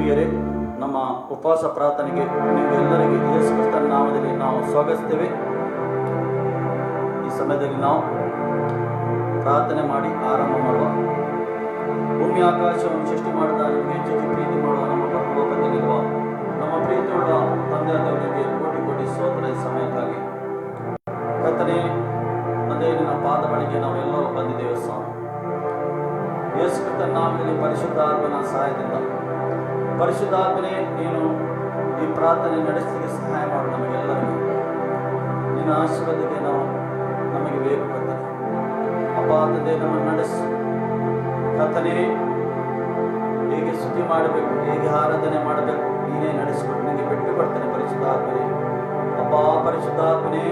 ಪ್ರಿಯರೇ, ನಮ್ಮ ಉಪವಾಸ ಪ್ರಾರ್ಥನೆಗೆ ನಿಮ್ಮೆಲ್ಲರಿಗೆ ಯೇಸು ಕ್ರಿಸ್ತನ ನಾಮದಲ್ಲಿ ನಾವು ಸ್ವಾಗತಿಸ್ತೇವೆ. ಈ ಸಮಯದಲ್ಲಿ ನಾವು ಪ್ರಾರ್ಥನೆ ಮಾಡಿ ಆರಂಭ ಮಾಡುವ. ಭೂಮಿ ಆಕಾಶವನ್ನು ಸೃಷ್ಟಿ ಮಾಡಿದ ನಿಮಗೆ ಹೆಚ್ಚು ಪ್ರೀತಿ ಮಾಡುವ ನಮ್ಮ ಪರಲೋಕದಲ್ಲಿರುವ ನಮ್ಮ ಪ್ರೀತಿಯುಳ್ಳ ತಂದೆಯ ದೇವರಿಗೆ ಕೋಟಿ ಕೋಟಿ ಸ್ತೋತ್ರ. ಈ ಸಮಯಕ್ಕಾಗಿ ಕರ್ತನೇ, ಅದೇ ನಿನ್ನ ಪಾದ ಬಳಿಗೆ ನಾವೆಲ್ಲರೂ ಬಂದಿದ್ದೇವೆ ಸ್ವಾಮಿ. ಯೇಸು ಕ್ರಿಸ್ತನ ನಾಮದಲ್ಲಿ ಪರಿಶುದ್ಧಾತ್ಮನ ಸಹಾಯದಿಂದ ಪರಿಶುದ್ಧಾತ್ಮನೇ ನೀನು ಈ ಪ್ರಾರ್ಥನೆ ನಡೆಸಲಿಕ್ಕೆ ಸಹಾಯ ಮಾಡು. ನಮಗೆಲ್ಲರಿಗೂ ನಿನ್ನ ಆಶೀರ್ವಾದಕ್ಕೆ ನಾವು ನಮಗೆ ಬೇಕು ಕರ್ತನೆ. ಅಪ್ಪ ತಂದೆ, ನಮ್ಮನ್ನು ನಡೆಸು ಕರ್ತನೇ. ಹೇಗೆ ಸ್ತುತಿ ಮಾಡಬೇಕು, ಹೇಗೆ ಆರಾಧನೆ ಮಾಡಬೇಕು ನೀನೇ ನಡೆಸಿಕೊಟ್ಟು ನಿನಗೆ ಬಿಟ್ಟು ಕೊಡ್ತೇನೆ ಪರಿಶುದ್ಧಾತ್ಮನೇ. ಅಪ್ಪ ಪರಿಶುದ್ಧಾತ್ಮನೇ,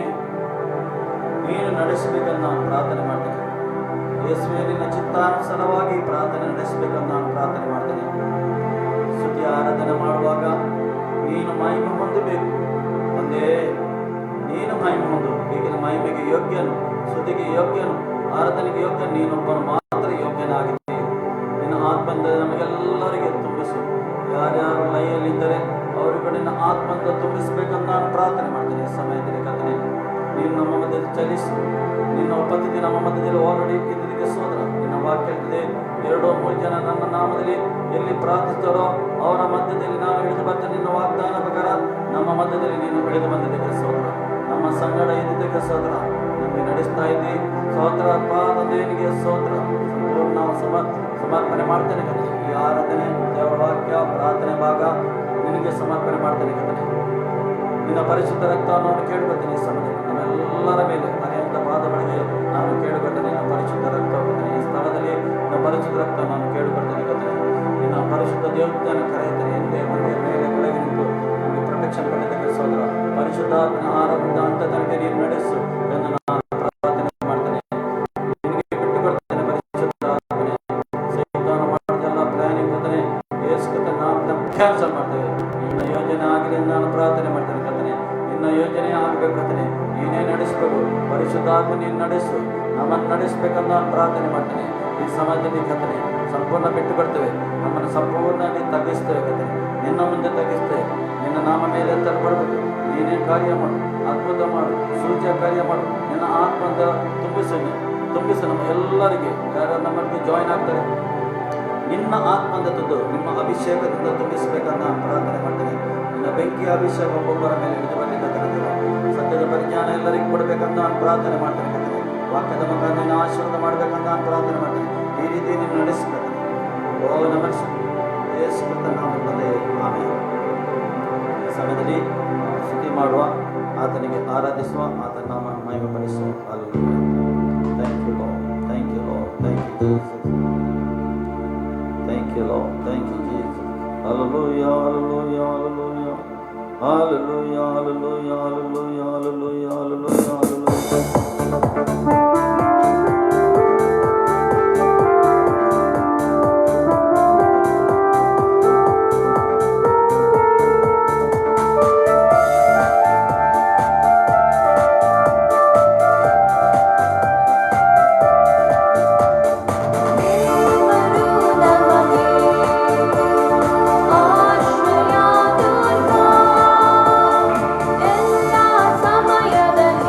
ನೀನು ನಡೆಸಬೇಕಂತ ನಾನು ಪ್ರಾರ್ಥನೆ ಮಾಡ್ತೇನೆ. ಯೇಸುವೇ, ನಿನ್ನ ಚಿತ್ತಾನುಸಾರವಾಗಿ ಪ್ರಾರ್ಥನೆ ನಡೆಸಬೇಕಂತ ನಾನು ಪ್ರಾರ್ಥನೆ ಮಾಡ್ತೇನೆ. ಸ್ತುತಿ ಆರಾಧನೆ ಮಾಡುವಾಗ ನೀನು ಮಹಿಮೆ ಹೊಂದಬೇಕು ಒಂದೇ. ನೀನು ಮಹಿಮೆ ಹೊಂದು. ಈಗಿನ ಮಹಿಮೆಗೆ ಯೋಗ್ಯನು, ಸ್ತುತಿಗೆ ಯೋಗ್ಯನು, ಆರಾಧನೆಗೆ ಯೋಗ್ಯನು ನೀನೊಬ್ಬನು ಮಾತ್ರ ಯೋಗ್ಯನಾಗಿದ್ದೀಯ. ನಿನ್ನ ಆತ್ಮಂದ ನಮಗೆಲ್ಲರಿಗೆ ತುಂಬಿಸು. ಯಾರ್ಯಾರು ಲೈಯಲ್ಲಿದ್ದರೆ ಅವರಿಗೂ ನಿನ್ನ ಆತ್ಮಂದ ತುಂಬಿಸಬೇಕಂತ ನಾನು ಪ್ರಾರ್ಥನೆ ಮಾಡ್ತೇನೆ. ಈ ಸಮಯದಲ್ಲಿ ಕರ್ತನೆ, ನೀನು ನಮ್ಮ ಮಧ್ಯದಲ್ಲಿ ಚಲಿಸು. ನಿನ್ನ ಉಪಸ್ಥಿತಿ ನಮ್ಮ ಮಧ್ಯದಲ್ಲಿ ಆಲ್ರೆಡಿ ಇದ್ದದಕ್ಕೆ ಸೋದರ. ನಿನ್ನ ವಾಕ್ಯ ಇರ್ತದೆ, 2-3 ಜನ ನನ್ನ ನಾಮದಲ್ಲಿ ಎಲ್ಲಿ ಪ್ರಾರ್ಥಿಸ್ತಾರೋ ಅವರ ಮಧ್ಯದಲ್ಲಿ ನಾನು ಇಳಿದು ಬರ್ತೇನೆ. ನಿನ್ನ ವಾಗ್ದಾನ ಪ್ರಕಾರ ನಮ್ಮ ಮಧ್ಯದಲ್ಲಿ ನೀನು ಇಳಿದು ಬಂದಿದ್ದಕ್ಕೆ ಸೋದರ. ನಮ್ಮ ಸಂಗಡ ಇದ್ದಿದ್ದಕ್ಕೆ ಸೋದರ. ನಮಗೆ ನಡೆಸ್ತಾ ಇದ್ದಿ ಸೋದರ. ಪಾದನಿಗೆ ಸೋದರ. ಸಂಪೂರ್ಣ ನಾವು ಸಮರ್ಪಣೆ ಮಾಡ್ತೇನೆ ಕತೆ. ಈ ಆರಾಧನೆ, ದೇವರ ವಾಕ್ಯ, ಪ್ರಾರ್ಥನೆ ಭಾಗ ನಿನಗೆ ಸಮರ್ಪಣೆ ಮಾಡ್ತೇನೆ ಕತೆ. ನಿನ್ನ ಪರಿಶುದ್ಧ ರಕ್ತವನ್ನು ಕೇಳಿಬರ್ತೇನೆ. ಈ ಸಮಯದಲ್ಲಿ ನಮ್ಮೆಲ್ಲರ ಮೇಲೆ ಅನೇಕ ಪಾದಗಳಿಗೆ ನಾನು ಕೇಳಿಬರ್ತೇನೆ. ನಿನ್ನ ಪರಿಶುದ್ಧ ರಕ್ತ ಈ ಸ್ಥಳದಲ್ಲಿ ನಿನ್ನ ಪರಿಶುದ್ಧ ರಕ್ತ ನಾನು ಕೇಳಿಬರ್ತೇನೆ ಕತೆ. ನಿನ್ನ ಪರಿಶುದ್ಧ ದೇವತೆಯನ್ನು ಕರೆಯುತ್ತೇನೆ. ಹಿಂದೆ ಮುಂದೆ ಮೇಲೆ ಕೆಳಗೆ ನಿಂತು ನಮಗೆ ಪ್ರೊಟೆಕ್ಷನ್ ಕೊಟ್ಟಿದ್ದಕ್ಕೆ ಸೋದರ. ಪರಿಶುದ್ಧ ಆರಂಭದ ಹಂತ ತನಕ ನೀನು ನಡೆಸು ಎಂದು ನಾನು ಪ್ರಾರ್ಥನೆ ಮಾಡ್ತೇನೆ. ನಿನಗೆ ಬಿಟ್ಟು ಕೊಡ್ತೇನೆ ಪರಿಶುದ್ಧ ಆತ್ಮನೇ. ಸೈತಾನ ಮಾಡಿದೆಲ್ಲ ಪ್ಲಾನಿಂಗ್ ಕರ್ತನೆ ಯೇಸು ಕ್ರಿಸ್ತನ ನಾಮದಲ್ಲಿ ಕ್ಯಾನ್ಸಲ್ ಮಾಡ್ತೇವೆ. ನಿನ್ನ ಯೋಜನೆ ಆಗಲಿ ಎಂದು ನಾನು ಪ್ರಾರ್ಥನೆ ಮಾಡ್ತೇನೆ ಕರ್ತನೆ. ನಿನ್ನ ಯೋಜನೆ ಆಗಬೇಕು ಕರ್ತನೆ. ನೀನೇ ನಡೆಸಬೇಕು. ಪರಿಶುದ್ಧಾತ್ಮ ನೀನು ನಡೆಸು. ನಮ್ಮನ್ನು ನಡೆಸಬೇಕಂತ ನಾನು ಪ್ರಾರ್ಥನೆ ಮಾಡ್ತೇನೆ. ಈ ಸಮಯದಲ್ಲಿ ಕರ್ತನೆ ಸಂಪೂರ್ಣ ಬಿಟ್ಟು ಬರ್ತೇವೆ. ನಮ್ಮನ್ನು ಸಂಪೂರ್ಣ ತಗ್ಗಿಸ್ತೇವೆ ಕರ್ತನೆ. ನಿನ್ನ ಮುಂದೆ ತಗ್ಗಿಸ್ತೇವೆ. ನಿನ್ನ ನಾಮ ಮೇಲೆ ತರಬಡಬೇಕು. ನೀನೇ ಕಾರ್ಯ ಮಾಡು, ಅದ್ಭುತ ಮಾಡು, ಸೂಚ್ಯ ಕಾರ್ಯ ಮಾಡು. ನಿನ್ನ ಆತ್ಮದ ತುಂಬಿಸು ನಮ್ಮ ಎಲ್ಲರಿಗೆ, ಯಾರು ನಮ್ಮಲ್ಲಿ ಜಾಯಿನ್ ಆಗ್ತಾರೆ ನಿನ್ನ ಆತ್ಮದ ತುದ್ದು ನಿಮ್ಮ ಅಭಿಷೇಕದಿಂದ ತುಂಬಿಸಬೇಕಂತ ನಾನು ಪ್ರಾರ್ಥನೆ ಮಾಡ್ತೇನೆ. ನಿನ್ನ ಬೆಂಕಿ ಅಭಿಷೇಕ ಒಬ್ಬೊಬ್ಬರ ಮೇಲೆ ಹಿಡಿದು ಬರಲಿಕ್ಕೆ ಸತ್ಯದ ಪರಿಜ್ಞಾನ ಎಲ್ಲರಿಗೂ ಕೊಡಬೇಕಂತ ನಾನು ಪ್ರಾರ್ಥನೆ ಮಾಡ್ತೇನೆ ಕರ್ತನೆ. ವಾಕ್ಯದ ಮುಖಾಂತರ ನಿನ್ನ ಆಶೀರ್ವಾದ ಮಾಡಬೇಕಂತ ನಾನು ಪ್ರಾರ್ಥನೆ ಮಾಡ್ತೇನೆ. ಈ ರೀತಿ ನೀನು ನಡೆಸಬೇಕು. ಓ ನಮಸ್ಕಾರ ಯೇಸು ಕ್ರಿಸ್ತನ ನಾಮದಲ್ಲಿ ಆಮೆನ್. ಈ ಸಮಯದಲ್ಲಿ ಸ್ತುತಿ ಮಾಡುವ, ಆತನಿಗೆ ಆರಾಧಿಸುವ, ಆತನ ನಾಮವನ್ನು ಮಹಿಮೆಪಡಿಸುವ. Hallelujah. Thank you Lord, thank you Lord, thank you Jesus, thank you Lord, thank you Jesus. Hallelujah, hallelujah, hallelujah, hallelujah, hallelujah, hallelujah, hallelujah, hallelujah, hallelujah. ಸಮಯದಲ್ಲಿ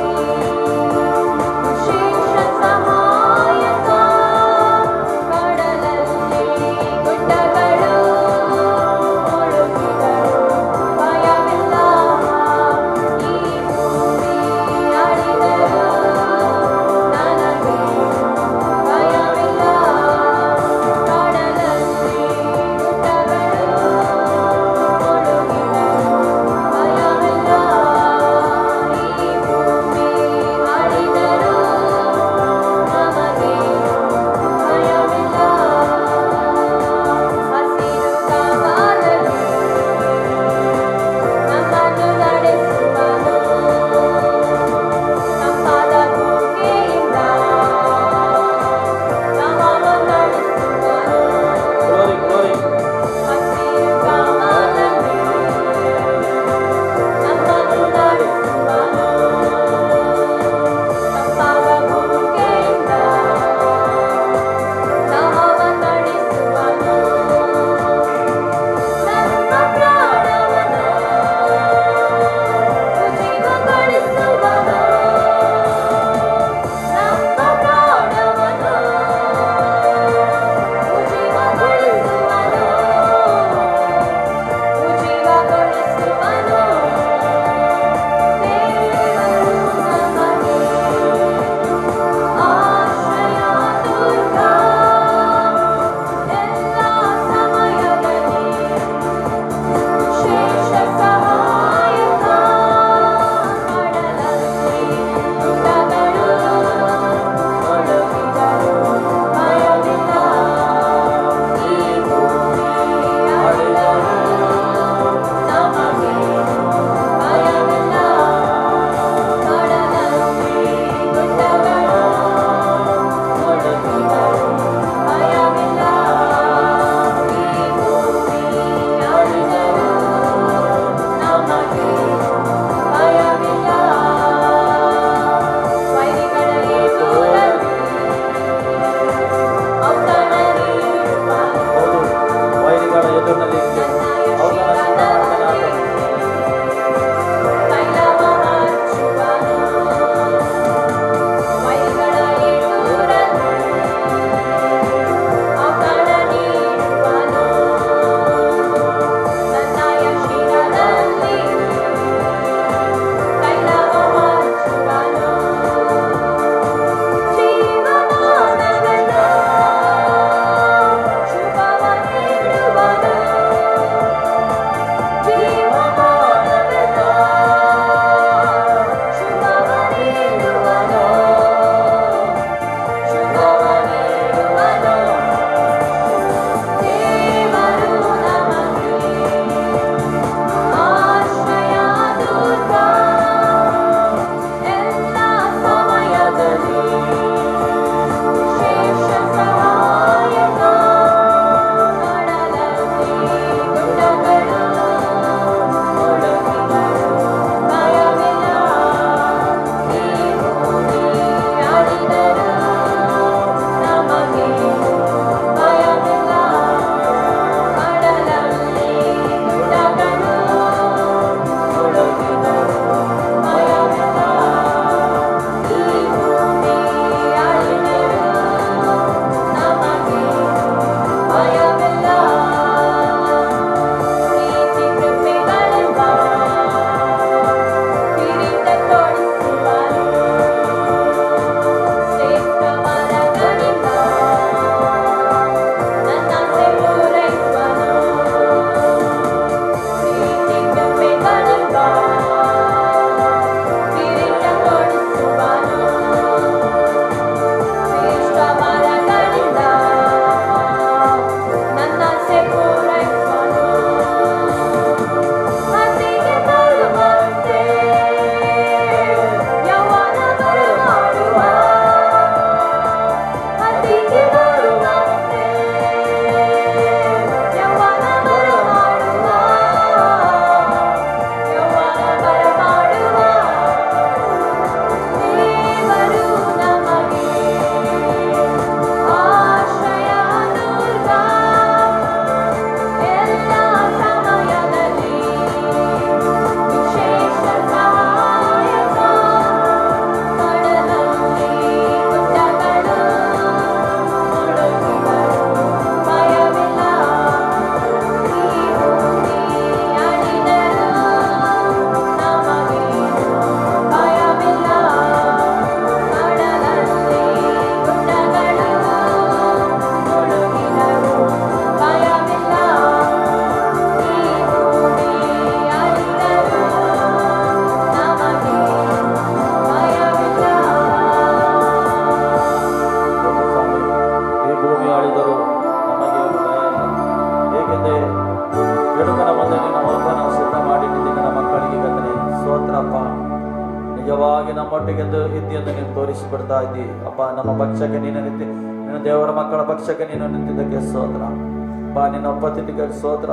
ನಮ್ಮೊಟ್ಟಿಗೆ ಇದ್ದೆಂದು ನೀನು ತೋರಿಸಿಬಿಡ್ತಾ ಇದ್ದಿ ಅಪ್ಪ. ನಮ್ಮ ಪಕ್ಷಕ್ಕೆ ನೀನು ನಿನ್ನ ದೇವರ ಮಕ್ಕಳ ಪಕ್ಷಕ್ಕೆ ನೀನು ನಿಂತಿದ್ದಕ್ಕೆ ಸ್ತೋತ್ರ ಅಪ್ಪ. ನಿನ್ನ ಉಪಸ್ಥಿತಿಗೆ ಸ್ತೋತ್ರ,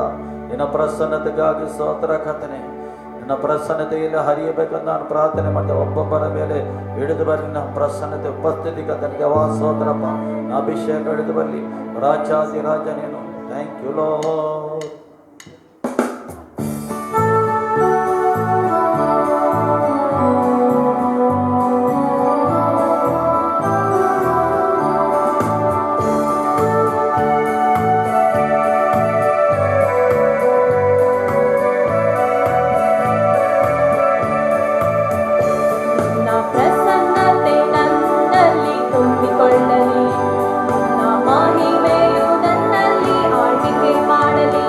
ನಿನ್ನ ಪ್ರಸನ್ನತೆಗಾಗಿ ಸ್ತೋತ್ರ ಕರ್ತನೆ. ನಿನ್ನ ಪ್ರಸನ್ನತೆಯಲ್ಲಿ ಹರಿಯಬೇಕಂತ ನಾನು ಪ್ರಾರ್ಥನೆ ಮಾಡಿದೆ. ಒಬ್ಬೊಬ್ಬರ ಮೇಲೆ ಹಿಡಿದು ಬರಲಿ ನಿನ್ನ ಪ್ರಸನ್ನತೆ ಉಪಸ್ಥಿತಿ ಕರ್ತನಿಗೆ ಸ್ತೋತ್ರಪ್ಪ. ಅಭಿಷೇಕ ಹಿಡಿದು ಬರಲಿ ರಾಜಾದಿರಾಜ ನೀನು. Thank you Lord. ಮಹಿಮೆಯು ನನ್ನಲ್ಲಿ ಆಳ್ವಿಕೆ ಮಾಡಲಿ.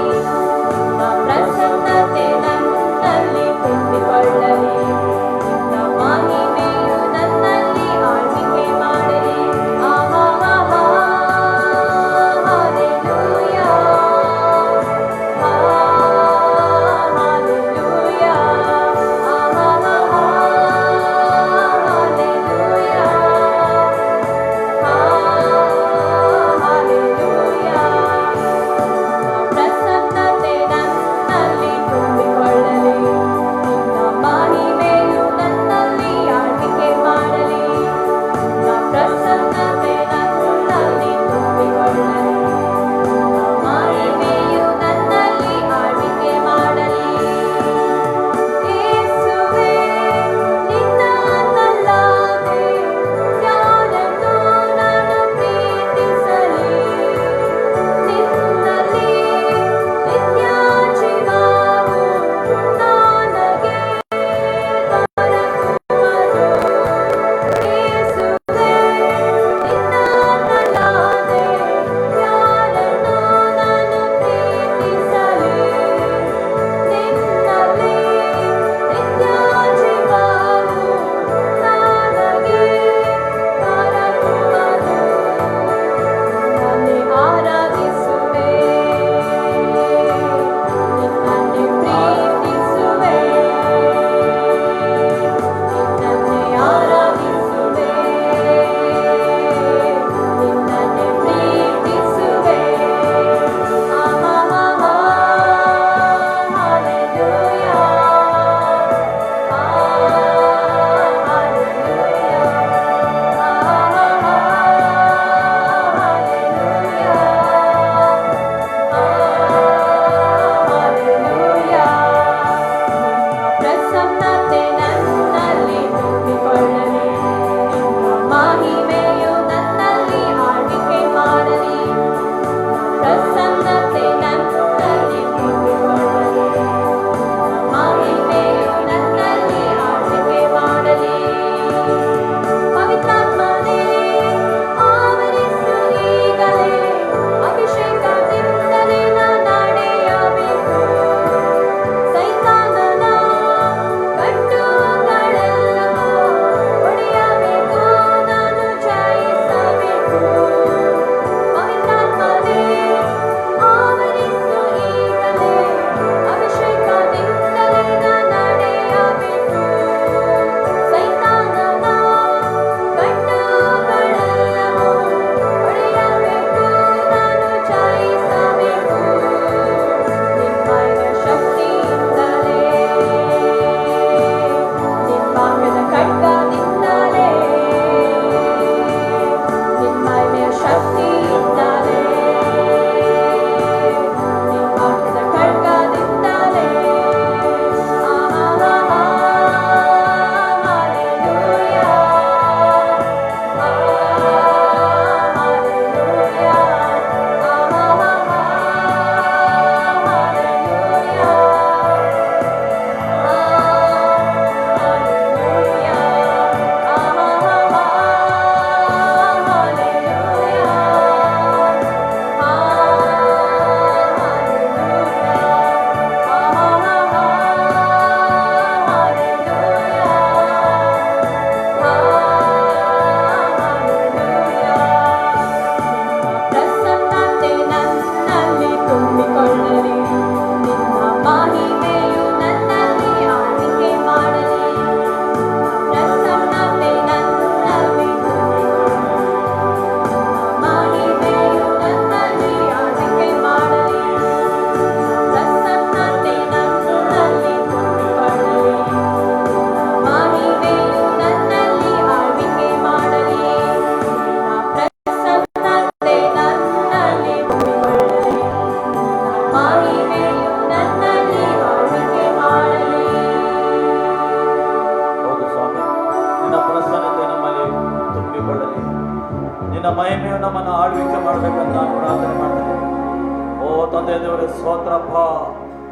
ತಂದೆ ದೇವರೇ ಸ್ತೋತ್ರಪ್ಪ.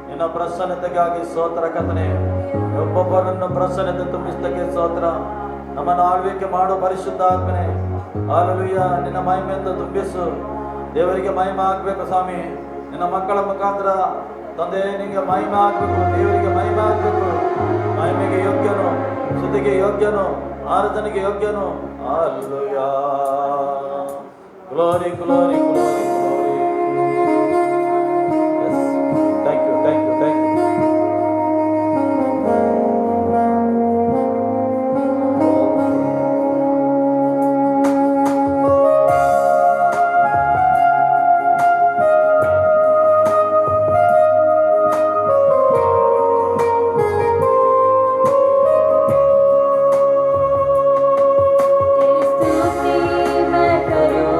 ನಿನ್ನ ಪ್ರಸನ್ನತೆಗಾಗಿ ಸ್ತೋತ್ರ ಕರ್ತನೇ. ಒಬ್ಬೊಬ್ಬರನ್ನು ಪ್ರಸನ್ನತೆ ತುಂಬಿಸಲಿಕ್ಕೆ ಸ್ತೋತ್ರ. ನಮ್ಮನ್ನು ಆಳ್ವಿಕೆ ಮಾಡು ಪರಿಶುದ್ಧಾತ್ಮನೇ. ಹಲ್ಲೆಲೂಯ. ನಿನ್ನ ಮಹಿಮೆಯಿಂದ ತುಂಬಿಸು. ದೇವರಿಗೆ ಮಹಿಮೆ ಆಗ್ಬೇಕು ಸ್ವಾಮಿ. ನಿನ್ನ ಮಕ್ಕಳ ಮುಖಾಂತರ ತಂದೆ ನಿನಗೆ ಮಹಿಮೆ ಆಗ್ಬೇಕು. ದೇವರಿಗೆ ಮಹಿಮೆ ಆಗ್ಬೇಕು. ಮಹಿಮೆಗೆ ಯೋಗ್ಯನು, ಸ್ತುತಿಗೆ ಯೋಗ್ಯನು, ಆರಾಧನೆಗೆ ಯೋಗ್ಯನು. Hallelujah. Glory glory glory glory. Thank you thank you thank you. तेरी स्तुति मैं करूं,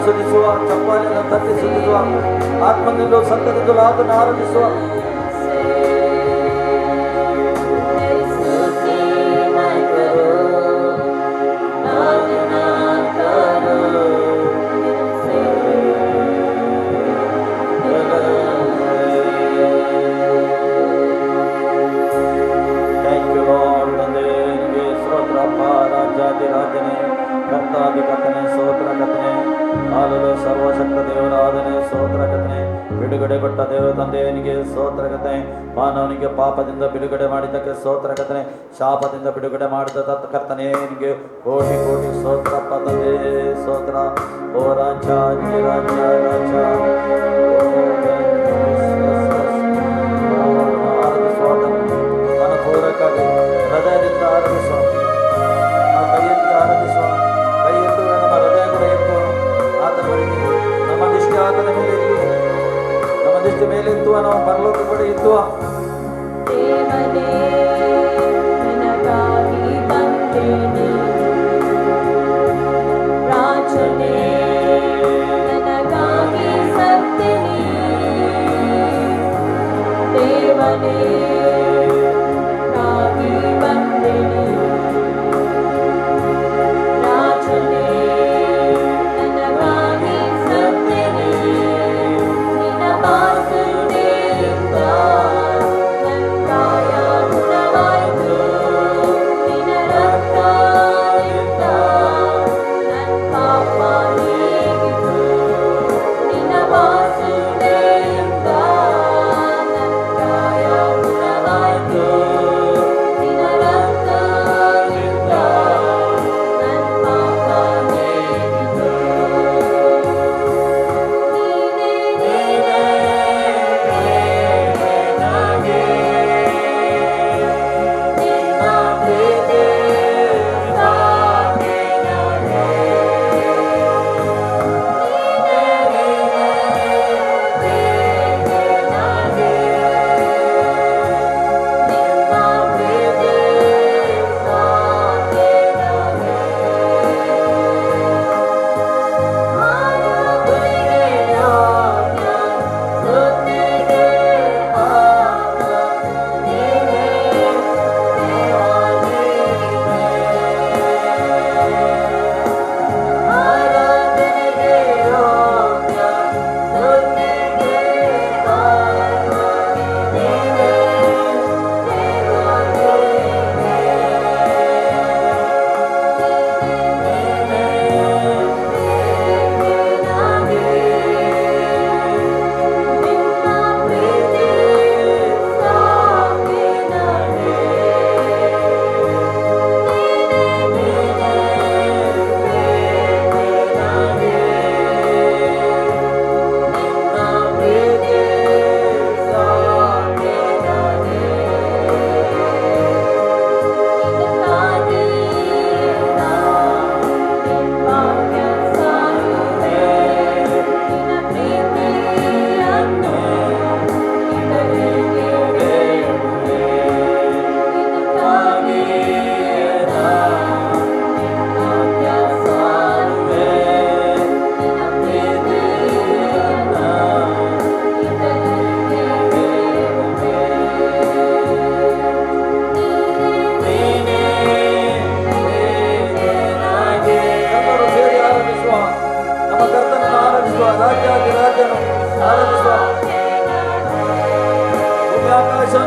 ಸುರಿಸುವ, ಚಪ್ಪಾಳೆಯನ್ನು ತಟ್ಟಿ ಸುರಿಸುವ, ಆತ್ಮನಿಂದ ಸತ್ಯದಿಂದಲೂ ಆತನ ಆರಾಧಿಸುವ. ಸರ್ವಶಕ್ತ ದೇವರಾದನೆ ಸ್ತೋತ್ರ ಕಥನೆ. ಬಿಡುಗಡೆ ಕೊಟ್ಟ ದೇವರ ತಂದೆಯನಿಗೆ ಸ್ತೋತ್ರ ಕಥನೆ. ಮಾನವನಿಗೆ ಪಾಪದಿಂದ ಬಿಡುಗಡೆ ಮಾಡಿದ್ದಕ್ಕೆ ಸ್ತೋತ್ರ ಕಥನೆ. ಶಾಪದಿಂದ ಬಿಡುಗಡೆ ಮಾಡಿದ ಕರ್ತನೆಯನಿಗೆ ಕೋಟಿ ಕೋಟಿ ಸ್ತೋತ್ರಪ್ಪ ತಂದೆ ಸ್ತೋತ್ರ. ಓ ರಾಜ ರಾಜ ರಾಜ ಆರಾಧಿಸುವ, ಮನಪೂರ್ವಕವಾಗಿ ಹೃದಯದಿಂದ ಆರಾಧಿಸುವ, ಕೈ ಎತ್ತಿ ಆರಾಧಿಸುವ. ಕೈ ಎತ್ತುವ ನಮ್ಮ ಹೃದಯ ಕೂಡ ಎತ್ತುವ ಆತನ ಬಳಿಗೆ. ನಮ್ಮ ದೃಷ್ಟಿ ಆತನ ಮೇಲೆ ಇರಲಿ, ನಮ್ಮ ದೃಷ್ಟಿ ಮೇಲೆ ಎತ್ತುವ, ನಾವು ಪರಲೋಕ ಕೂಡ ಎತ್ತುವ.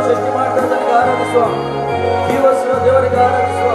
ಸೃಷ್ಟಿ ಮಾಡ್ತಾ ನನಗೆ ಆರಾಧಿಸುವ, ಜೀವಸ್ವ ದೇವರಿಗೆ ಆರಾಧಿಸುವ.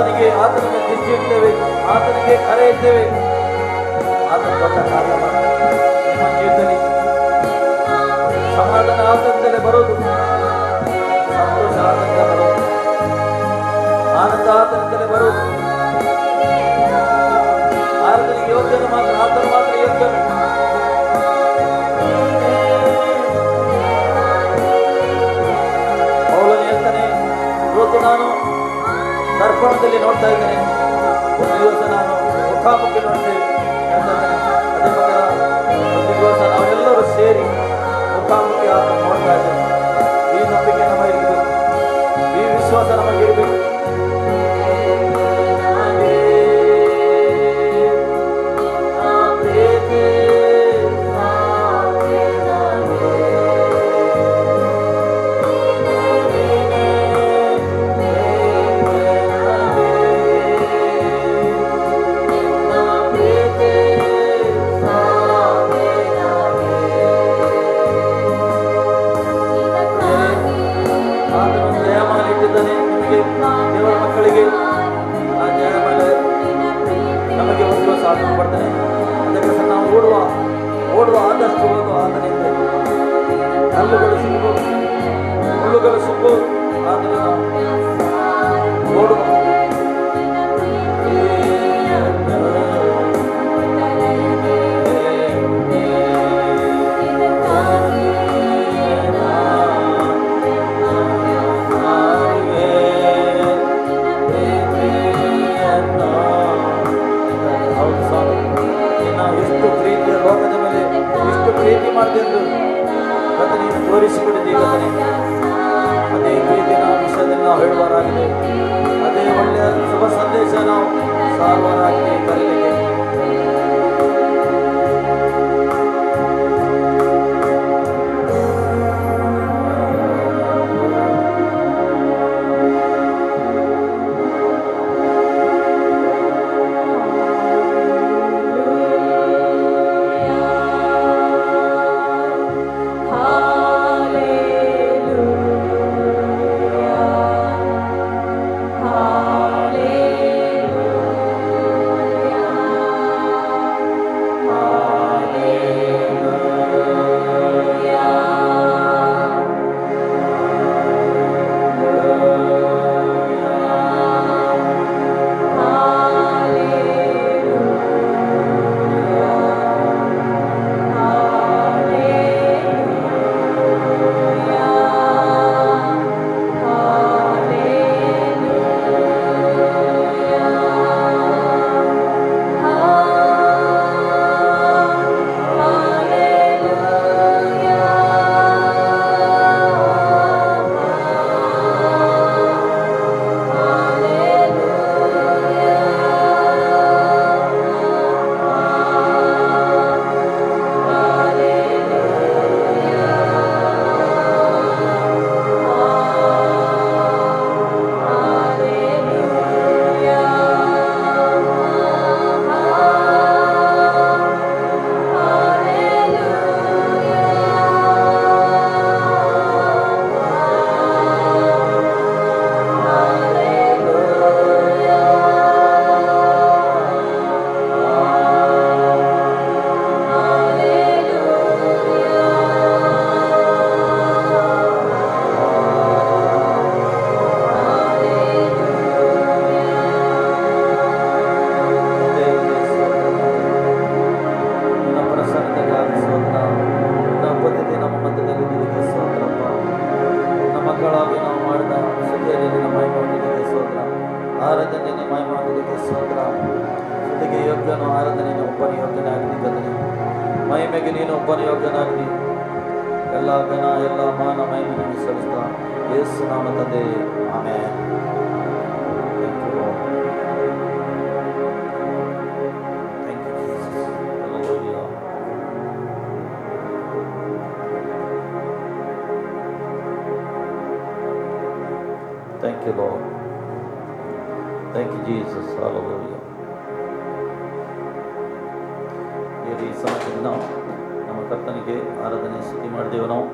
ಆತನ ಮೇಲೆ ದೃಷ್ಟಿ ಇಡ್ತೇವೆ, ಆತನಿಗೆ ಕರೆ ಇದ್ದೇವೆ, ಆತನ ದೊಡ್ಡ ಕಾರ್ಯ ಮಾಡ್ತಾರೆ. ನಿಮ್ಮ ಜೀವಿತದಲ್ಲಿ ಸಮಾಧಾನ ಆತನಿಂದಲೇ ಬರೋದು, ಸಂತೋಷ ಆತನಿಂದ ಬರೋದು, ಆನಂದ ಆತನಿಂದಲೇ ಬರೋದು. ಆತನಿಗೆ ಯೋಗ್ಯನು ಮಾತ್ರ, ಆತನು ಮಾತ್ರ ಯೋಗ್ಯನು. ಪೌಲನು ಹೇಳ್ತಾನೆ, ಇವತ್ತು ನಾನು ದರ್ಪಣದಲ್ಲಿ ನೋಡ್ತಾ ಇದ್ದೇನೆ, ಒಂದು ದಿವಸ ನಾನು ಮುಖಾಮುಖಿ ನೋಡ್ತೇವೆ ಹೇಳ್ತಾ ಇದ್ದೇನೆ. ಅದೇ ಪ್ರಕಾರ ಒಂದು ದಿವಸ ನಾವೆಲ್ಲರೂ ಸೇರಿ ಮುಖಾಮುಖಿ ಆತ ನೋಡ್ತಾ ಇದ್ದೇವೆ. ಈ ನಂಬಿಕೆ ನಮಗಿರ್ಬೇಕು, ಈ ವಿಶ್ವಾಸ ನಮಗಿರ್ಬೇಕು. ದೇವರ ಮಕ್ಕಳಿಗೆ ಆ ಜಯಮಾಲೆ ನಮಗೆ ಒಂದು ದಿವಸ ಆತನು ಕೊಡ್ತಾನೆ. ಅದಕ್ಕೆ ನಾವು ಓಡುವ ಆದಷ್ಟು ಹೋಗುವ ಆತನಿಂದ ಕಲ್ಲುಗಳು ಸಿಕ್ಕು, ಮುಳ್ಳುಗಳು ಸಿಕ್ಕು, ಆದರೆ ನಾವು ಓಡುವ. ಎಷ್ಟು ಪ್ರೀತಿಯ ಲೋಕದ ಮೇಲೆ ಎಷ್ಟು ಪ್ರೀತಿ ಮಾಡಿದ್ದು ಕಥೆಯನ್ನು ತೋರಿಸಿಕೊಡಿದ್ದೀವಿ. ಅದೇ ಪ್ರೀತಿಯ ವಿಷಯದಲ್ಲಿ ನಾವು ಹೇಳುವರಾಗಿದೆ, ಅದೇ ಒಳ್ಳೆಯ ಶುಭ ಸಂದೇಶ ನಾವು ಸಾರುವರಾಗಿದೆ. ಕರೆಯಲಿಕ್ಕೆ ಆರಾಧನೆ ಮಹಿಮಾನುವುದಕ್ಕೆ ಸ್ತೋತ್ರ. ಸ್ತುತಿಗೆ ಯೋಗ್ಯನು, ಆರಾಧನೆಗೆ ಒಬ್ಬನ ಯೋಗ್ಯನಾಗಲಿ. ಕರ್ತನೇ, ಮಹಿಮೆಗೆ ನೀನು ಒಬ್ಬನ ಯೋಗ್ಯನಾಗಲಿ. ಎಲ್ಲ ಘನ ಎಲ್ಲ ಮಾನ ಮಹಿಮೆಯನ್ನು ಸಲ್ಲಿಸ್ತಾ ಯೇಸು ನಾಮ ತಂದೆ, amen. Thank you, Lord. Thank you, Jesus. Hallelujah. ಈ ಸಮಯದಲ್ಲಿ ನಾವು ನಮ್ಮ ಕರ್ತನಿಗೆ ಆರಾಧನೆ ಸ್ತುತಿ ಮಾಡಿದೆವು. ನಾವು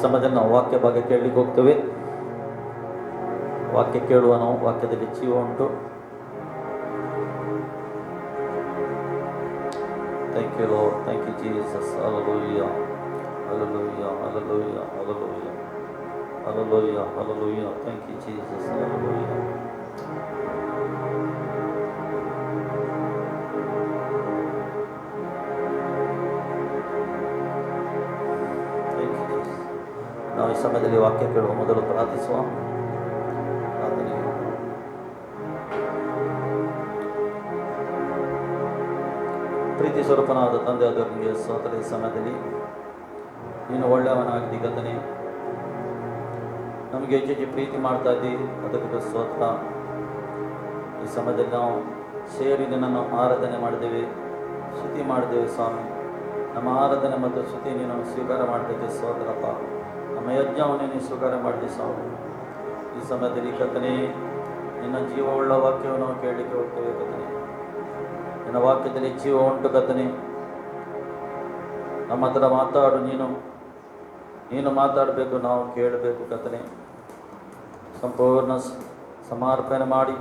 ಸಮಯದಲ್ಲಿ ನಾವು ವಾಕ್ಯ ಭಾಗ ಕೇಳಲಿಕ್ಕೆ ಹೋಗ್ತೇವೆ. ವಾಕ್ಯ ಕೇಳುವ ನಾವು, ವಾಕ್ಯದಲ್ಲಿ ಜೀವ ಉಂಟು. Thank you Lord, thank you Jesus. Hallelujah, hallelujah, hallelujah, hallelujah, hallelujah, hallelujah. Thank you Jesus. Hallelujah. ನಾವು ಈ ಸಮಯದಲ್ಲಿ ವಾಕ್ಯ ಕೇಳುವ ಮೊದಲು ಪ್ರಾರ್ಥಿಸುವ. ಪ್ರೀತಿ ಸ್ವರೂಪನಾದ ತಂದೆ ಆದ ನಿಮಗೆ ಸ್ತೋತ್ರ. ಈ ಸಮಯದಲ್ಲಿ ನೀನು ಒಳ್ಳೆಯವನಾಗಿದ್ದಿ ಕರ್ತನೇ, ನಮಗೆ ಹೆಚ್ಚೆಚ್ಚು ಪ್ರೀತಿ ಮಾಡ್ತಾ ಇದ್ದಿ, ಅದಕ್ಕೆ ಸ್ತೋತ್ರ. ಈ ಸಮಯದಲ್ಲಿ ನಾವು ಸೇರಿ ನಿನ್ನನ್ನು ಆರಾಧನೆ ಮಾಡಿದ್ದೇವೆ, ಸ್ತುತಿ ಮಾಡಿದ್ದೇವೆ ಸ್ವಾಮಿ. ನಮ್ಮ ಆರಾಧನೆ ಮತ್ತು ಸ್ತುತಿ ನೀನು ಸ್ವೀಕಾರ ಮಾಡಲಿಕ್ಕೆ ಸ್ತೋತ್ರಪ್ಪ. ನಮ್ಮ ಯಜ್ಞವನ್ನು ನೀನು ಸ್ವೀಕಾರ ಮಾಡಿದೆ ಸ್ವಾಮಿ. ಈ ಸಮಯದಲ್ಲಿ ಕರ್ತನೇ, ನಿನ್ನ ಜೀವವುಳ್ಳ ವಾಕ್ಯವನ್ನು ನಾವು ಕೇಳಲಿಕ್ಕೆ ಹೋಗ್ತೇವೆ ಕರ್ತನೇ. ನಿನ್ನ ವಾಕ್ಯದಲ್ಲಿ ಜೀವ ಉಂಟು ಕರ್ತನೇ. ನಮ್ಮ ಹತ್ರ ಮಾತಾಡು, ನೀನು ಮಾತಾಡಬೇಕು, ನಾವು ಕೇಳಬೇಕು ಕರ್ತನೇ. ಸಂಪೂರ್ಣ ಸಮರ್ಪಣೆ ಮಾಡಿ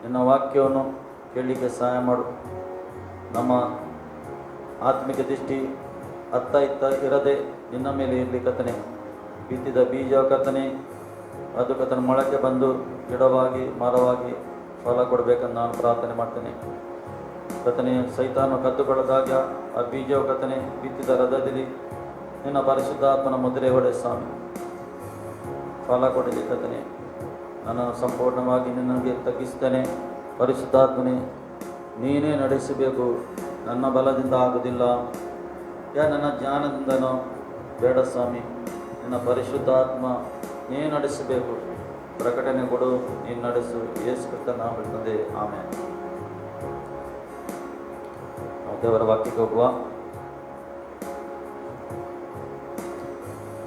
ನಿನ್ನ ವಾಕ್ಯವನ್ನು ಕೇಳಲಿಕ್ಕೆ ಸಹಾಯ ಮಾಡು. ನಮ್ಮ ಆತ್ಮಿಕ ದೃಷ್ಟಿ ಅತ್ತ ಇತ್ತ ಇರದೆ ನಿನ್ನ ಮೇಲೆ ಇರಲಿ ಕರ್ತನೇ. ಬಿತ್ತಿದ ಬೀಜ ಕರ್ತನೇ, ಅದು ಕರ್ತನ ಮೊಳಕೆ ಬಂದು ಗಿಡವಾಗಿ ಮರವಾಗಿ ಫಲ ಕೊಡಬೇಕಂತ ನಾನು ಪ್ರಾರ್ಥನೆ ಮಾಡ್ತೇನೆ ಕರ್ತನೇ. ಸೈತಾನ ಕದ್ದುಕೊಳ್ಳದಾಗ ಆ ಬೀಜವು ಕರ್ತನೇ ಬಿತ್ತಿದ ರಥದಲ್ಲಿ ನಿನ್ನ ಪರಿಶುದ್ಧಾತ್ಮನ ಮುದ್ರೆ ಹೊಡೆ ಸ್ವಾಮಿ, ಫಲ ಕೊಡಲಿ ಕರ್ತನೇ. ನನ್ನನ್ನು ಸಂಪೂರ್ಣವಾಗಿ ನಿನಗೆ ತಗ್ಗಿಸ್ತೇನೆ. ಪರಿಶುದ್ಧಾತ್ಮನೇ, ನೀನೇ ನಡೆಸಬೇಕು. ನನ್ನ ಬಲದಿಂದ ಆಗುವುದಿಲ್ಲ, ನನ್ನ ಜ್ಞಾನದಿಂದನೋ ಬೇಡ ಸ್ವಾಮಿ. ನಿನ್ನ ಪರಿಶುದ್ಧಾತ್ಮ ನೀನು ನಡೆಸಬೇಕು. ಪ್ರಕಟಣೆ ಕೊಡು, ನೀನು ನಡೆಸು. ಯೇಸು ಕ್ರಿಸ್ತನ ನಾಮದಲ್ಲಿ ತಂದೆ, ಆಮೆನ್. ದೇವರ ವಾಕ್ಯಕ್ಕೆ ಹೋಗುವ.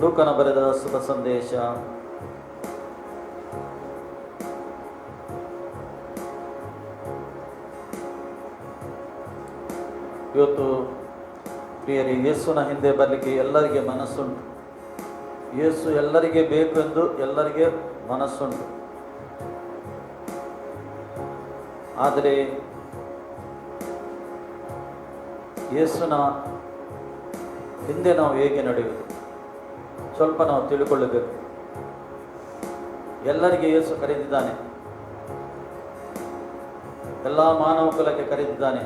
ಲೂಕನ ಬರೆದ ಶುಭ ಸಂದೇಶ ಇವತ್ತು ಪ್ರಿಯರೇ, ಯೇಸುವಿನ ಹಿಂದೆ ಬರಲಿಕ್ಕೆ ಎಲ್ಲರಿಗೆ ಮನಸ್ಸುಂಟು. ಯೇಸು ಎಲ್ಲರಿಗೆ ಬೇಕು ಎಂದು ಎಲ್ಲರಿಗೆ ಮನಸ್ಸುಂಟು. ಆದರೆ ಯೇಸುವಿನ ಹಿಂದೆ ನಾವು ಹೇಗೆ ನಡೆಯುವುದು ಸ್ವಲ್ಪ ನಾವು ತಿಳ್ಕೊಳ್ಳಬೇಕು. ಎಲ್ಲರಿಗೆ ಯೇಸು ಕರೆದಿದ್ದಾನೆ, ಎಲ್ಲ ಮಾನವ ಕುಲಕ್ಕೆ ಕರೆದಿದ್ದಾನೆ.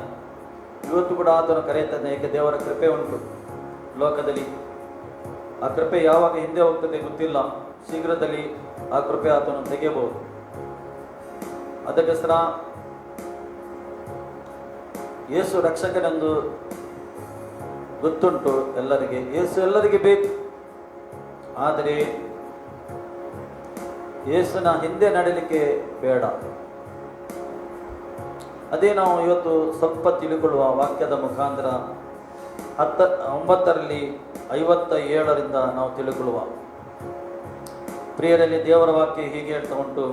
ಇವತ್ತು ಕೂಡ ಆತನು ಕರೆಯುತ್ತಾನೆ, ಏಕೆ ದೇವರ ಕೃಪೆ ಉಂಟು ಲೋಕದಲ್ಲಿ. ಆ ಕೃಪೆ ಯಾವಾಗ ಹಿಂದೆ ಹೋಗ್ತದೆ ಗೊತ್ತಿಲ್ಲ, ಶೀಘ್ರದಲ್ಲಿ ಆ ಕೃಪೆ ಆತನು ತೆಗೆಯಬಹುದು. ಅದಕ್ಕೋಸ್ಕರ ಯೇಸು ರಕ್ಷಕನೆಂದು ಗೊತ್ತುಂಟು ಎಲ್ಲರಿಗೆ. ಯೇಸು ಎಲ್ಲರಿಗೆ ಬೇಕು. ಆದರೆ ಯೇಸುನ ಹಿಂದೆ ನಡೀಲಿಕ್ಕೆ ಬೇಡ. ಅದೇ ನಾವು ಇವತ್ತು ಸ್ವಲ್ಪ ತಿಳಿದುಕೊಳ್ಳುವ ವಾಕ್ಯದ ಮುಖಾಂತರ 9:57 ನಾವು ತಿಳಿದುಕೊಳ್ಳುವ. ಪ್ರಿಯರಲ್ಲಿ, ದೇವರ ವಾಕ್ಯ ಹೀಗೆ ಹೇಳ್ತಾ ಉಂಟು,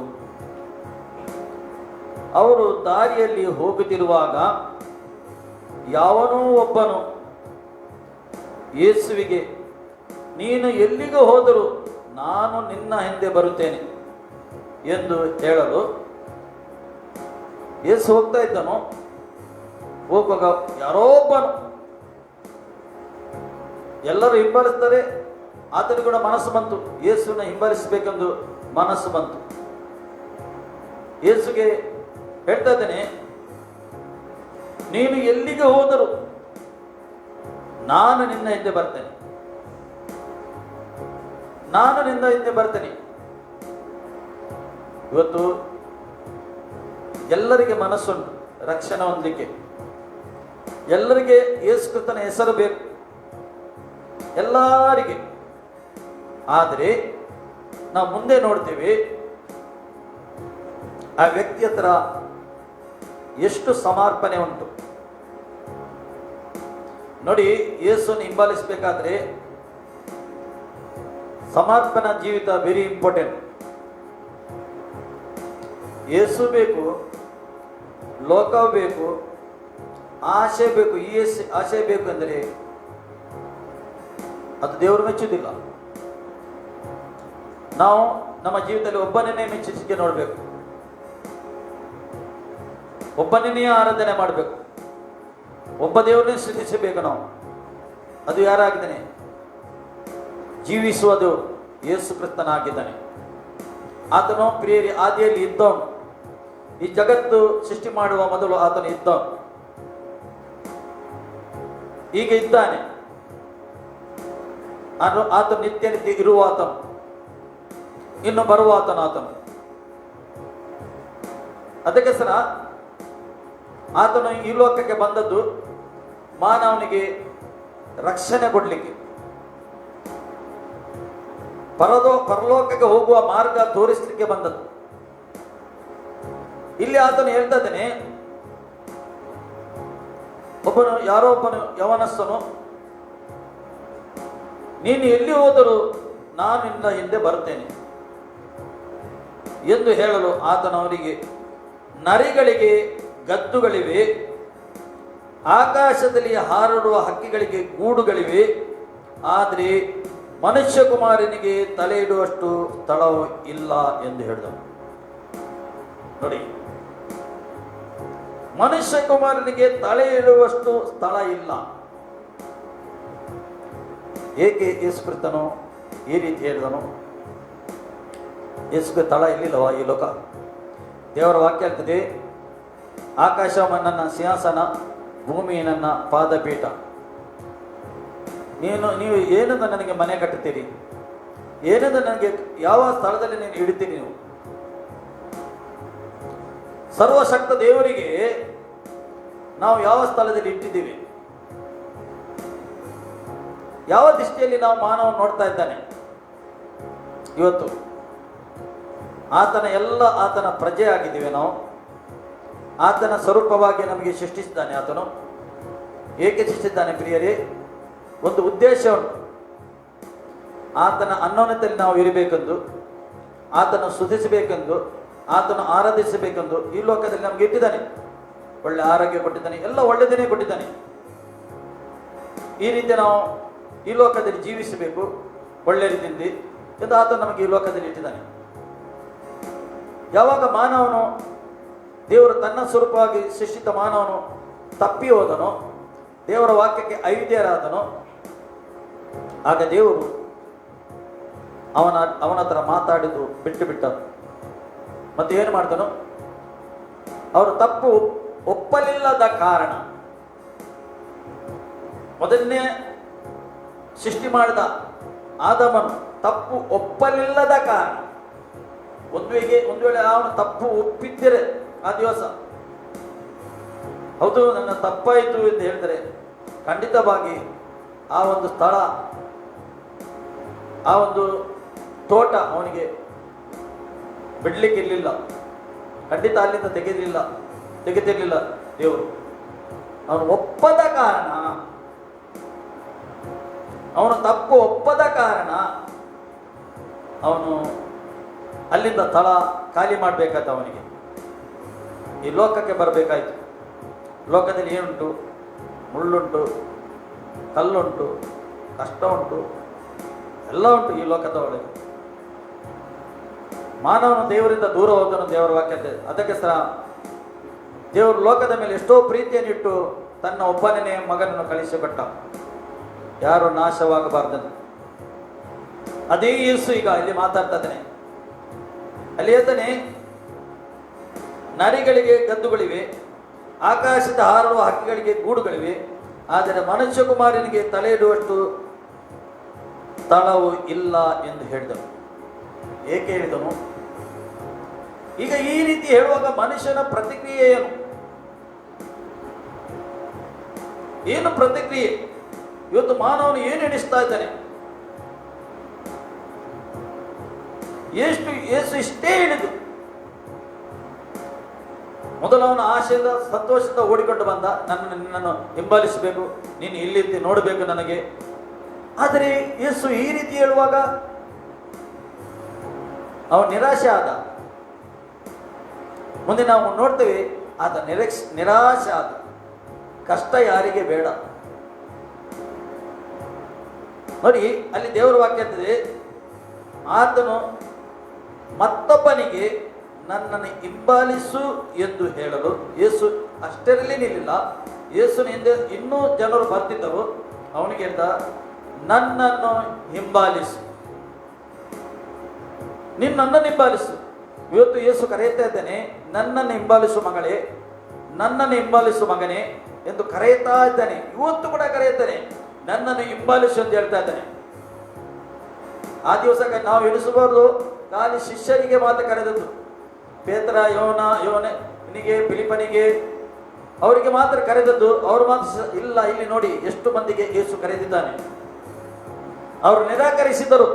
ಅವರು ದಾರಿಯಲ್ಲಿ ಹೋಗುತ್ತಿರುವಾಗ ಯಾವನೋ ಒಬ್ಬನು ಯೇಸುವಿಗೆ, ನೀನು ಎಲ್ಲಿಗೆ ಹೋದರೂ ನಾನು ನಿನ್ನ ಹಿಂದೆ ಬರುತ್ತೇನೆ ಎಂದು ಹೇಳಲು, ಯೇಸು ಹೋಗ್ತಾ ಇದ್ದನು. ಹೋಗುವಾಗ ಯಾರೋ ಒಬ್ಬನು, ಎಲ್ಲರೂ ಹಿಂಬಾಲಿಸ್ತಾರೆ, ಆತನಿಗೆ ಕೂಡ ಮನಸ್ಸು ಬಂತು, ಯೇಸುವಿನ ಹಿಂಬಾಲಿಸಬೇಕೆಂದು ಮನಸ್ಸು ಬಂತು. ಯೇಸುಗೆ ಹೇಳ್ತಾ ಇದ್ದೇನೆ, ನೀನು ಎಲ್ಲಿಗೆ ಹೋದರೂ ನಾನು ನಿನ್ನ ಹಿಂದೆ ಬರ್ತೇನೆ, ನಾನು ನಿನ್ನ ಹಿಂದೆ ಬರ್ತೇನೆ. ಇವತ್ತು ಎಲ್ಲರಿಗೆ ಮನಸ್ಸುಂಟು ರಕ್ಷಣೆ ಹೊಂದಲಿಕ್ಕೆ. ಎಲ್ಲರಿಗೆ ಯೇಸು ಕ್ರಿಸ್ತನ ಹೆಸರು ಬೇಕು, ಎಲ್ಲರಿಗೆ. ಆದರೆ ನಾವು ಮುಂದೆ ನೋಡ್ತೀವಿ, ಆ ವ್ಯಕ್ತಿ ಹತ್ರ ಎಷ್ಟು ಸಮರ್ಪಣೆ ಉಂಟು ನೋಡಿ. ಯೇಸುವನ್ನು ಹಿಂಬಾಲಿಸಬೇಕಾದ್ರೆ ಸಮರ್ಪಣಾ ಜೀವಿತ ವೆರಿ ಇಂಪಾರ್ಟೆಂಟ್. ಯೇಸು ಬೇಕು, ಲೋಕ ಬೇಕು, ಆಸೆ ಬೇಕು. ಈ ಆಸೆ ಬೇಕು ಅಂದರೆ ಅದು ದೇವರು ಮೆಚ್ಚುವುದಿಲ್ಲ. ನಾವು ನಮ್ಮ ಜೀವಿತದಲ್ಲಿ ಒಬ್ಬನನ್ನೇ ಮೆಚ್ಚಿಸಿಕೆ ನೋಡಬೇಕು, ಒಬ್ಬನನ್ನೇ ಆರಾಧನೆ ಮಾಡಬೇಕು, ಒಬ್ಬ ದೇವರನ್ನೇ ಸ್ತುತಿಸಬೇಕು ನಾವು. ಅದು ಯಾರಾಗಿದ್ದಾನೆ? ಜೀವಿಸುವ ದೇವರು ಯೇಸು ಕ್ರಿಸ್ತನಾಗಿದ್ದಾನೆ. ಆತನು ಪ್ರಿಯರಿ ಆದಿಯಲ್ಲಿ ಇದ್ದವನು. ಈ ಜಗತ್ತು ಸೃಷ್ಟಿ ಮಾಡುವ ಮೊದಲು ಆತನು ಇದ್ದವನು, ಈಗ ಇದ್ದಾನೆ. ಆತನು ನಿತ್ಯ ನಿತ್ಯ ಇರುವ ಆತನು, ಇನ್ನು ಬರುವ ಆತನು. ಅದಕ್ಕೆ ಸರ ಆತನು ಈ ಲೋಕಕ್ಕೆ ಬಂದದ್ದು ಮಾನವನಿಗೆ ರಕ್ಷಣೆ ಕೊಡಲಿಕ್ಕೆ, ಪರಲೋಕಕ್ಕೆ ಹೋಗುವ ಮಾರ್ಗ ತೋರಿಸಲಿಕ್ಕೆ ಬಂದದ್ದು. ಇಲ್ಲಿ ಆತನು ಹೇಳ್ತಾ ಇದ್ದಾನೆ, ಯಾರೋ ಒಬ್ಬನು ಯವನಸ್ಥನು, ನೀನು ಎಲ್ಲಿ ಹೋದರೂ ನಾನು ನಿನ್ನ ಹಿಂದೆ ಬರುತ್ತೇನೆ ಎಂದು ಹೇಳಲು ಆತನವರಿಗೆ, ನರಿಗಳಿಗೆ ಗದ್ದುಗಳಿವೆ, ಆಕಾಶದಲ್ಲಿ ಹಾರಾಡುವ ಹಕ್ಕಿಗಳಿಗೆ ಗೂಡುಗಳಿವೆ, ಆದರೆ ಮನುಷ್ಯ ಕುಮಾರನಿಗೆ ತಲೆ ಇಡುವಷ್ಟು ಸ್ಥಳವೂ ಇಲ್ಲ ಎಂದು ಹೇಳಿದನು. ನೋಡಿ, ಮನುಷ್ಯ ಕುಮಾರನಿಗೆ ತಲೆ ಇಡುವಷ್ಟು ಸ್ಥಳ ಇಲ್ಲ. ಏಕೆ ಯೇಸು ಕ್ರಿಸ್ತನು ಈ ರೀತಿ ಹೇಳಿದನು? ಯೇಸುಗೆ ತಳ ಇರಲಿಲ್ಲವ ಈ ಲೋಕ? ದೇವರ ವಾಕ್ಯ ಹೇಳ್ತದೆ, ಆಕಾಶ ನನ್ನ ಸಿಂಹಾಸನ, ಭೂಮಿ ನನ್ನ ಪಾದಪೀಠ. ನೀವು ಏನಂದ ನನಗೆ ಮನೆ ಕಟ್ಟುತ್ತೀರಿ? ಏನಂದ ನನಗೆ ಯಾವ ಸ್ಥಳದಲ್ಲಿ ನೀನು ಇಡ್ತೀರಿ? ನೀವು ಸರ್ವಶಕ್ತ ದೇವರಿಗೆ ನಾವು ಯಾವ ಸ್ಥಳದಲ್ಲಿ ಇಟ್ಟಿದ್ದೀವಿ? ಯಾವ ದೃಷ್ಟಿಯಲ್ಲಿ ನಾವು ಮಾನವ ನೋಡ್ತಾ ಇದ್ದಾನೆ? ಇವತ್ತು ಆತನ ಪ್ರಜೆ ಆಗಿದ್ದೀವಿ ನಾವು. ಆತನ ಸ್ವರೂಪವಾಗಿ ನಮಗೆ ಸೃಷ್ಟಿಸಿದ್ದಾನೆ. ಆತನು ಏಕೆ ಸೃಷ್ಟಿಸಿದ್ದಾನೆ ಪ್ರಿಯರೇ? ಒಂದು ಉದ್ದೇಶ ಉಂಟು. ಆತನ ಅನ್ಯೋನ್ಯತೆಯಲ್ಲಿ ನಾವು ಇರಬೇಕೆಂದು, ಆತನ ಸ್ತುತಿಸಬೇಕೆಂದು, ಆತನ ಆರಾಧಿಸಬೇಕೆಂದು ಈ ಲೋಕದಲ್ಲಿ ನಮಗೆ ಇಟ್ಟಿದ್ದಾನೆ. ಒಳ್ಳೆ ಆರೋಗ್ಯ ಕೊಟ್ಟಿದ್ದಾನೆ, ಎಲ್ಲ ಒಳ್ಳೆಯದನ್ನೇ ಕೊಟ್ಟಿದ್ದಾನೆ. ಈ ರೀತಿ ನಾವು ಈ ಲೋಕದಲ್ಲಿ ಜೀವಿಸಬೇಕು ಒಳ್ಳೆ ರೀತಿಯಿಂದ ಎಂದು ಆತನು ನಮಗೆ ಈ ಲೋಕದಲ್ಲಿ ಇಟ್ಟಿದ್ದಾನೆ. ಯಾವಾಗ ಮಾನವನು, ದೇವರು ತನ್ನ ಸ್ವರೂಪವಾಗಿ ಸೃಷ್ಟಿತ ಮಾನವನು ತಪ್ಪಿ ಹೋದನೋ, ದೇವರ ವಾಕ್ಯಕ್ಕೆ ಅವಿಧೇಯರಾದನೋ, ಆಗ ದೇವರು ಅವನ ಹತ್ರ ಮಾತಾಡಿದ್ದು ಬಿಟ್ಟು ಬಿಟ್ಟನು. ಮತ್ತೆ ಏನು ಮಾಡಿದನು? ಅವರು ತಪ್ಪು ಒಪ್ಪಲಿಲ್ಲದ ಕಾರಣ, ಮೊದಲನೇ ಸೃಷ್ಟಿ ಮಾಡಿದ ಆದಮನು ತಪ್ಪು ಒಪ್ಪಲಿಲ್ಲದ ಕಾರಣ, ಒಂದು ವೇಳೆ ಅವನು ತಪ್ಪು ಒಪ್ಪಿದ್ದರೆ ಆ ದಿವಸ, ಹೌದು ನನ್ನ ತಪ್ಪಾಯಿತು ಎಂದು ಹೇಳಿದರೆ ಖಂಡಿತವಾಗಿ ಆ ಒಂದು ಸ್ಥಳ, ಆ ಒಂದು ತೋಟ ಅವನಿಗೆ ಬಿಡ್ಲಿಕ್ಕಿರಲಿಲ್ಲ. ಖಂಡಿತ ಅಲ್ಲಿಂದ ತೆಗೆದಿರಲಿಲ್ಲ ದೇವರು. ಅವನು ಒಪ್ಪದ ಕಾರಣ, ಅವನು ತಪ್ಪು ಒಪ್ಪದ ಕಾರಣ ಅವನು ಅಲ್ಲಿಂದ ಸ್ಥಳ ಖಾಲಿ ಮಾಡಬೇಕಾಯ್ತು. ಅವನಿಗೆ ಈ ಲೋಕಕ್ಕೆ ಬರಬೇಕಾಯ್ತು. ಲೋಕದಲ್ಲಿ ಏನುಂಟು? ಮುಳ್ಳುಂಟು, ಕಲ್ಲುಂಟು, ಕಷ್ಟ ಉಂಟು, ಎಲ್ಲ ಉಂಟು ಈ ಲೋಕದ ಒಳಗೆ. ಮಾನವನು ದೇವರಿಂದ ದೂರ ಹೋದನು, ದೇವರ ವಾಕ್ಯ. ಅದಕ್ಕೆ ಸಹ ದೇವರು ಲೋಕದ ಮೇಲೆ ಎಷ್ಟೋ ಪ್ರೀತಿಯನ್ನಿಟ್ಟು ತನ್ನ ಒಬ್ಬನೇ ಮಗನನ್ನು ಕಳಿಸಿಕೊಟ್ಟ, ಯಾರು ನಾಶವಾಗಬಾರ್ದನು. ಅದೇ ಯೇಸು ಈಗ ಇಲ್ಲಿ ಮಾತಾಡ್ತಾ ಇದ್ದಾನೆ. ಅಲ್ಲಿ ಹೇಳ್ತಾನೆ, ನರಿಗಳಿಗೆ ಗದ್ದುಗಳಿವೆ, ಆಕಾಶದ ಹಾರುವ ಹಕ್ಕಿಗಳಿಗೆ ಗೂಡುಗಳಿವೆ, ಆದರೆ ಮನುಷ್ಯ ಕುಮಾರನಿಗೆ ತಲೆ ಇಡುವಷ್ಟು ಸ್ಥಳವು ಇಲ್ಲ ಎಂದು ಹೇಳಿದನು. ಏಕೆ ಹೇಳಿದನು? ಈಗ ಈ ರೀತಿ ಹೇಳುವಾಗ ಮನುಷ್ಯನ ಪ್ರತಿಕ್ರಿಯೆ ಏನು ಪ್ರತಿಕ್ರಿಯೆ? ಇವತ್ತು ಮಾನವನು ಏನು ಎಣಿಸ್ತಾ ಇದ್ದಾನೆ? ಯೇಸು ಇಷ್ಟೇ ಹೇಳಿದು. ಮೊದಲು ಅವನ ಆಶೆಯಿಂದ ಸಂತೋಷದಿಂದ ಓಡಿಕೊಂಡು ಬಂದ, ನಿನ್ನನ್ನು ಹಿಂಬಾಲಿಸಬೇಕು, ನೀನು ಇಲ್ಲಿ ನೋಡಬೇಕು ನನಗೆ. ಆದರೆ ಯೇಸು ಈ ರೀತಿ ಹೇಳುವಾಗ ಅವನು ನಿರಾಶೆ ಆದ. ಮುಂದೆ ನಾವು ನೋಡ್ತೇವೆ, ಆತ ನಿರಾಶೆ ಆದ. ಕಷ್ಟ ಯಾರಿಗೆ ಬೇಡ ನೋಡಿ. ಅಲ್ಲಿ ದೇವರ ವಾಕ್ಯ ಇರ್ತದೆ, ಆತನು ಮತ್ತೊಬ್ಬನಿಗೆ ನನ್ನನ್ನು ಹಿಂಬಾಲಿಸು ಎಂದು ಹೇಳಲು ಯೇಸು ಅಷ್ಟರಲ್ಲಿ ನಿಲ್ಲಿಲ್ಲ. ಯೇಸುನ ಹಿಂದೆ ಇನ್ನೂ ಜನರು ಬರ್ತಿದ್ದರು. ಅವನಿಗೆ ಹೇಳ್ದ, ನನ್ನನ್ನು ಹಿಂಬಾಲಿಸು, ನೀನು ನನ್ನನ್ನು ಹಿಂಬಾಲಿಸು. ಇವತ್ತು ಯೇಸು ಕರೆಯುತ್ತಾ ಇದ್ದೇನೆ, ನನ್ನನ್ನು ಹಿಂಬಾಲಿಸು ಮಗಳೇ, ನನ್ನನ್ನು ಹಿಂಬಾಲಿಸು ಮಗನೇ ಎಂದು ಕರೆಯುತ್ತಾ ಇದ್ದಾನೆ. ಇವತ್ತು ಕೂಡ ಕರೆಯುತ್ತಾನೆ, ನನ್ನನ್ನು ಹಿಂಬಾಲಿಸು ಎಂದು ಹೇಳ್ತಾ ಇದ್ದಾನೆ. ಆ ದಿವಸ ನಾವು ಎಣಿಸಬಾರ್ದು ಖಾಲಿ ಶಿಷ್ಯರಿಗೆ ಮಾತ್ರ ಕರೆದದ್ದು. ಪೇತ್ರ, ಯೋವನಿಗೆ, ಫಿಲಿಪ್ಪನಿಗೆ, ಅವರಿಗೆ ಮಾತ್ರ ಕರೆದದ್ದು. ಅವರು ಮಾತ್ರ ಇಲ್ಲ. ಇಲ್ಲಿ ನೋಡಿ ಎಷ್ಟು ಮಂದಿಗೆ ಯೇಸು ಕರೆದಿದ್ದಾನೆ. ಅವರು ನಿರಾಕರಿಸಿದರು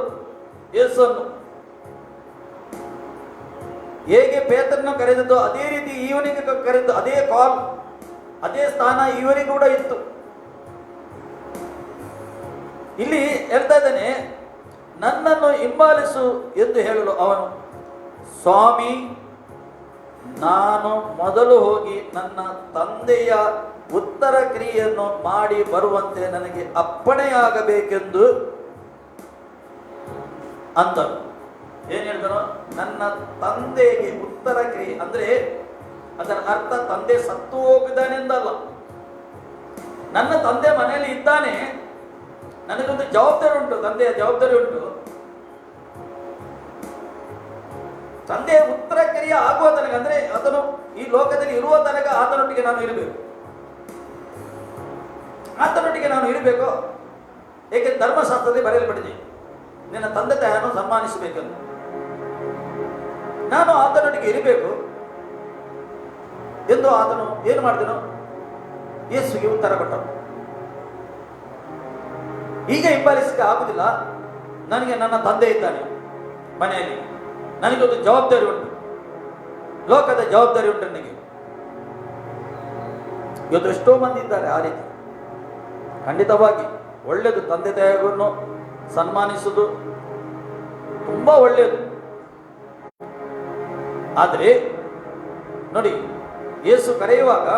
ಯೇಸುವನ್ನು. ಹೇಗೆ ಪೇತ್ರನ ಕರೆದದ್ದು ಅದೇ ರೀತಿ ಇವನಿಗೆ ಕರೆದು, ಅದೇ ಕಾಲ್, ಅದೇ ಸ್ಥಾನ ಇವನಿಗೆ ಕೂಡ ಇತ್ತು. ಇಲ್ಲಿ ಹೇಳ್ತಾ ಇದ್ದಾನೆ, ನನ್ನನ್ನು ಹಿಂಬಾಲಿಸು ಎಂದು ಹೇಳಲು ಅವನು, ಸ್ವಾಮಿ, ನಾನು ಮೊದಲು ಹೋಗಿ ನನ್ನ ತಂದೆಯ ಉತ್ತರ ಕ್ರಿಯೆಯನ್ನು ಮಾಡಿ ಬರುವಂತೆ ನನಗೆ ಅಪ್ಪಣೆಯಾಗಬೇಕೆಂದು ಅಂದನು. ಏನ್ ಹೇಳ್ತಾನೋ, ನನ್ನ ತಂದೆಗೆ ಉತ್ತರ ಕ್ರಿಯೆ ಅಂದ್ರೆ ಅದರ ಅರ್ಥ ತಂದೆ ಸತ್ತು ಹೋಗಿದ್ದಾನೆ ಎಂದಲ್ಲ. ನನ್ನ ತಂದೆ ಮನೆಯಲ್ಲಿ ಇದ್ದಾನೆ, ನನಗೊಂದು ಜವಾಬ್ದಾರಿ ಉಂಟು, ತಂದೆಯ ಜವಾಬ್ದಾರಿ ಉಂಟು. ತಂದೆಯ ಉತ್ತರ ಕ್ರಿಯೆ ಆಗುವ ತನಕ, ಅಂದ್ರೆ ಅದನ್ನು ಈ ಲೋಕದಲ್ಲಿ ಇರುವ ತನಕ ಆತನೊಟ್ಟಿಗೆ ನಾನು ಇರಬೇಕು. ಆತನೊಟ್ಟಿಗೆ ನಾನು ಇರಬೇಕು. ಏಕೆ ಧರ್ಮಶಾಸ್ತ್ರದಲ್ಲಿ ಬರೆಯಲ್ಪಟ್ಟಿದೆ, ನಿನ್ನ ತಂದೆ ತಾಯಿಯನ್ನು ಸನ್ಮಾನಿಸಬೇಕೆಂದು. ನಾನು ಆತನೊಟ್ಟಿಗೆ ಇರಬೇಕು ಎಂದು ಆತನು ಏನು ಮಾಡಿದನು, ಯೇಸುಗೆ ಉತ್ತರ ಕೊಟ್ಟನು. ಈಗ ಹಿಂಬಾಲಿಸಲಿಕ್ಕೆ ಆಗುದಿಲ್ಲ, ನನಗೆ ನನ್ನ ತಂದೆ ಇದ್ದಾನೆ ಮನೆಯಲ್ಲಿ, ನನಗೊಂದು ಜವಾಬ್ದಾರಿ ಉಂಟು, ಲೋಕದ ಜವಾಬ್ದಾರಿ ಉಂಟು ನನಗೆ. ಇವತ್ತು ಎಷ್ಟೋ ಮಂದಿ ಇದ್ದಾರೆ ಆ ರೀತಿ. ಖಂಡಿತವಾಗಿ ಒಳ್ಳೆಯದು, ತಂದೆ ತಾಯಿಯನ್ನು ಸನ್ಮಾನಿಸುವುದು ತುಂಬಾ ಒಳ್ಳೆಯದು. ಆದರೆ ನೋಡಿ, ಯೇಸು ಕರೆಯುವಾಗ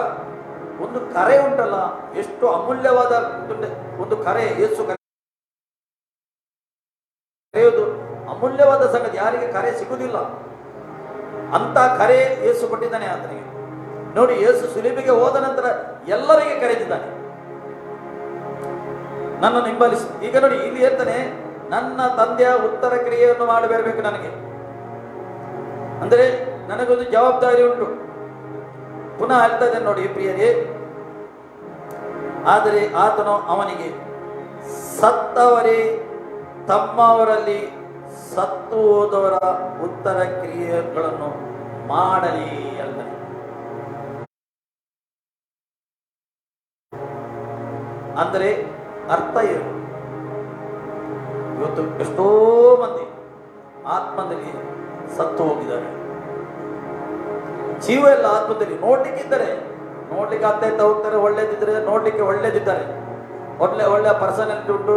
ಒಂದು ಕರೆ ಉಂಟಲ್ಲ, ಎಷ್ಟು ಅಮೂಲ್ಯವಾದ ಒಂದು ಕರೆ. ಯೇಸು ಕರೆಯುವುದು ಅಮೂಲ್ಯವಾದ ಸಂಗತಿ, ಯಾರಿಗೆ ಕರೆ ಸಿಗುವುದಿಲ್ಲ. ಅಂತ ಕರೆ ಯೇಸು ಕೊಟ್ಟಿದ್ದಾನೆ ಆತನಿಗೆ. ನೋಡಿ, ಯೇಸು ಸುಲಿಬಿಗೆ ಹೋದ ನಂತರ ಎಲ್ಲರಿಗೆ ಕರೆದಿದ್ದಾನೆ, ನನ್ನನ್ನು ಹಿಂಬಾಲಿಸಿ. ಈಗ ನೋಡಿ, ಇಲ್ಲಿ ಹೇಳ್ತಾನೆ, ನನ್ನ ತಂದೆಯ ಉತ್ತರ ಕ್ರಿಯೆಯನ್ನು ಮಾಡಿ ಬರಬೇಕು ನನಗೆ, ಅಂದರೆ ನನಗೊಂದು ಜವಾಬ್ದಾರಿ ಉಂಟು. ಪುನಃ ಹೇಳ್ತಾ ಇದ್ದೇನೆ ನೋಡಿ ಪ್ರಿಯರೇ, ಆದರೆ ಆತನು ಅವನಿಗೆ, ಸತ್ತವರೇ ತಮ್ಮವರಲ್ಲಿ ಸತ್ತು ಹೋದವರ ಉತ್ತರ ಕ್ರಿಯೆಗಳನ್ನು ಮಾಡಲಿ ಅಲ್ಲ. ಅಂದರೆ ಅರ್ಥ ಏನು? ಇವತ್ತು ಎಷ್ಟೋ ಮಂದಿ ಆತ್ಮದಲ್ಲಿ ಸತ್ತು ಹೋಗಿದ್ದಾರೆ. ಜೀವ ಎಲ್ಲ ಆತ್ಮದಲ್ಲಿ ನೋಡ್ಲಿಕ್ಕಿದ್ದಾರೆ, ನೋಡ್ಲಿಕ್ಕೆ ಆಗ್ತಾ ಇದ್ದ ಹೋಗ್ತಾರೆ, ಒಳ್ಳೇದಿದ್ರೆ ನೋಡ್ಲಿಕ್ಕೆ ಒಳ್ಳೇದಿದ್ದಾರೆ, ಒಳ್ಳೆ ಪರ್ಸನಾಲಿಟಿ ಉಂಟು,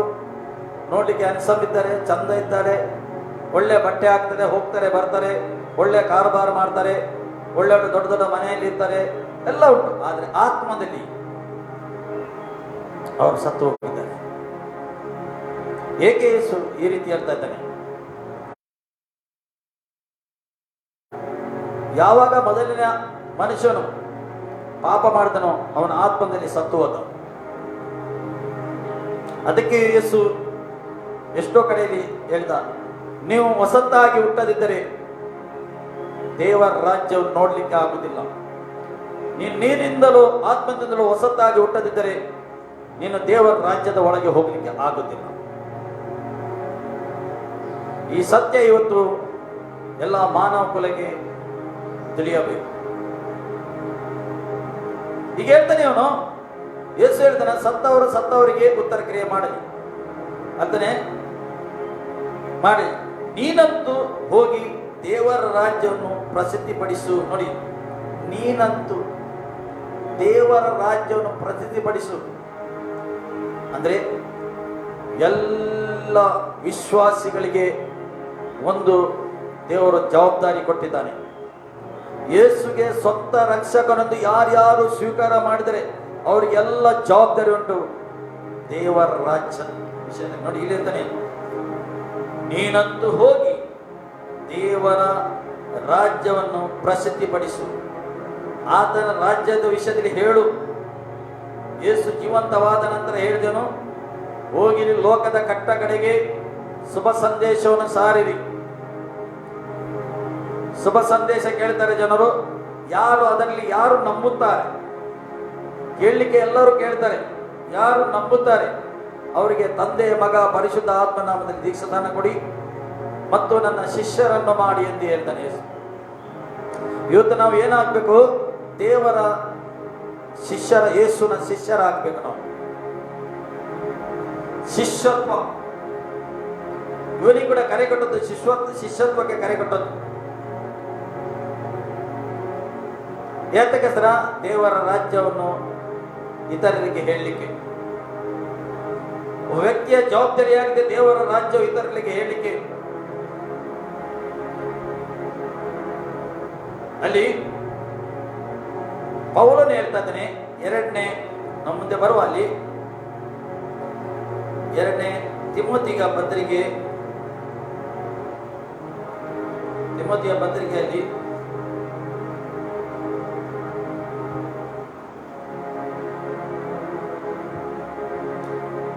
ನೋಡ್ಲಿಕ್ಕೆ ಹ್ಯಾನ್ಸಮ್ ಇದ್ದಾರೆ, ಚಂದ ಇದ್ದಾರೆ, ಒಳ್ಳೆ ಬಟ್ಟೆ ಹಾಕ್ತಾರೆ, ಹೋಗ್ತಾರೆ ಬರ್ತಾರೆ, ಒಳ್ಳೆ ಕಾರುಬಾರು ಮಾಡ್ತಾರೆ, ಒಳ್ಳೆ ದೊಡ್ಡ ದೊಡ್ಡ ಮನೆಯಲ್ಲಿ ಇರ್ತಾರೆ, ಎಲ್ಲ ಉಂಟು. ಆದರೆ ಆತ್ಮದಲ್ಲಿ ಅವರು ಸತ್ತು ಹೋಗಿದ್ದಾರೆ. ಏಕೆ ಯೇಸು ಈ ರೀತಿ ಹೇಳ್ತಾ ಇದ್ದಾನೆ? ಯಾವಾಗ ಮೊದಲಿನ ಮನುಷ್ಯನು ಪಾಪ ಮಾಡಿದನೋ ಅವನ ಆತ್ಮದಲ್ಲಿ ಸತ್ತು ಹೋದ. ಅದಕ್ಕೆ ಯೇಸು ಎಷ್ಟೋ ಕಡೆಯಲ್ಲಿ ಹೇಳ್ದ, ನೀವು ಹೊಸತಾಗಿ ಹುಟ್ಟದಿದ್ದರೆ ದೇವರ ರಾಜ್ಯವನ್ನು ನೋಡ್ಲಿಕ್ಕೆ ಆಗುವುದಿಲ್ಲ. ನೀನು ನೀರಿನಿಂದಲೂ ಆತ್ಮದಿಂದಲೂ ಹೊಸತಾಗಿ ಹುಟ್ಟದಿದ್ದರೆ ನೀನು ದೇವರ ರಾಜ್ಯದ ಒಳಗೆ ಹೋಗ್ಲಿಕ್ಕೆ ಆಗುತ್ತಿಲ್ಲ. ಈ ಸತ್ಯ ಇವತ್ತು ಎಲ್ಲ ಮಾನವ ಕುಲಕ್ಕೆ ತಿಳಿಯಬೇಕು. ಈಗ ಹೇಳ್ತಾನೆ ಅವನು, ಯೇಸು ಹೇಳ್ತಾನೆ, ಸತ್ತವರಿಗೆ ಉತ್ತರ ಕ್ರಿಯೆ ಮಾಡಲಿ ಅಂತಾನೆ ಮಾಡಿ, ನೀನಂತೂ ಹೋಗಿ ದೇವರ ರಾಜ್ಯವನ್ನು ಪ್ರಸಿದ್ಧಿಪಡಿಸು. ನೋಡಿ, ನೀನಂತೂ ದೇವರ ರಾಜ್ಯವನ್ನು ಪ್ರಸಿದ್ಧಿಪಡಿಸು ಅಂದ್ರೆ ಎಲ್ಲ ವಿಶ್ವಾಸಿಗಳಿಗೆ ಒಂದು ದೇವರು ಜವಾಬ್ದಾರಿ ಕೊಟ್ಟಿದ್ದಾನೆ. ಯೇಸುಗೆ ಸ್ವಂತ ರಕ್ಷಕನೊಂದು ಯಾರ್ಯಾರು ಸ್ವೀಕಾರ ಮಾಡಿದರೆ ಅವರಿಗೆಲ್ಲ ಜವಾಬ್ದಾರಿ ಉಂಟು ದೇವರ ರಾಜ್ಯ ವಿಷಯ. ನೋಡಿ, ಇಲ್ಲಿ ಇರ್ತಾನೆ, ನೀನಂತೂ ಹೋಗಿ ದೇವರ ರಾಜ್ಯವನ್ನು ಪ್ರಸಿದ್ಧಿಪಡಿಸು, ಆತನ ರಾಜ್ಯದ ವಿಷಯದಲ್ಲಿ ಹೇಳು. ಯೇಸು ಜೀವಂತವಾದ ನಂತರ ಹೇಳಿದನು, ಹೋಗಿರಿ, ಲೋಕದ ಕಟ್ಟ ಕಡೆಗೆ ಶುಭ ಸಂದೇಶವನ್ನು ಸಾರಿರಿ. ಶುಭ ಸಂದೇಶ ಕೇಳ್ತಾರೆ ಜನರು. ಅದರಲ್ಲಿ ಯಾರು ನಂಬುತ್ತಾರೆ? ಕೇಳಲಿಕ್ಕೆ ಎಲ್ಲರೂ ಕೇಳ್ತಾರೆ. ಯಾರು ನಂಬುತ್ತಾರೆ ಅವರಿಗೆ ತಂದೆ, ಮಗ, ಪರಿಶುದ್ಧ ಆತ್ಮ ನಾಮದಲ್ಲಿ ದೀಕ್ಷಾದಾನ ಕೊಡಿ ಮತ್ತು ನನ್ನ ಶಿಷ್ಯರನ್ನು ಮಾಡಿ ಎಂದು ಹೇಳ್ತಾನೆ ಯೇಸು. ಇವತ್ತು ನಾವು ಏನಾಗಬೇಕು? ದೇವರ ಶಿಷ್ಯರ, ಯೇಸುನ ಶಿಷ್ಯರಾಗಬೇಕು. ನಾವು ಶಿಷ್ಯತ್ವ, ಇವನಿಗೆ ಕೂಡ ಕರೆ ಕೊಟ್ಟದ್ದು ಶಿಷ್ಯತ್ವಕ್ಕೆ ಕರೆ ಕೊಟ್ಟದ್ದು. ಏತಕ್ಕೋಸ್ಕರ? ದೇವರ ರಾಜ್ಯವನ್ನು ಇತರರಿಗೆ ಹೇಳಲಿಕ್ಕೆ. ವ್ಯಕ್ತಿಯ ಜವಾಬ್ದಾರಿಯಾಗಿದೆ ದೇವರ ರಾಜ್ಯವು ಇತರರಿಗೆ ಹೇಳಲಿಕ್ಕೆ. ಅಲ್ಲಿ ಪೌಲನು ಹೇಳ್ತಾ ಇದ್ದಾನೆ, ನಮ್ಮ ಮುಂದೆ ಬರುವ ಅಲ್ಲಿ 2 ತಿಮೋತಿಯ ಪತ್ರಿಕೆಯಲ್ಲಿ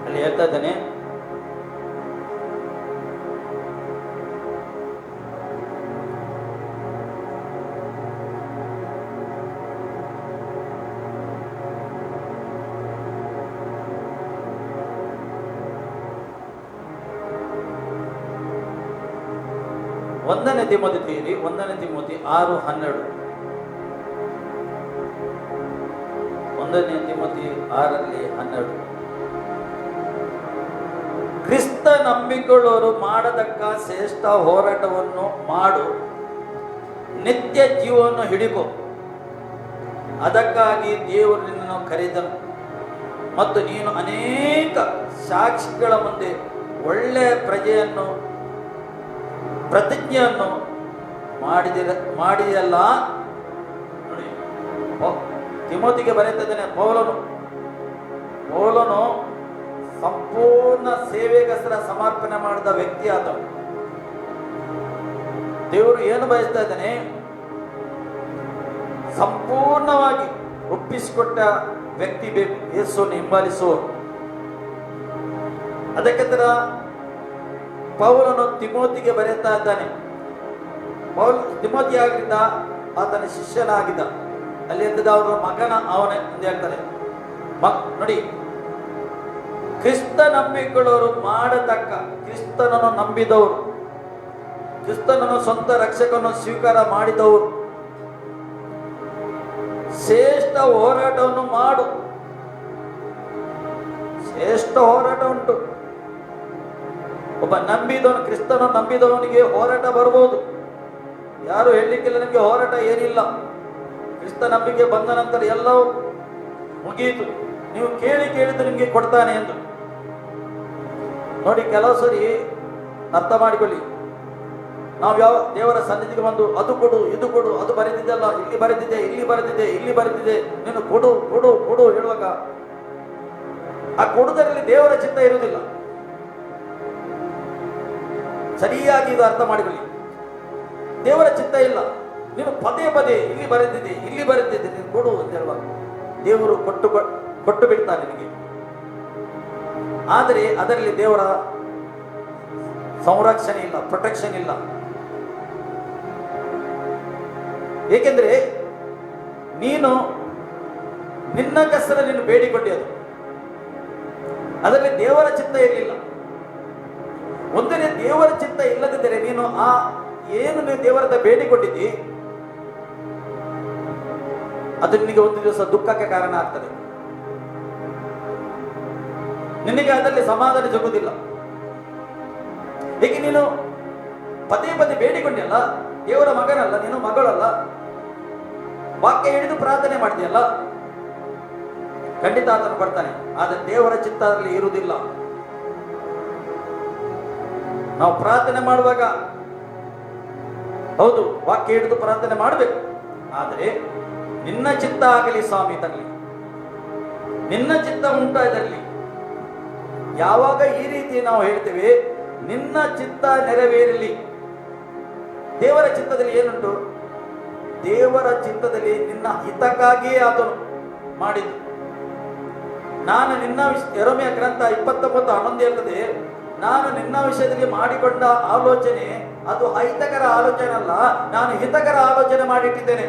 ಅಲ್ಲಿ ಹೇಳ್ತಾ ಇದ್ದಾನೆ, ಒಂದನೇ ತಿಮೋತಿ 6:12. 1 ತಿಮೋತಿ 6:12. ಕ್ರಿಸ್ತ ನಂಬಿಕೊಳ್ಳೋರು ಮಾಡತಕ್ಕ ಶ್ರೇಷ್ಠ ಹೋರಾಟವನ್ನು ಮಾಡು, ನಿತ್ಯ ಜೀವವನ್ನು ಹಿಡಿಕೊ. ಅದಕ್ಕಾಗಿ ದೇವರು ನಿನ್ನನ್ನು ಕರೆದನು ಮತ್ತು ನೀನು ಅನೇಕ ಸಾಕ್ಷಿಗಳ ಮುಂದೆ ಒಳ್ಳೆಯ ಪ್ರತಿಜ್ಞೆಯನ್ನು ಮಾಡಿದೆಯಲ್ಲ. ನೋಡಿ, ತಿಮೋತಿಗೆ ಬರೆಯುತ್ತಿದ್ದೇನೆ. ಪೌಲನು ಸಂಪೂರ್ಣ ಸೇವೆಗೋಸ್ಕರ ಸಮರ್ಪಣೆ ಮಾಡಿದ ವ್ಯಕ್ತಿ ಆತನು. ದೇವರು ಏನು ಬಯಸ್ತಾ ಇದ್ದಾನೆ? ಸಂಪೂರ್ಣವಾಗಿ ಒಪ್ಪಿಸಿಕೊಟ್ಟ ವ್ಯಕ್ತಿ ಬೇಕು, ಯೇಸುವನ್ನು ಹಿಂಬಾಲಿಸುವವರು. ಅದಕ್ಕೆ ತರ ಪೌಲನು ತಿಮೋತಿಗೆ ಬರೆಯುತ್ತಾ ಇದ್ದಾನೆ. ತಿಮೋತಿ ಆಗಿದ್ದ, ಆತನ ಶಿಷ್ಯನಾಗಿದ್ದ. ಅಲ್ಲಿ ಎದ್ದ ಅವರ ಮಗನ ಅವನೇ ಎಂದು ಹೇಳ್ತಾರೆ. ನೋಡಿ, ಕ್ರಿಸ್ತ ನಂಬಿಕೊಳ್ಳೋರು ಮಾಡತಕ್ಕ, ಕ್ರಿಸ್ತನನ್ನು ನಂಬಿದವರು, ಕ್ರಿಸ್ತನನ್ನು ಸ್ವಂತ ರಕ್ಷಕನನ್ನು ಸ್ವೀಕಾರ ಮಾಡಿದವರು ಶ್ರೇಷ್ಠ ಹೋರಾಟವನ್ನು ಮಾಡು. ಶ್ರೇಷ್ಠ ಹೋರಾಟ ಉಂಟು. ಒಬ್ಬ ಕ್ರಿಸ್ತನ ನಂಬಿದವನಿಗೆ ಹೋರಾಟ ಬರ್ಬೋದು. ಯಾರು ಹೇಳಲಿಕ್ಕಿಲ್ಲ ನಿಮಗೆ ಹೋರಾಟ ಏನಿಲ್ಲ. ಕ್ರಿಸ್ತ ನಂಬಿಕೆ ಬಂದ ನಂತರ ಎಲ್ಲವೂ ಮುಗಿಯಿತು, ನೀವು ಕೇಳಿದ್ದು ನಿಮಗೆ ಕೊಡ್ತಾನೆ ಎಂದು. ನೋಡಿ, ಕೆಲವು ಸರಿ ಅರ್ಥ ಮಾಡಿಕೊಳ್ಳಿ. ನಾವು ಯಾವ ದೇವರ ಸನ್ನಿಧಿಗೆ ಬಂದು ಅದು ಕೊಡು, ಇದು ಕೊಡು, ಅದು ಬರೆದಿದ್ದಲ್ಲ, ಇಲ್ಲಿ ಬರೆದಿದೆ, ನೀನು ಕೊಡು ಹೇಳುವಾಗ ಆ ಕೊಡುವುದರಲ್ಲಿ ದೇವರ ಚಿತ್ತ ಇರುವುದಿಲ್ಲ. ಸರಿಯಾಗಿ ಇದು ಅರ್ಥ ಮಾಡಿಕೊಳ್ಳಿ. ದೇವರ ಚಿತ್ತ ಇಲ್ಲ. ನೀನು ಪದೇ ಇಲ್ಲಿ ಬರೆದಿದೆ, ನೀನು ಕೊಡು ಅಂತ ಹೇಳುವಾಗ ದೇವರು ಕೊಟ್ಟು ಬಿಡ್ತಾನೆ ನಿನಗೆ. ಆದರೆ ಅದರಲ್ಲಿ ದೇವರ ಸಂರಕ್ಷಣೆ ಇಲ್ಲ, ಪ್ರೊಟೆಕ್ಷನ್ ಇಲ್ಲ. ಏಕೆಂದ್ರೆ ನೀನು ನಿನ್ನ ಕಸರ ನೀನು ಬೇಡಿಕೊಂಡಿದ್ದು, ಅದರಲ್ಲಿ ದೇವರ ಚಿತ್ತ ಇರಲಿಲ್ಲ. ಒಂದನೇ ದೇವರ ಚಿತ್ತ ಇಲ್ಲದಿದ್ದರೆ ನೀನು ಏನು ದೇವರದ ಬೇಡಿಕೊಂಡಿದ್ದಿ ಅದು ನಿನಗೆ ಒಂದು ದಿವಸ ದುಃಖಕ್ಕೆ ಕಾರಣ ಆಗ್ತದೆ. ನಿನಗೆ ಅದರಲ್ಲಿ ಸಮಾಧಾನ ಸಿಗುವುದಿಲ್ಲ. ಹೇಗೆ ನೀನು ಪದೇ ಬೇಡಿಕೊಂಡಲ್ಲ, ದೇವರ ಮಗನಲ್ಲ, ನೀನು ಮಗಳಲ್ಲ, ವಾಕ್ಯ ಹಿಡಿದು ಪ್ರಾರ್ಥನೆ ಮಾಡ್ತೀಯಲ್ಲ, ಖಂಡಿತ ಆತನು ಬರ್ತಾನೆ. ಆದರೆ ದೇವರ ಚಿತ್ತ ಅದರಲ್ಲಿ ಇರುವುದಿಲ್ಲ. ನಾವು ಪ್ರಾರ್ಥನೆ ಮಾಡುವಾಗ ಹೌದು ವಾಕ್ಯ ಹಿಡಿದು ಪ್ರಾರ್ಥನೆ ಮಾಡಬೇಕು, ಆದರೆ ನಿನ್ನ ಚಿತ್ತ ಆಗಲಿ ಸ್ವಾಮಿ ತರಲಿ, ನಿನ್ನ ಚಿತ್ತ ಉಂಟಾದಲ್ಲಿ. ಯಾವಾಗ ಈ ರೀತಿ ನಾವು ಹೇಳ್ತೇವೆ, ನಿನ್ನ ಚಿತ್ತ ನೆರವೇರಲಿ, ದೇವರ ಚಿತ್ತದಲ್ಲಿ ಏನುಂಟು? ದೇವರ ಚಿತ್ತದಲ್ಲಿ ನಿನ್ನ ಹಿತಕ್ಕಾಗಿಯೇ ಆತನು ಮಾಡಿದ್ದು. ನಾನು ನಿನ್ನ ಯೆರೆಮೀಯ ಗ್ರಂಥ 29:11 ಹೇಳ್ತದೆ, ನಾನು ನಿನ್ನ ವಿಷಯದಲ್ಲಿ ಮಾಡಿಕೊಂಡ ಆಲೋಚನೆ ಅದು ಅಹಿತಕರ ಆಲೋಚನೆ ಅಲ್ಲ, ನಾನು ಹಿತಕರ ಆಲೋಚನೆ ಮಾಡಿಟ್ಟಿದ್ದೇನೆ.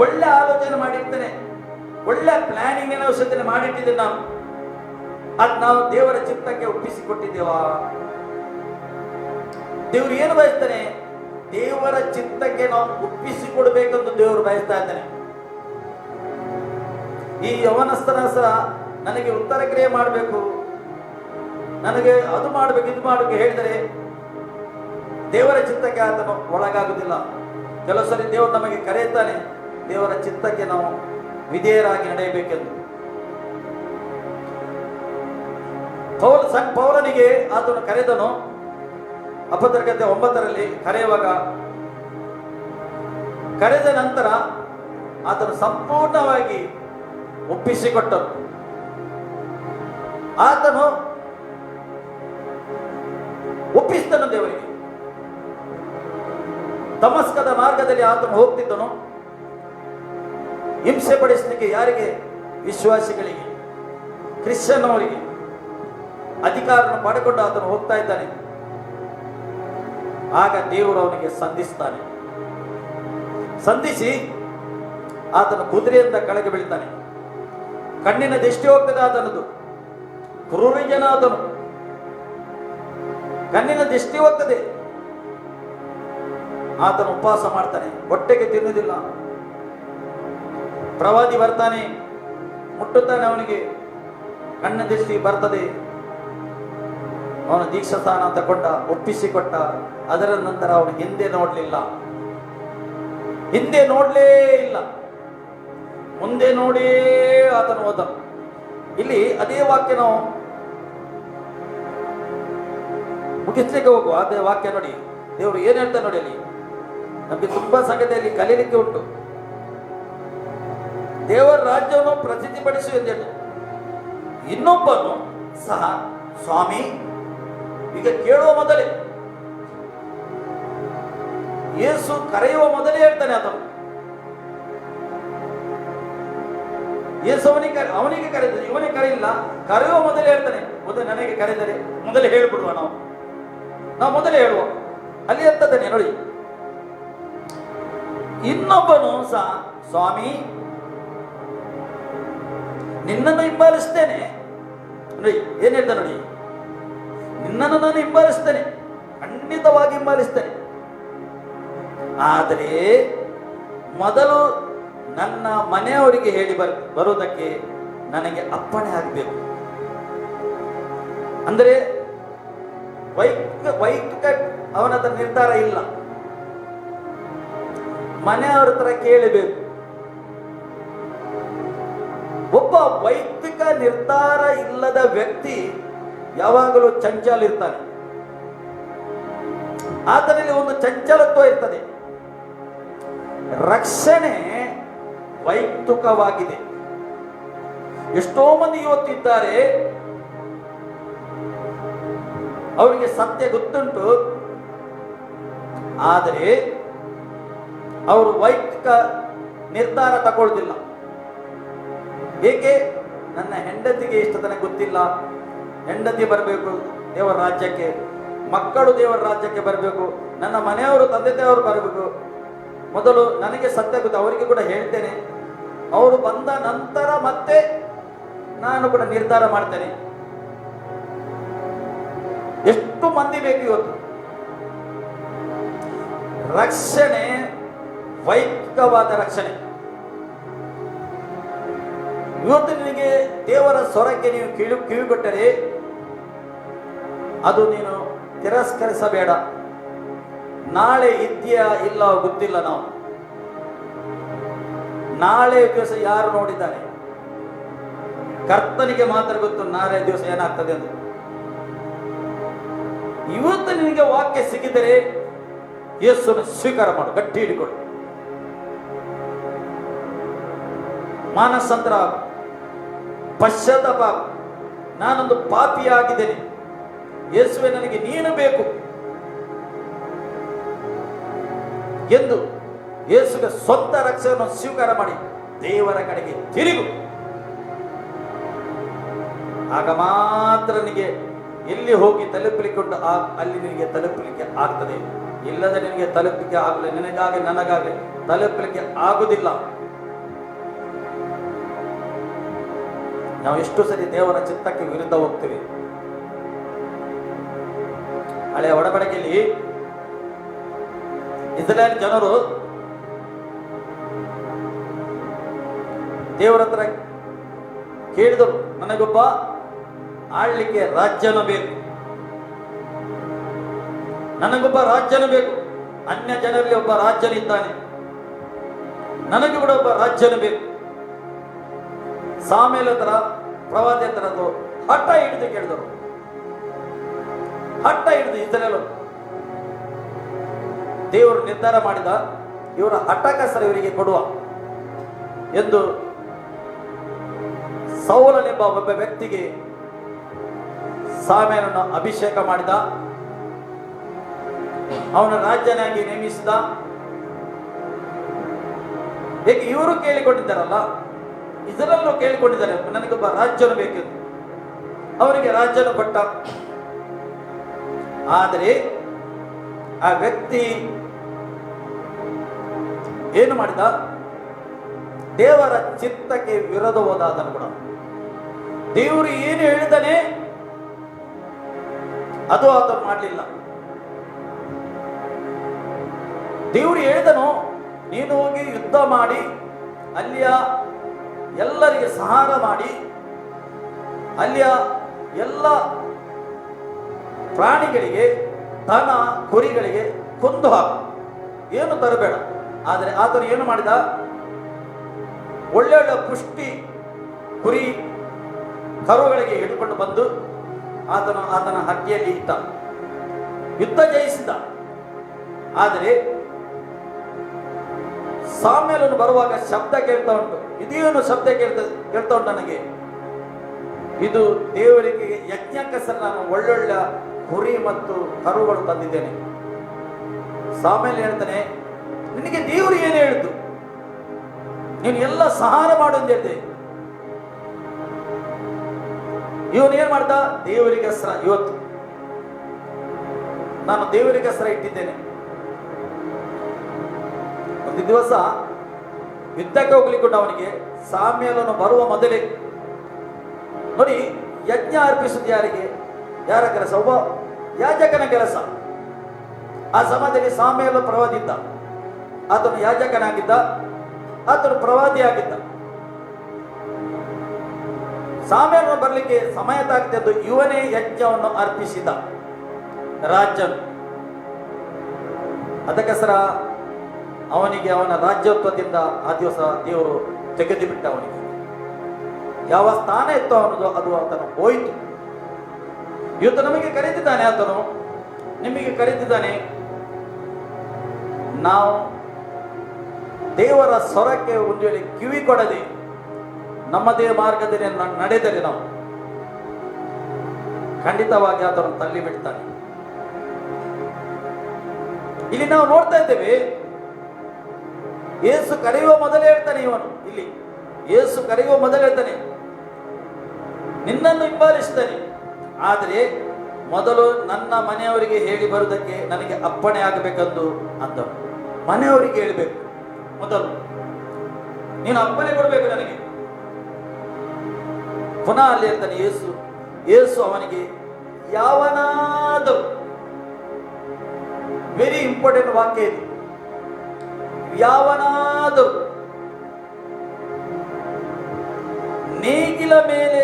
ಒಳ್ಳೆ ಆಲೋಚನೆ ಮಾಡಿರ್ತೇನೆ, ಒಳ್ಳೆ ಪ್ಲಾನಿಂಗಿನ ವಿಷಯದಲ್ಲಿ ಮಾಡಿಟ್ಟಿದ್ದೇನೆ ನಾನು. ಅದು ನಾವು ದೇವರ ಚಿತ್ತಕ್ಕೆ ಒಪ್ಪಿಸಿಕೊಟ್ಟಿದ್ದೇವಾ? ದೇವರು ಏನು ಬಯಸ್ತಾನೆ? ದೇವರ ಚಿತ್ತಕ್ಕೆ ನಾವು ಒಪ್ಪಿಸಿಕೊಡ್ಬೇಕೆಂದು ದೇವರು ಬಯಸ್ತಾ ಇದ್ದಾನೆ. ಈ ಯವನಸ್ಥನ ಸಹ ನನಗೆ ಉತ್ತರ ಕ್ರಿಯೆ ಮಾಡಬೇಕು, ನನಗೆ ಅದು ಮಾಡಬೇಕು, ಇದು ಮಾಡಬೇಕು ಹೇಳಿದರೆ ದೇವರ ಚಿತ್ತಕ್ಕೆ ಆತನು ಒಳಗಾಗುವುದಿಲ್ಲ. ಕೆಲವು ಸರಿ ದೇವರು ನಮಗೆ ಕರೆಯುತ್ತಾನೆ, ದೇವರ ಚಿತ್ತಕ್ಕೆ ನಾವು ವಿಧೇಯರಾಗಿ ನಡೆಯಬೇಕೆಂದು. ಪೌಲನಿಗೆ ಆತನು ಕರೆದನು. ಅಪೊಸ್ತಲರ 9 ಕರೆಯುವಾಗ ಕರೆದ ನಂತರ ಆತನು ಸಂಪೂರ್ಣವಾಗಿ ಒಪ್ಪಿಸಿಕೊಟ್ಟನು. ಆತನು ಒಪ್ಪಿಸಿದನು ದೇವರಿಗೆ. ದಮಸ್ಕದ ಮಾರ್ಗದಲ್ಲಿ ಆತನು ಹೋಗ್ತಿದ್ದನು. ಹಿಂಸೆ ಪಡಿಸಲಿಕ್ಕೆ ಯಾರಿಗೆ? ವಿಶ್ವಾಸಿಗಳಿಗೆ, ಕ್ರಿಶ್ಚಿಯನ್ ಅವರಿಗೆ ಅಧಿಕಾರವನ್ನು ಪಡೆದುಕೊಂಡು ಆತನು ಹೋಗ್ತಾ ಇದ್ದಾನೆ. ಆಗ ದೇವರು ಅವನಿಗೆ ಸಂಧಿಸ್ತಾನೆ. ಸಂಧಿಸಿ ಆತನ ಕುದುರೆಯಿಂದ ಕೆಳಗೆ ಬೀಳ್ತಾನೆ. ಕಣ್ಣಿನ ದೃಷ್ಟಿ ಹೋಗ್ತದೆ ಆತನದು. ಕ್ರೂರಿಜನ ಆತನು, ಕಣ್ಣಿನ ದೃಷ್ಟಿ ಹೋಗ್ತದೆ. ಆತನು ಉಪವಾಸ ಮಾಡ್ತಾನೆ, ಹೊಟ್ಟೆಗೆ ತಿನ್ನುವುದಿಲ್ಲ. ಪ್ರವಾದಿ ಬರ್ತಾನೆ, ಮುಟ್ಟುತ್ತಾನೆ, ಅವನಿಗೆ ಕಣ್ಣ ದೃಷ್ಟಿ ಬರ್ತದೆ. ಅವನು ದೀಕ್ಷಾಸ್ಥಾನ ತಗೊಂಡ, ಒಪ್ಪಿಸಿಕೊಟ್ಟ. ಅದರ ನಂತರ ಅವನು ಹಿಂದೆ ನೋಡಲಿಲ್ಲ, ಹಿಂದೆ ನೋಡಲೇ ಇಲ್ಲ, ಮುಂದೆ ನೋಡೇ ಆತನು ಹೋದ. ಇಲ್ಲಿ ಅದೇ ವಾಕ್ಯ ನಾವು ಮುಗಿಸ್ಲಿಕ್ಕೆ ಹೋಗುವ. ಅದೇ ವಾಕ್ಯ ನೋಡಿ, ದೇವರು ಏನ್ ಹೇಳ್ತಾರೆ ನೋಡಿ. ಅಲ್ಲಿ ನಮಗೆ ತುಂಬಾ ಸಂಗತಿಯಲ್ಲಿ ಕಲೀಲಿಕ್ಕೆ ಉಂಟು. ದೇವರ ರಾಜ್ಯವನ್ನು ಪ್ರಸಿದ್ಧಿಪಡಿಸು ಎಂದೇಳು. ಇನ್ನೊಬ್ಬನು ಸಹ ಸ್ವಾಮಿ, ಈಗ ಕೇಳುವ ಮೊದಲೇ, ಯೇಸು ಕರೆಯುವ ಮೊದಲೇ ಹೇಳ್ತಾನೆ ಆತನು. ಯೇಸು ಅವನಿಗೆ ಕರೆದ, ಇವನಿಗೆ ಕರೆಯಿಲ್ಲ. ಕರೆಯುವ ಮೊದಲೇ ಹೇಳ್ತಾನೆ, ಮೊದಲು ನನಗೆ ಕರೆದರೆ ಮೊದಲೇ ಹೇಳ್ಬಿಡುವ, ನಾವು ಮೊದಲೇ ಹೇಳುವ. ಅಲ್ಲಿ ಎತ್ತದಾನೆ ನೋಡಿ. ಇನ್ನೊಬ್ಬನು ಸಹ ಸ್ವಾಮಿ, ನಿನ್ನನ್ನು ಹಿಂಬಾಲಿಸ್ತೇನೆ. ನೋಡಿ ಏನ್ ಹೇಳ್ತಾನೆ ನೋಡಿ, ನಿನ್ನನ್ನು ನಾನು ಹಿಂಬಾಲಿಸ್ತೇನೆ, ಖಂಡಿತವಾಗಿ ಹಿಂಬಾಲಿಸ್ತೇನೆ. ಆದರೆ ಮೊದಲು ನನ್ನ ಮನೆಯವರಿಗೆ ಹೇಳಿ ಬರುವುದಕ್ಕೆ ನನಗೆ ಅಪ್ಪಣೆ ಆಗಬೇಕು. ಅಂದರೆ ವೈಯಕ್ತಿಕ ಅವನ ಹತ್ರ ನಿರ್ಧಾರ ಇಲ್ಲ, ಮನೆಯವರ ಹತ್ರ ಕೇಳಬೇಕು. ಒಬ್ಬ ವೈಯಕ್ತಿಕ ನಿರ್ಧಾರ ಇಲ್ಲದ ವ್ಯಕ್ತಿ ಯಾವಾಗಲೂ ಚಂಚಲ ಇರ್ತಾನೆ. ಆತನಲ್ಲಿ ಒಂದು ಚಂಚಲತ್ವ ಇರ್ತದೆ. ರಕ್ಷಣೆ ವೈಯಕ್ತಿಕವಾಗಿದೆ. ಎಷ್ಟೋ ಮಂದಿ ಇವತ್ತಿದ್ದಾರೆ, ಅವರಿಗೆ ಸತ್ಯ ಗೊತ್ತುಂಟು, ಆದರೆ ಅವರು ವೈಯಕ್ತಿಕ ನಿರ್ಧಾರ ತಗೊಳ್ಳುವುದಿಲ್ಲ. ಏಕೆ? ನನ್ನ ಹೆಂಡತಿಗೆ ಇಷ್ಟ ತನಕ ಗೊತ್ತಿಲ್ಲ, ಹೆಂಡತಿ ಬರಬೇಕು ದೇವರ ರಾಜ್ಯಕ್ಕೆ, ಮಕ್ಕಳು ದೇವರ ರಾಜ್ಯಕ್ಕೆ ಬರಬೇಕು, ನನ್ನ ಮನೆಯವರು ತಂದೆ ತಾಯಿಯವರು ಬರಬೇಕು. ಮೊದಲು ನನಗೆ ಸತ್ಯ ಗೊತ್ತು, ಅವರಿಗೆ ಕೂಡ ಹೇಳ್ತೇನೆ, ಅವರು ಬಂದ ನಂತರ ಮತ್ತೆ ನಾನು ಕೂಡ ನಿರ್ಧಾರ ಮಾಡ್ತೇನೆ. ಎಷ್ಟು ಮಂದಿ ಬೇಕು ಇವತ್ತು? ರಕ್ಷಣೆ ವೈಯಕ್ತಿಕವಾದ ರಕ್ಷಣೆ. ಇವತ್ತು ನಿನಗೆ ದೇವರ ಸ್ವರಕ್ಕೆ ನೀವು ಕಿವಿಗೊಟ್ಟರೆ ಅದು ನೀನು ತಿರಸ್ಕರಿಸಬೇಡ. ನಾಳೆ ಇದೆಯಾ ಇಲ್ಲ ಗೊತ್ತಿಲ್ಲ. ನಾವು ನಾಳೆ ದಿವಸ ಯಾರು ನೋಡಿದ್ದಾರೆ? ಕರ್ತನಿಗೆ ಮಾತ್ರ ಗೊತ್ತು ನಾಳೆ ದಿವಸ ಏನಾಗ್ತದೆ ಅಂತ. ಇವತ್ತು ನಿನಗೆ ವಾಕ್ಯ ಸಿಕ್ಕಿದರೆ ಯೇಸುವನ್ನು ಸ್ವೀಕಾರ ಮಾಡು, ಗಟ್ಟಿ ಹಿಡಿಕೊಳ್ಳು, ಮಾನಸಾಂತರ, ಪಶ್ಚಾತ್ತಾಪ. ನಾನೊಂದು ಪಾಪಿಯಾಗಿದ್ದೇನೆ, ಯೇಸುವೆ ನನಗೆ ನೀನು ಬೇಕು. ಎಂದು ಯೇಸುಗೆ ಸ್ವಂತ ರಕ್ಷಣೆಯನ್ನು ಸ್ವೀಕಾರ ಮಾಡಿ ದೇವರ ಕಡೆಗೆ ತಿರುಗು. ಆಗ ಮಾತ್ರ ನಿನಗೆ ಎಲ್ಲಿ ಹೋಗಿ ತಲುಪಲಿಕ್ಕೆ ಅಲ್ಲಿ ನಿನಗೆ ತಲುಪಲಿಕ್ಕೆ ಆಗ್ತದೆ. ಇಲ್ಲದೆ ನಿನಗೆ ತಲುಪಲಿಕ್ಕೆ ಆಗಲಿ, ನಿನಗಾಗಿ ನನಗಾಗಿ ತಲುಪಲಿಕ್ಕೆ ಆಗುವುದಿಲ್ಲ. ನಾವು ಎಷ್ಟು ಸರಿ ದೇವರ ಚಿತ್ತಕ್ಕೆ ವಿರುದ್ಧ ಹೋಗ್ತೀವಿ. ಹಳೆಯ ಒಡಂಬಡಿಕೆಯಲ್ಲಿ ಇಸ್ರಾಯೇಲ್ ಜನರು ದೇವರ ಹತ್ರ ಕೇಳಿದರು, ನನಗೊಬ್ಬ ಆಳ್ಲಿಕ್ಕೆ ರಾಜ್ಯನ ಬೇಕು, ನನಗೊಬ್ಬ ರಾಜ್ಯನ ಬೇಕು. ಅನ್ಯ ಜನರಲ್ಲಿ ಒಬ್ಬ ರಾಜ್ಯನಿದ್ದಾನೆ, ನನಗೆ ಕೂಡ ಒಬ್ಬ ರಾಜ್ಯನ ಬೇಕು. ಸಾಮೇಲ ಹತ್ರ ಪ್ರವಾದಿ ಹತ್ರದ್ದು ಹಠ ಹಿಡಿದು ಕೇಳಿದರು. ಹಠ ಹಿಡಿದು ಇಸ್ರಾಯೇಲ್ ದೇವರು ನಿರ್ಧಾರ ಮಾಡಿದ, ಇವರ ಹಠಕಸರ ಇವರಿಗೆ ಕೊಡುವ ಎಂದು ಸೌಲನೆಂಬ ಒಬ್ಬ ವ್ಯಕ್ತಿಗೆ ಸಾಮೇಲನ್ನು ಅಭಿಷೇಕ ಮಾಡಿದ. ಅವನ ರಾಜ್ಯನಾಗಿ ನೇಮಿಸಿದ. ಏಕೆ ಇವರು ಕೇಳಿಕೊಂಡಿದ್ದಾರಲ್ಲ, ಇದರಲ್ಲೂ ಕೇಳಿಕೊಂಡಿದ್ದಾರೆ, ನನಗೊಬ್ಬ ರಾಜ್ಯನ ಬೇಕೆಂದು. ಅವರಿಗೆ ರಾಜ್ಯನ ಕೊಟ್ಟ. ಆದರೆ ಆ ವ್ಯಕ್ತಿ ಏನು ಮಾಡಿದ? ದೇವರ ಚಿತ್ತಕ್ಕೆ ವಿರೋಧ ಹೋದಾದನು ಕೂಡ. ದೇವರು ಏನು ಹೇಳಿದಾನೆ ಅದು ಆತನು ಮಾಡಲಿಲ್ಲ. ದೇವರು ಹೇಳಿದನು, ನೀನು ಹೋಗಿ ಯುದ್ಧ ಮಾಡಿ ಅಲ್ಲಿಯ ಎಲ್ಲರಿಗೆ ಸಂಹಾರ ಮಾಡಿ ಅಲ್ಲಿಯ ಎಲ್ಲ ಪ್ರಾಣಿಗಳಿಗೆ, ದನ ಕುರಿಗಳಿಗೆ ಕೊಂದು ಹಾಕು, ಏನು ತರಬೇಡ. ಆದರೆ ಆತನು ಏನು ಮಾಡಿದ? ಒಳ್ಳೆಯ ಪುಷ್ಟಿ ಕುರಿ ಕರುಗಳಿಗೆ ಹಿಡ್ಕೊಂಡು ಬಂದು ಆತನ ಹಟ್ಟಿಯಲ್ಲಿ ಇಟ್ಟ. ಯುದ್ಧ ಜಯಿಸಿದ. ಆದರೆ ಸಾಮೇಲನು ಬರುವಾಗ ಶಬ್ದ ಕೇಳ್ತಾ ಉಂಟು. ಇದೇನು ಶಬ್ದ ಕೇಳ್ತಾ ಉಂಟು ನನಗೆ? ಇದು ದೇವರಿಗೆ ಯಜ್ಞಕ್ಕೋಸ್ಕರ ನಾನು ಒಳ್ಳೊಳ್ಳೆ ಕುರಿ ಮತ್ತು ಕರುಗಳು ತಂದಿದ್ದೇನೆ. ಸಾಮೇಲ ಹೇಳ್ತಾನೆ, ನಿನಗೆ ದೇವರು ಏನು ಹೇಳಿದ್ದು? ನೀನು ಎಲ್ಲ ಸಂಹಾರ ಮಾಡು ಅಂತ ಹೇಳ್ದೆ. ಇವನು ಏನ್ ಮಾಡ್ದ? ದೇವರಿಗೆ ಹೆಸರ, ಇವತ್ತು ನಾನು ದೇವರಿಗೆ ಹೆಸರ ಇಟ್ಟಿದ್ದೇನೆ. ಒಂದು ದಿವಸ ಯುದ್ಧಕ್ಕೆ ಹೋಗ್ಲಿಕ್ಕೆ ಅವನಿಗೆ ಸಾಮ್ಯಲನು ಬರುವ ಮೊದಲೇ ನೋಡಿ, ಯಜ್ಞ ಅರ್ಪಿಸುವುದು ಯಾರಿಗೆ? ಯಾರ ಕೆಲಸ? ಒಬ್ಬ ಯಾಜಕನ ಕೆಲಸ. ಆ ಸಮಯದಲ್ಲಿ ಸಾಮ್ಯಲು ಪ್ರವಾದಿ ಇದ್ದ. ಆತನು ಯಾಜಕನಾಗಿದ್ದ, ಆತನು ಪ್ರವಾದಿಯಾಗಿದ್ದ. ಸಾಮ್ಯನು ಬರಲಿಕ್ಕೆ ಸಮಯ ತಾಗ್ತಿದ್ದು ಇವನೇ ಯಜ್ಞವನ್ನು ಅರ್ಪಿಸಿದ ರಾಜನು. ಅದಕ್ಕೋಸ್ಕರ ಅವನಿಗೆ ಅವನ ರಾಜ್ಯೋತ್ವದಿಂದ ಆ ದಿವಸ ದೇವರು ತೆಗೆದು ಬಿಟ್ಟ. ಅವನಿಗೆ ಯಾವ ಸ್ಥಾನ ಇತ್ತು ಅವನದು ಅದು ಆತನು ಹೋಯಿತು. ಇವತ್ತು ನಮಗೆ ಕರೀತಿದ್ದಾನೆ, ಆತನು ನಿಮಗೆ ಕರೀತಿದ್ದಾನೆ. ನಾವು ದೇವರ ಸ್ವರಕ್ಕೆ ಒಂದು ವೇಳೆ ಕಿವಿ ಕೊಡದೆ ನಮ್ಮದೇ ಮಾರ್ಗದಲ್ಲಿ ನಡೆದರೆ ನಾವು ಖಂಡಿತವಾಗಿ ಆತನು ತಳ್ಳಿ ಬಿಡ್ತಾನೆ. ಇಲ್ಲಿ ನಾವು ನೋಡ್ತಾ ಇದ್ದೇವೆ, ಯೇಸು ಕರೆಯುವ ಮೊದಲೇ ಹೇಳ್ತಾನೆ. ಇವನು ಇಲ್ಲಿ ಯೇಸು ಕರೆಯುವ ಮೊದಲೇ ಹೇಳ್ತಾನೆ, ನಿನ್ನನ್ನು ಹಿಂಬಾಲಿಸ್ತಾನೆ, ಆದರೆ ಮೊದಲು ನನ್ನ ಮನೆಯವರಿಗೆ ಹೇಳಿ ಬರುವುದಕ್ಕೆ ನನಗೆ ಅಪ್ಪಣೆ ಆಗಬೇಕೆಂದು ಅಂದನು. ಮನೆಯವರಿಗೆ ಹೇಳಬೇಕು ಮೊದಲು, ನೀನು ಅಪ್ಪಣೆ ಕೊಡಬೇಕು ನನಗೆ. ಪುನಃ ಅಲ್ಲಿ ಹೇಳ್ತಾನೆ ಯೇಸು ಅವನಿಗೆ ಯಾವನಾದರೂ, ವೆರಿ ಇಂಪಾರ್ಟೆಂಟ್ ವಾಕ್ಯ ಇದು, ಯಾವನಾದರೂ ನೇಗಿಲ ಮೇಲೆ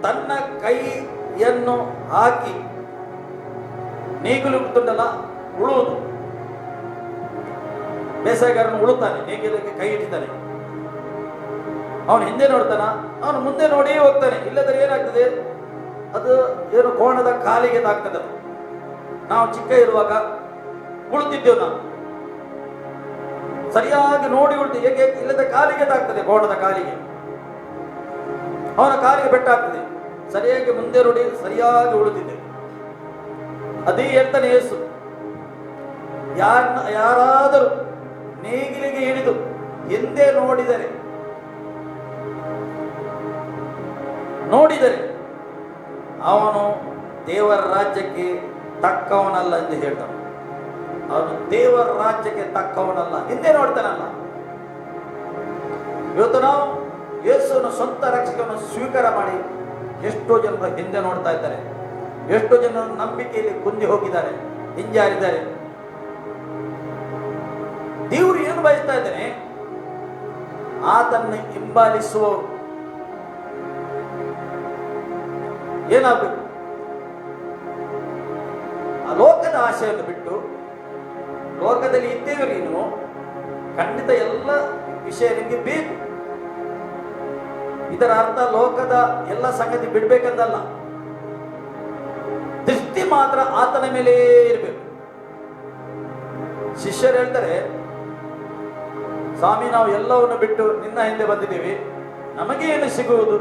ತನ್ನ ಕೈಯನ್ನು ಹಾಕಿ, ನೇಗಿಲು ಉಂಟಲ್ಲ ಉಳುವುದು, ಬೇಸಾಯಗಾರನು ಉಳುತ್ತಾನೆ, ನೇಗಿಲಕ್ಕೆ ಕೈ ಇಟ್ಟಿದ್ದಾನೆ. ಅವನು ಹಿಂದೆ ನೋಡ್ತಾನ, ಅವನು ಮುಂದೆ ನೋಡಿ ಹೋಗ್ತಾನೆ. ಇಲ್ಲದ್ರೆ ಏನಾಗ್ತದೆ? ಅದು ಏನು ಕೋಣದ ಕಾಲಿಗೆ ತಾಗ್ತದೆ. ನಾವು ಚಿಕ್ಕ ಇರುವಾಗ ಉಳುತ್ತಿದ್ದೆವು, ನಾವು ಸರಿಯಾಗಿ ನೋಡಿ ಉಳ್ತೀವಿ. ಹೇಗೆ? ಇಲ್ಲದ ಕಾಲಿಗೆ ತಾಗ್ತದೆ, ಕೋಣದ ಕಾಲಿಗೆ, ಅವನ ಕಾಲಿಗೆ ಬೆಟ್ಟ ಆಗ್ತದೆ. ಸರಿಯಾಗಿ ಮುಂದೆ ನೋಡಿ ಸರಿಯಾಗಿ ಉಳಿದಿದೆ. ಅದೇ ಹೇಳ್ತಾನೆ ಯೇಸು, ಯಾರಾದರೂ ನೋಡಿದರೆ ಅವನು ದೇವರ ರಾಜ್ಯಕ್ಕೆ ತಕ್ಕವನಲ್ಲ ಎಂದು ಹೇಳ್ತಾನೆ. ಅವನು ದೇವರ ರಾಜ್ಯಕ್ಕೆ ತಕ್ಕವನಲ್ಲ, ಹಿಂದೆ ನೋಡ್ತಾನಲ್ಲ. ಇವತ್ತು ನಾವು ಯೇಸುವನ್ನು ಸ್ವಂತ ರಕ್ಷಕವನ್ನು ಸ್ವೀಕಾರ ಮಾಡಿ ಎಷ್ಟೋ ಜನರ ಹಿಂದೆ ನೋಡ್ತಾ ಇದ್ದಾರೆ. ಎಷ್ಟೋ ಜನರು ನಂಬಿಕೆಯಲ್ಲಿ ಕುಂದಿ ಹೋಗಿದ್ದಾರೆ, ಹಿಂಜಾರಿದ್ದಾರೆ. ದೇವರು ಏನು ಬಯಸ್ತಾ ಇದ್ದಾನೆ? ಆತನ್ನು ಹಿಂಬಾಲಿಸುವವರು ಏನಾಗಬೇಕು? ಆ ಲೋಕದ ಆಶೆಯನ್ನು ಬಿಟ್ಟು, ಲೋಕದಲ್ಲಿ ಇದ್ದೇವೆ ನೀನು, ಖಂಡಿತ ಎಲ್ಲ ವಿಷಯ ನಿಮಗೆ ಬೇಕು. ಇದರ ಅರ್ಥ ಲೋಕದ ಎಲ್ಲ ಸಂಗತಿ ಬಿಡ್ಬೇಕಂದಲ್ಲ. ದೃಷ್ಟಿ ಮಾತ್ರ ಆತನ ಮೇಲೆ ಇರಬೇಕು. ಶಿಷ್ಯರು ಹೇಳ್ತಾರೆ, ಸ್ವಾಮಿ, ನಾವು ಎಲ್ಲವನ್ನು ಬಿಟ್ಟು ನಿನ್ನ ಹಿಂದೆ ಬಂದಿದ್ದೀವಿ, ನಮಗೇನು ಸಿಗುವುದು?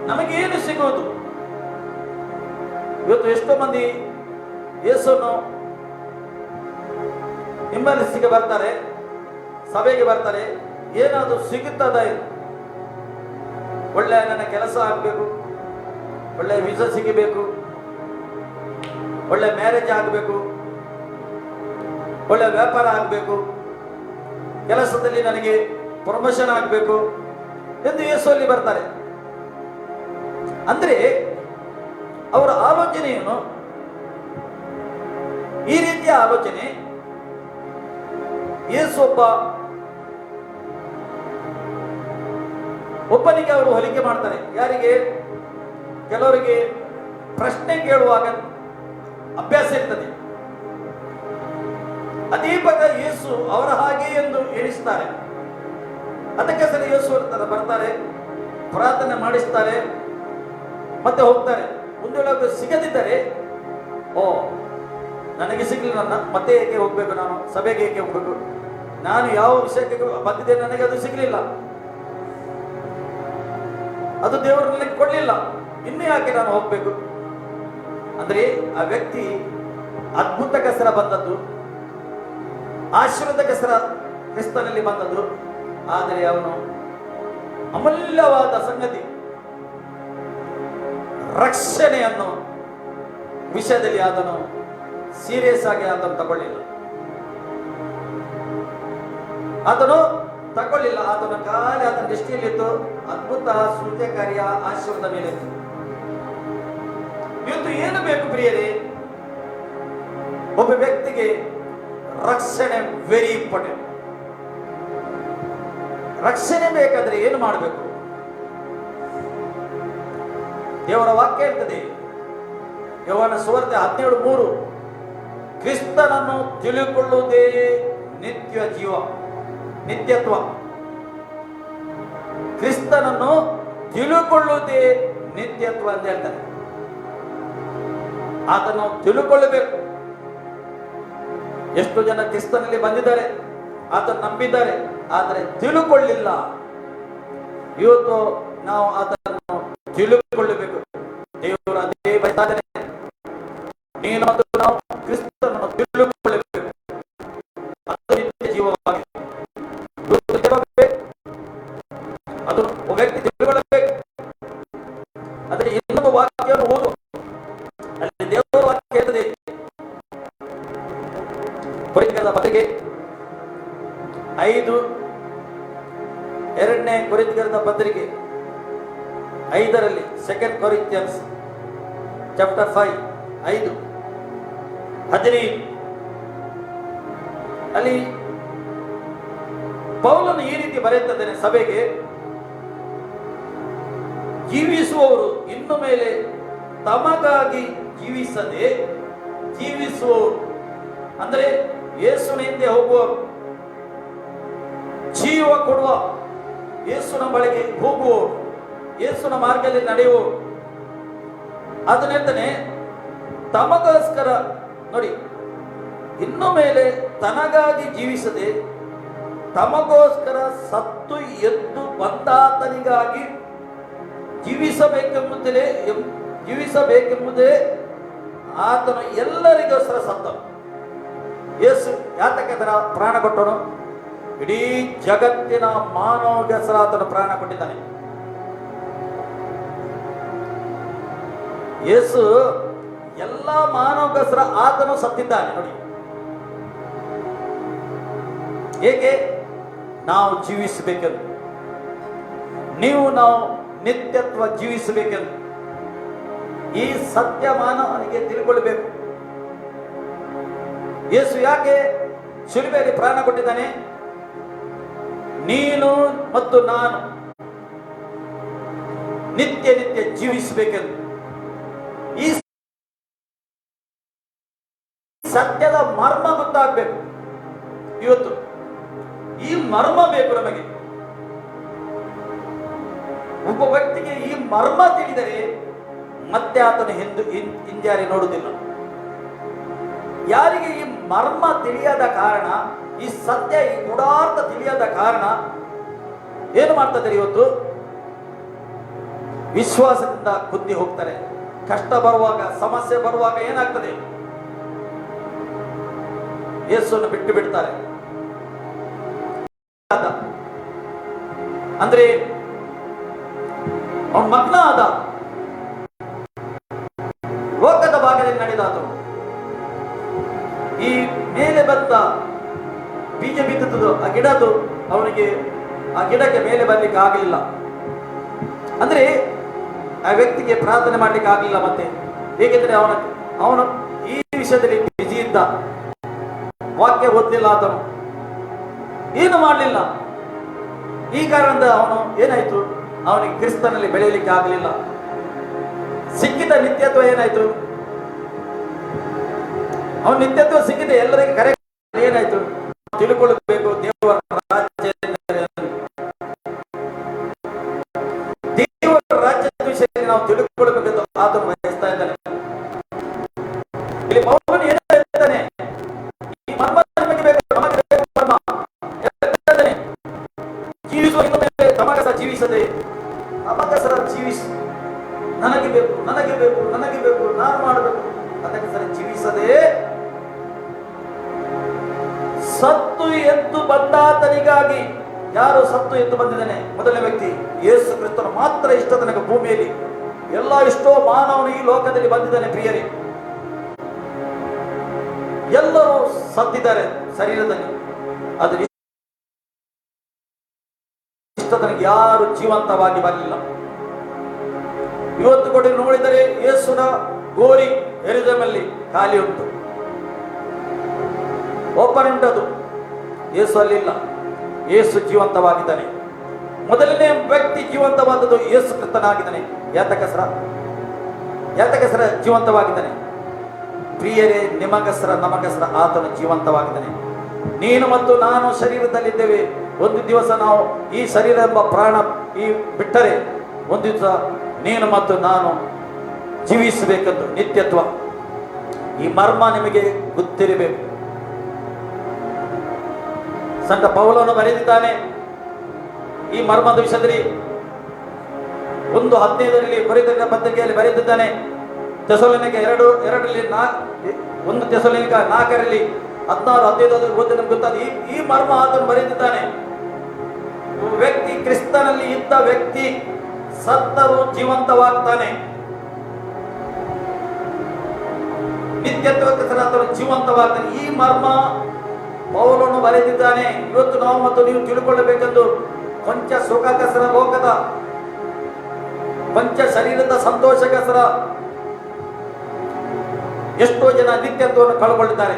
ನಮಗೇನು ಸಿಗುವುದು? ಇವತ್ತು ಎಷ್ಟೋ ಮಂದಿ ಯೇಸುವನ್ನು ಹಿಂಬಾಲಿಸಿಗೆ ಬರ್ತಾರೆ, ಸಭೆಗೆ ಬರ್ತಾರೆ. ಏನಾದರೂ ಸಿಗುತ್ತದ? ಒಳ್ಳೆ ನನ್ನ ಕೆಲಸ ಆಗಬೇಕು, ಒಳ್ಳೆ ವೀಸಾ ಸಿಗಬೇಕು, ಒಳ್ಳೆ ಮ್ಯಾರೇಜ್ ಆಗಬೇಕು, ಒಳ್ಳೆ ವ್ಯಾಪಾರ ಆಗಬೇಕು, ಕೆಲಸದಲ್ಲಿ ನನಗೆ ಪ್ರಮೋಷನ್ ಆಗಬೇಕು ಎಂದು ಯೇಸುವಲ್ಲಿ ಬರ್ತಾರೆ. ಅಂದ್ರೆ ಅವರ ಆಲೋಚನೆಯನ್ನು, ಈ ರೀತಿಯ ಆಲೋಚನೆ ಯೇಸು ಒಬ್ಬನಿಗೆ ಅವರು ಹೋಲಿಕೆ ಮಾಡ್ತಾರೆ. ಯಾರಿಗೆ? ಕೆಲವರಿಗೆ ಪ್ರಶ್ನೆ ಕೇಳುವಾಗ ಅಭ್ಯಾಸ ಇರ್ತದೆ. ಅದೇ ಬಗ್ಗೆ ಯೇಸು ಅವರ ಹಾಗೆ ಎಂದು ಎಣಿಸ್ತಾರೆ. ಅದಕ್ಕೆ ಸರಿ ಯೇಸು ಬರ್ತಾರೆ, ಪ್ರಾರ್ಥನೆ ಮಾಡಿಸ್ತಾರೆ, ಮತ್ತೆ ಹೋಗ್ತಾರೆ. ಒಂದು ವೇಳೆ ಸಿಗದಿದ್ದರೆ, ಓ ನನಗೆ ಸಿಗಲಿಲ್ಲ, ಮತ್ತೆ ಏಕೆ ಹೋಗ್ಬೇಕು? ನಾನು ಸಭೆಗೆ ಏಕೆ ಹೋಗ್ಬೇಕು? ನಾನು ಯಾವ ವಿಷಯಕ್ಕೆ ಬಂದಿದ್ದೇನೆ, ನನಗೆ ಅದು ಸಿಗಲಿಲ್ಲ, ಅದು ದೇವರು ನನಗೆ ಕೊಡಲಿಲ್ಲ, ಇನ್ನೂ ಯಾಕೆ ನಾನು ಹೋಗ್ಬೇಕು? ಅಂದ್ರೆ ಆ ವ್ಯಕ್ತಿ ಅದ್ಭುತಕ್ಕೋಸ್ಕರ ಬಂದದ್ದು, ಆಶೀರ್ವಾದಕ್ಕೋಸ್ಕರ ಕ್ರಿಸ್ತನಲ್ಲಿ ಬಂದದ್ದು. ಆದರೆ ಅವನು ಅಮೂಲ್ಯವಾದ ಸಂಗತಿ ರಕ್ಷಣೆಯನ್ನು ವಿಷಯದಲ್ಲಿ ಆತನು ಸೀರಿಯಸ್ ಆಗಿ ಆತನು ತಗೊಳ್ಳಿಲ್ಲ. ಆತನ ಖಾಲಿ ಆತನ ದೃಷ್ಟಿಯಲ್ಲಿತ್ತು ಅದ್ಭುತ ಸೂಚಕಾರಿಯ ಆಶೀರ್ವಾದ ಮೇಲೆ. ಇವತ್ತು ಏನು ಬೇಕು ಪ್ರಿಯರೇ? ಒಬ್ಬ ವ್ಯಕ್ತಿಗೆ ರಕ್ಷಣೆ ವೆರಿ ಇಂಪಾರ್ಟೆಂಟ್. ರಕ್ಷಣೆ ಬೇಕಾದ್ರೆ ಏನು ಮಾಡಬೇಕು? ದೇವರ ವಾಕ್ಯ ಇರ್ತದೆ, ಯೋಹಾನ ಸುವಾರ್ತೆ 17:3, ಕ್ರಿಸ್ತನನ್ನು ತಿಳಿದುಕೊಳ್ಳುವುದೇ ನಿತ್ಯತ್ವ. ಕ್ರಿಸ್ತನನ್ನು ತಿಳಿದುಕೊಳ್ಳುವುದೇ ನಿತ್ಯತ್ವ ಅಂತ ಹೇಳ್ತಾರೆ. ಆತನು ತಿಳುಕೊಳ್ಳಬೇಕು. ಎಷ್ಟು ಜನ ಕ್ರಿಸ್ತನಲ್ಲಿ ಬಂದಿದ್ದಾರೆ, ಆತನ ನಂಬಿದ್ದಾರೆ, ಆದರೆ ತಿಳುಕೊಳ್ಳಿಲ್ಲ. ಇವತ್ತು ನಾವು ಆತನನ್ನು ತಿಳುಕೊಳ್ಳಬೇಕು. ದೇವರು ಅದೇ ಬಯಸ್ತಾನೆ, ನೀನು ಮತ್ತು ನಾವು ಕ್ರಿಸ್ತನನ್ನು ತಿಳುಕೊಳ್ಳಬೇಕು. ಅದು ನಿತ್ಯ ಜೀವವಾಗಿದೆ. ಅದು ವ್ಯಕ್ತಿ ತಿಳುಕೊಳ್ಳಬೇಕು. ಆದರೆ ಇನ್ನೊಂದು ವಾಕ್ಯವನ್ನು ಓದು, ಅಲ್ಲಿ ದೇವರ ವಾಕ್ಯ ಹೇಳ್ತದೆ, ಕೊರಿಂಥೀಯರ ಪತ್ರಿಕೆ 5, 2ನೇ ಕೊರಿಂಥೀಯರ ಪತ್ರಿಕೆ 5ರಲ್ಲಿ, 2 Corinthians chapter 5, 5:15 ಅಲ್ಲಿ ಪೌಲನು ಈ ರೀತಿ ಬರೆಯುತ್ತಿದ್ದಾನೆ ಸಭೆಗೆ, ಜೀವಿಸುವವರು ಇನ್ನು ಮೇಲೆ ತಮಗಾಗಿ ಜೀವಿಸದೆ ಜೀವಿಸುವವರು, ಅಂದರೆ ಯೇಸುವಿನ ಹಿಂದೆ ಹೋಗುವವರು, ಜೀವ ಕೊಡುವ ಯೇಸುವಿನ ಬಳಿಗೆ ಹೋಗುವವರು, ಯೇಸುವಿನ ಮಾರ್ಗದಲ್ಲಿ ನಡೆಯುವವರು. ಅದನ್ನ ಹೇಳ್ತಾನೆ, ತಮಗೋಸ್ಕರ ನೋಡಿ, ಇನ್ನು ಮೇಲೆ ತನಗಾಗಿ ಜೀವಿಸದೆ ತಮಗೋಸ್ಕರ ಸತ್ತು ಎದ್ದು ಬಂದಾತನಿಗಾಗಿ ಜೀವಿಸಬೇಕೆಂಬುದೇ ಆತನು ಎಲ್ಲರಿಗೋಸ್ಕರ ಸತ್ತನು. ಯೇಸು ಯಾತಕ್ಕೆ ತರ ಪ್ರಾಣ ಕೊಟ್ಟನು? ಇಡೀ ಜಗತ್ತಿನ ಮಾನವಗೋಸ್ಕರ ಆತನು ಪ್ರಾಣ ಕೊಟ್ಟಿದ್ದಾನೆ. ಯೇಸು ಎಲ್ಲ ಮಾನವಗೋಸ್ಕರ ಆತನು ಸತ್ತಿದ್ದಾನೆ. ನೋಡಿ, ಹೇಗೆ ನಾವು ಜೀವಿಸಬೇಕೆಂದು, ನಾವು ನಿತ್ಯತ್ವ ಜೀವಿಸಬೇಕೆಂದು ಈ ಸತ್ಯ ಮಾನವನಿಗೆ ತಿಳ್ಕೊಳ್ಬೇಕು. ಯೇಸು ಯಾಕೆ ಶಿಲುಬೆಯಲ್ಲಿ ಪ್ರಾಣ ಕೊಟ್ಟಿದ್ದಾನೆ? ನೀನು ಮತ್ತು ನಾನು ನಿತ್ಯ ನಿತ್ಯ ಜೀವಿಸಬೇಕೆಂದು. ಈ ಸತ್ಯದ ಮರ್ಮ ಗೊತ್ತಾಗಬೇಕು. ಇವತ್ತು ಈ ಮರ್ಮ ಬೇಕು ನಮಗೆ. ಒಬ್ಬ ವ್ಯಕ್ತಿಗೆ ಈ ಮರ್ಮ ತಿಳಿದರೆ ಮತ್ತೆ ಆತನು ಹಿಂಜಾರಿ ನೋಡುವುದಿಲ್ಲ. ಯಾರಿಗೆ ಈ ಮರ್ಮ ತಿಳಿಯದ ಕಾರಣ, ಈ ಸತ್ಯ, ಈ ಗೂಢಾರ್ಥ ತಿಳಿಯದ ಕಾರಣ ಏನು ಮಾಡ್ತಾರೆ? ಇವತ್ತು ವಿಶ್ವಾಸದಿಂದ ಕುದ್ದಿ ಹೋಗ್ತಾರೆ. ಕಷ್ಟ ಬರುವಾಗ, ಸಮಸ್ಯೆ ಬರುವಾಗ ಏನಾಗ್ತದೆ? ಯೇಸುವನ್ನು ಬಿಟ್ಟು ಬಿಡ್ತಾರೆ. ಅಂದ್ರೆ ಅವನ ಮಗ್ನ ಆದ, ಲೋಕದ ಭಾಗದಲ್ಲಿ ನಡೆದಾದನು. ಈ ಮೇಲೆ ಬಂದ ಬೀಜ ಬಿತ್ತುವುದು, ಆ ಗಿಡದು ಅವನಿಗೆ, ಆ ಗಿಡಕ್ಕೆ ಮೇಲೆ ಬರ್ಲಿಕ್ಕೆ ಆಗಲಿಲ್ಲ. ಅಂದ್ರೆ ಆ ವ್ಯಕ್ತಿಗೆ ಪ್ರಾರ್ಥನೆ ಮಾಡ್ಲಿಕ್ಕೆ ಆಗಲಿಲ್ಲ. ಮತ್ತೆ ಹೇಗೆಂದ್ರೆ ಅವನು ಈ ವಿಷಯದಲ್ಲಿ ಬಿಜಿ ಇದ್ದ, ವಾಕ್ಯ ಓದಲಿಲ್ಲ, ಆತನು ಏನು ಮಾಡಲಿಲ್ಲ. ಈ ಕಾರಣದಿಂದ ಅವನು ಏನಾಯ್ತು? ಅವನಿಗೆ ಕ್ರಿಸ್ತನಲ್ಲಿ ಬೆಳೆಯಲಿಕ್ಕೆ ಆಗಲಿಲ್ಲ. ಸಿಕ್ಕಿದ ನಿತ್ಯತ್ವ ಏನಾಯ್ತು? ಅವನ ನಿತ್ಯತ್ವ ಸಿಕ್ಕಿದ ಎಲ್ಲರಿಗೆ ಕರೆ ಏನಾಯ್ತು? ತಿಳ್ಕೊಳ್ಬೇಕು ದೇವರ ರಾಜ್ಯ, ದೇವರ ರಾಜ್ಯದ ವಿಷಯದಲ್ಲಿ ನಾವು ತಿಳ್ಕೊಳ್ಬೇಕೆಂದು ಆತನು ಬಯಸ್ತಾ ಇದ್ದಾನೆ. ಇಲ್ಲಿ ಪೌಲನು ಏನು ಹೇಳ್ತಾನೆ? ಈ ಮರ್ಮ ನಮಗೆ ಬೇಕು, ನಮಗೆ ಬೇಕು ಮರ್ಮ. ಜೀವಿಸುವ ತಮಗಸ ಜೀವಿಸದೆ ಅಮಗಸರ ಜೀವಿಸಿ, ನನಗೆ ಬೇಕು, ನನಗೆ ಬೇಕು, ನನಗೆ ಬೇಕು, ನಾನು ಮಾಡಬೇಕು, ಅದಕ್ಕೆ ಸರಿ ಜೀವಿಸದೆ ಸತ್ತು ಎದ್ದು ಬಂದಾತನಿಗಾಗಿ. ಯಾರು ಸತ್ತು ಎದ್ದು ಬಂದಿದ್ದಾನೆ? ಮೊದಲನೇ ವ್ಯಕ್ತಿ ಯೇಸು ಕ್ರಿಸ್ತನು ಮಾತ್ರ ಇಷ್ಟ ತನಕ ಭೂಮಿಯಲ್ಲಿ. ಎಲ್ಲ ಇಷ್ಟೋ ಮಾನವನು ಈ ಲೋಕದಲ್ಲಿ ಬಂದಿದ್ದಾನೆ ಪ್ರಿಯರೇ. ಎಲ್ಲರೂ ಸತ್ತಿದ್ದಾರೆ ಶರೀರದಲ್ಲಿ. ಅದು ಇಷ್ಟ ತನಕ ಯಾರು ಜೀವಂತವಾಗಿ ಬರಲಿಲ್ಲ. ಇವತ್ತು ಕೂಡ ನೋಡಿದರೆ ಯೇಸುನ ಗೋರಿ ಯೆರೂಸಲೇಮಲ್ಲಿ ಖಾಲಿ ಉಂಟು, ಓಪನ್ ಉಂಟದು. ಯೇಸು ಅಲ್ಲಿಲ್ಲ. ಯೇಸು ಜೀವಂತವಾಗಿದ್ದಾನೆ. ಮೊದಲನೇ ವ್ಯಕ್ತಿ ಜೀವಂತವಾದದ್ದು ಯೇಸು ಕ್ರಿಸ್ತನಾಗಿದ್ದಾನೆ. ಯಾತಕಸರ ಜೀವಂತವಾಗಿದ್ದಾನೆ. ಪ್ರಿಯರೇ, ನಿಮಗಸರ ನಮಗಸರ ಆತನು ಜೀವಂತವಾಗಿದ್ದಾನೆ. ನೀನು ಮತ್ತು ನಾನು ಶರೀರದಲ್ಲಿದ್ದೇವೆ. ಒಂದು ದಿವಸ ನಾವು ಈ ಶರೀರ ಎಂಬ ಪ್ರಾಣ ಈ ಬಿಟ್ಟರೆ ಒಂದು ದಿವಸ ನೀನು ಮತ್ತು ನಾನು ಜೀವಿಸಬೇಕೆಂದು ನಿತ್ಯತ್ವ. ಈ ಮರ್ಮ ನಿಮಗೆ ಗೊತ್ತಿರಬೇಕು. ಸಂತ ಪೌಲನು ಬರೆದಿದ್ದಾನೆ ಈ ಮರ್ಮದ ವಿಷಯದಲ್ಲಿ. 1:15 ಕೊರಿಂಥದ ಪತ್ರಿಕೆಯಲ್ಲಿ ಬರೆದಿದ್ದಾನೆ. ಥೆಸಲೋನಿಕ 1 ಥೆಸಲೋನಿಕ 4 16-15 ಓದಿ ನಮ್ಗೆ ಗೊತ್ತಾದ ಈ ಮರ್ಮ ಆತನು ಬರೆದಿದ್ದಾನೆ. ವ್ಯಕ್ತಿ ಕ್ರಿಸ್ತನಲ್ಲಿ ಇದ್ದ ವ್ಯಕ್ತಿ ಸತ್ತರೂ ಜೀವಂತವಾಗ್ತಾನೆ. ನಿತ್ಯತ್ವಕ್ಕೆ ಆತನು ಜೀವಂತವಾಗ್ತಾನೆ. ಈ ಮರ್ಮ ಪೌಲನು ಬರೆದಿದ್ದಾನೆ. ಇವತ್ತು ನಾವು ಮತ್ತು ನೀವು ತಿಳ್ಕೊಳ್ಳಬೇಕೆಂದು ಕೊಂಚ ಸುಖಕಸರ ಲೋಕದ, ಕೊಂಚ ಶರೀರದ ಸಂತೋಷಕಸರ ಎಷ್ಟೋ ಜನ ನಿತ್ಯತ್ವವನ್ನು ಕಳ್ಕೊಂಡಿದ್ದಾರೆ.